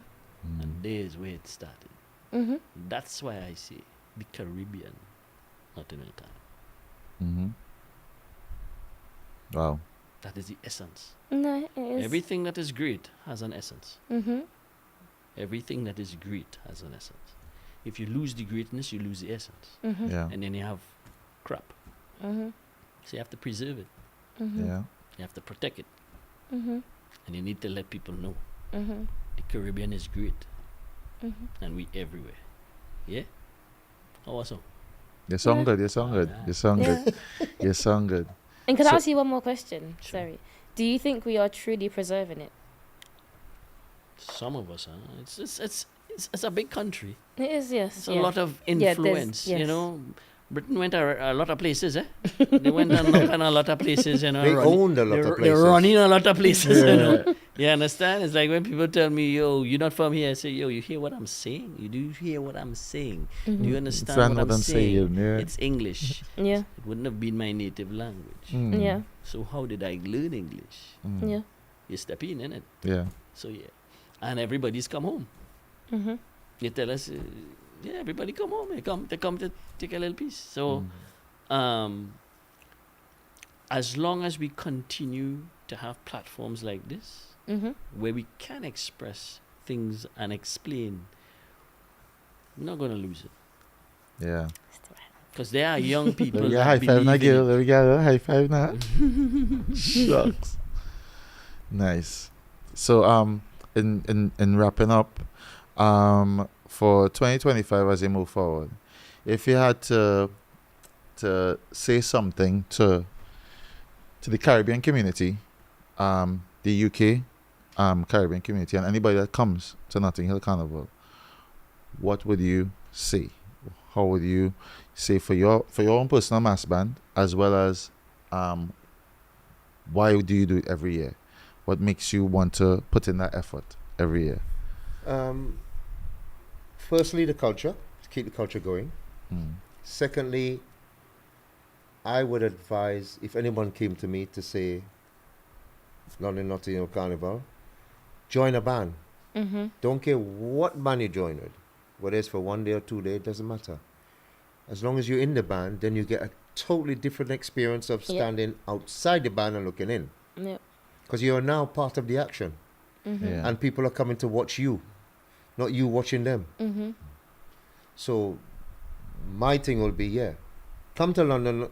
And there's where it started. Mm-hmm. That's why I say the Caribbean Notting Hill Carnival. Mhm. Wow. That is the essence. No, it is. Everything that is great has an essence. Mm-hmm. Everything that is great has an essence. If you lose the greatness, you lose the essence. Mm-hmm. Yeah. And then you have crap. Mm-hmm. So you have to preserve it. Mm-hmm. Yeah. You have to protect it. Mm-hmm. And you need to let people know Mm-hmm. the Caribbean is great. Mm-hmm. And we everywhere. Yeah? How awesome. You sound Yeah. good. You sound good. You sound Yeah. good. You sound good. And can I So- ask you one more question? Sure. Sorry. Do you think we are truly preserving it? Some of us, huh? It's a big country. It is, yes. It's a lot of there's- influence, you yes. know. Britain went a lot of places, eh? They went and knocked on a lot of places, you know. They running- owned a lot of They're places. running a lot of places, you know. You understand? It's like when people tell me, yo, you're not from here. I say, yo, you hear what I'm saying? You do hear what I'm saying? Do you Mhm. understand Understand what I'm saying? yeah. It's English. Yeah. It wouldn't have been my native language. Mm. Yeah. So how did I learn English? Mm. Yeah. You step in it. Yeah. So yeah. And everybody's come home. Mm-hmm. They tell us, yeah, everybody come home. They come to take a little piece. So as long as we continue to have platforms like this, Mm-hmm. where we can express things and explain, we're not going to lose it. Yeah. Because there are young people There we go. that High five now, believe Gil. in it. There we go. High five now. Shucks. Nice. So in wrapping up, for 2025 as you move forward, if you had to say something to to the Caribbean community, the UK Caribbean community, and anybody that comes to Notting Hill Carnival, what would you say? How would you say for your own personal mass band, as well as why do you do it every year? What makes you want to put in that effort every year? Firstly, the culture, to keep the culture going. Secondly, I would advise, if anyone came to me to say, London Notting Hill Carnival, join a band. Don't care what band you join with, whether it's for 1 day or 2 days, it doesn't matter. As long as you're in the band, then you get a totally different experience of standing outside the band and looking in. Because you are now part of the action. Yeah. And people are coming to watch you, not you watching them. So my thing will be, come to London,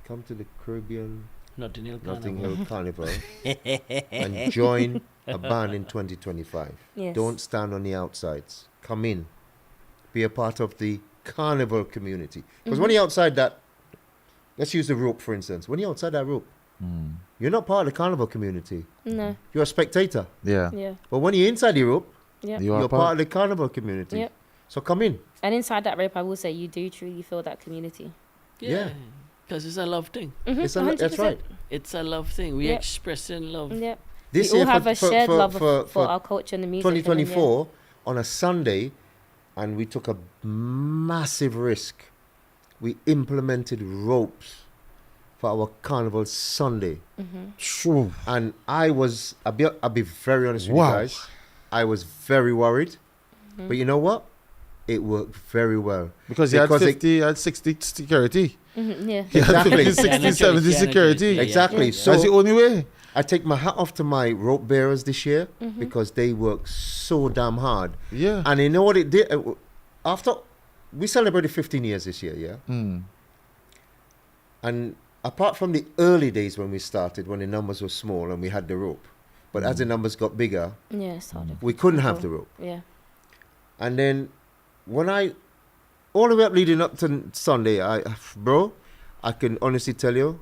come to the Caribbean Notting Hill Notting Carnival. Hill Carnival and join a band in 2025. Yes. Don't stand on the outsides. Come in. Be a part of the carnival community. Because when you're outside that, let's use the rope for instance. When you're outside that rope, you're not part of the carnival community. No. You're a spectator. Yeah. Yeah. But when you're inside the rope, Yeah. You are you're part of the carnival community. Yep. So come in. And inside that rope, I will say you do truly feel that community. Yeah. Because it's a love thing. That's right. It's a love thing. We Yep. expressing love. Yeah. This We all year have a shared love for for our culture and the music. and then, 2024 on a Sunday, and we took a massive risk. We implemented ropes for our Carnival Sunday. True. And I'll be very honest with Wow. you guys. I was very worried. But you know what? It worked very well. Because you had Because it- 50, you had 60 security. Yeah. You had Exactly. 50, 60, 70 security. Exactly. So that's the only way. I take my hat off to my rope bearers this year because they worked so damn hard. Yeah. And you know what it did? After we celebrated 15 years this year, and apart from the early days when we started, when the numbers were small and we had the rope, but as the numbers got bigger, Yeah, it's harder. we couldn't have the rope. Yeah. And then all the way up leading up to Sunday, I can honestly tell you,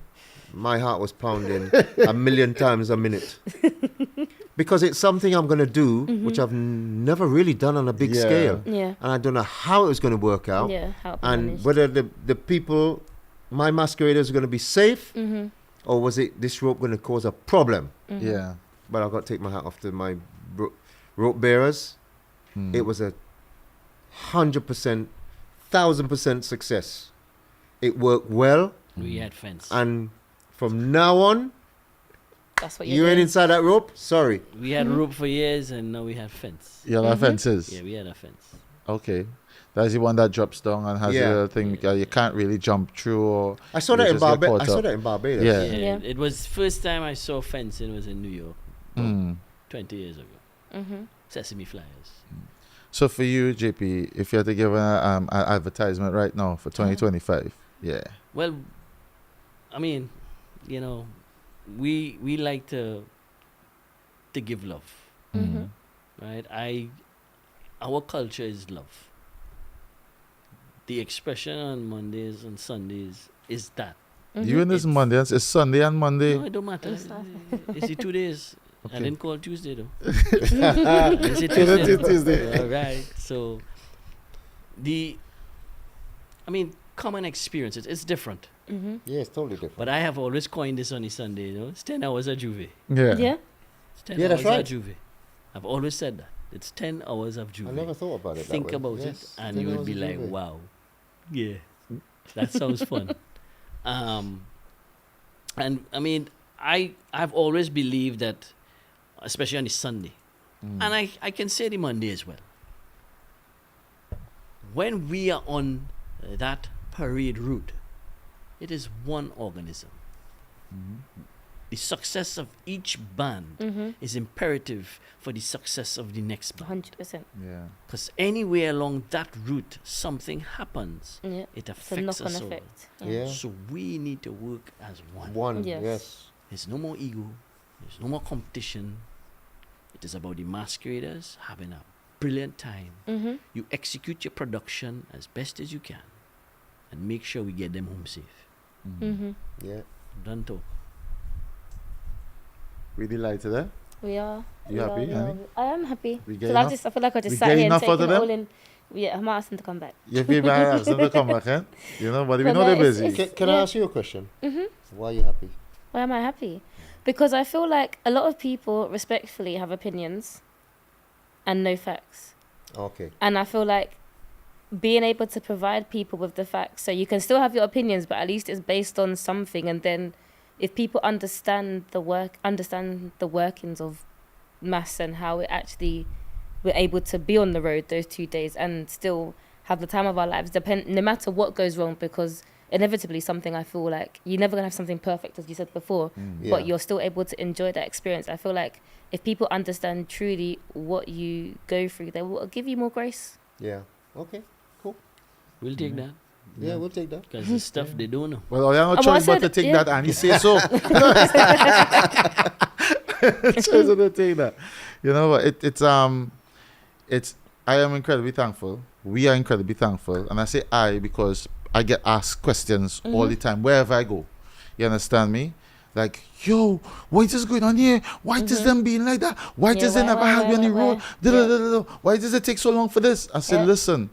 my heart was pounding a million times a minute. Because it's something I'm going to do, which I've never really done on a big Yeah. scale. Yeah. And I don't know how it was going to work out. Yeah. How it And managed. whether the people, my masqueraders, are going to be safe, or was it this rope going to cause a problem? Yeah. But I've got to take my hat off to my rope bearers. It was a 100%, 1,000% success. It worked well, We had fence. and from now on, That's what you you're ain't doing. inside that rope. Sorry. We had rope for years, and now we have fence. You have fences. Yeah, we had a fence. Okay. That's the one that drops down and has Yeah. a little thing because you can't really jump through. Or I saw you that in just get Barbados. caught I saw up. that in Barbados. Yeah. Yeah, Yeah. it was first time I saw fencing was in New York, Mm. 20 years ago. Sesame Flyers. So for you, JP, if you had to give an advertisement right now for 2025, yeah. Well, I mean, you know, we like to give love, right? Our culture is love. The expression on Mondays and Sundays is that. You and this It's- Monday, it's Sunday and Monday. No, it don't matter. It's not. It's the 2 days. I Okay. didn't call Tuesday though. It's a Tuesday. Tuesday. All right. So common experiences. It's different. Yeah, it's totally different. But I have always coined this on the Sunday, you know. It's 10 hours of Juve. Yeah. Yeah. It's 10 Yeah, that's hours right. of Juve. I've always said that. It's 10 hours of Juve. I never thought about it Think that way. about Yes, it and 10 you would hours be of like, Juve. wow. Yeah. That sounds fun. And I mean, I've always believed that, especially on the Sunday, and I can say the Monday as well. When we are on that parade route, it is one organism. The success of each band is imperative for the success of the next band. 100%. Yeah. Because anywhere along that route, something happens. Yeah. It It's a affects knock-on us all. effect. Yeah. So we need to work as one. One, Yes. yes. There's no more ego. There's no more competition. It is about the masqueraders having a brilliant time. You execute your production as best as you can and make sure we get them home safe. Yeah. Done talk. We delighted, eh? We are. You we happy, are, we honey? are. I am happy. We get Because enough? I feel like I We just get sat here and enough out taken of it them? all in. Yeah, I might ask them to come back. You people ask them to come back, eh? You know, but we But know no, they're it's- busy. Can I ask you a question? Mm-hmm. Why are you happy? Why am I happy? Because I feel like a lot of people respectfully have opinions and no facts. Okay. And I feel like being able to provide people with the facts, so you can still have your opinions, but at least it's based on something. And then if people understand the workings of mass and how it actually we're able to be on the road those 2 days and still have the time of our lives, no matter what goes wrong, because inevitably something, I feel like you're never gonna have something perfect, as you said before, but you're still able to enjoy that experience. I feel like if people understand truly what you go through, they will give you more grace. Yeah. Okay. Cool. We'll take that. Yeah, we'll take that. Because the stuff they don't know. Well, I have no Well, I choice but said- to take yeah. that, and he say so. Choice but to take that. You know, but I am incredibly thankful. We are incredibly thankful, and I say I because I get asked questions all the time wherever I go. You understand me? Like, yo, what is going on here? Why is them being like that? Why does they never have you on the road? Why does it take so long for this? I said, listen,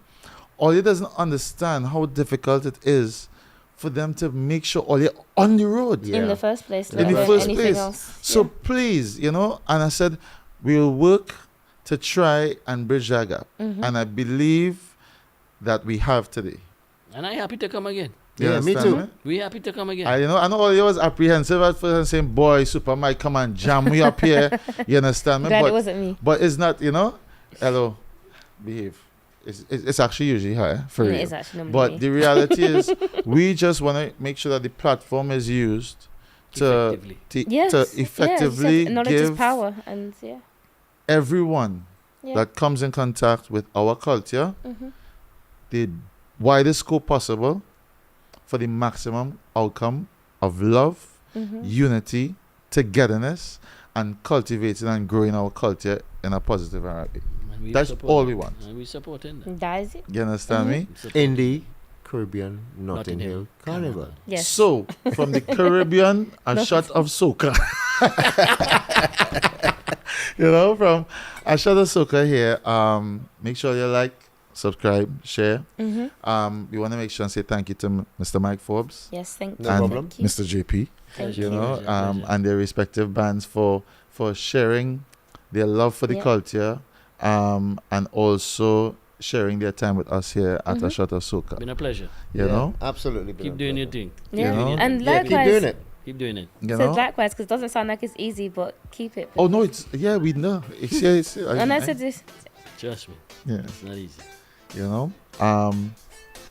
Ollie doesn't understand how difficult it is for them to make sure Ollie on the road. Yeah. In the first place, In the let alone first anything place. else. So please, you know, and I said, we'll work to try and bridge that gap. And I believe that we have today. And I'm happy to come again. You Yeah, me understand too. me? We happy to come again. I know Ollie was apprehensive at first and saying, boy, Super Mike, come and jam me up here. You understand me? Glad But it wasn't me. But it's not, you know, hello, behave. It's actually usually high, for It real. is actually normally But me. the reality is, we just want to make sure that the platform is used to, Effectively. to effectively knowledge is give power, and everyone that comes in contact with our culture the widest scope possible for the maximum outcome of love, unity, togetherness, and cultivating and growing our culture in a positive and happy. And we That's support all it. we want. And we supporting that. that is it. You understand me? We support In the Caribbean Notting Notting Hill Hill Carnival. Yes. So, from the Caribbean, a shot of Soca. You know, from a shot of Soca here. Make sure you like, subscribe, share. We want to make sure and say thank you to Mr. Mike Forbes Yes, thank you. No and problem. Thank you. Mr. JP. Thank You you. know, Pleasure. and their respective bands for sharing their love for the Yeah. culture, and also sharing their time with us here at a shot of Soca. Been a pleasure. You know, Absolutely. Keep doing your thing. Yeah. know? Doing your And thing. Yeah, keep likewise, doing it. Keep doing it. you so know. likewise, because it doesn't sound like it's easy, but keep it. Oh no, we know. And I said this. Trust me. yeah, It's not easy. you know.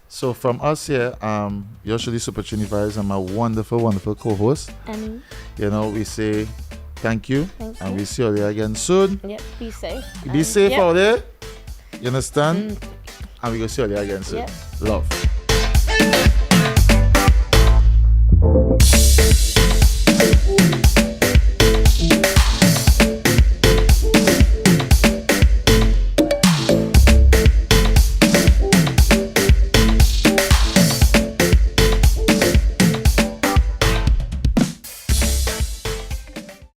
So from us here, Yoshua Super Trini Vibes and my wonderful, wonderful co-host, And you know, we say thank you, thank and you. we see you there again soon. Yep, be safe. Be safe yep. out there. You understand? Mm, And we go see you there again soon. Yep. Love.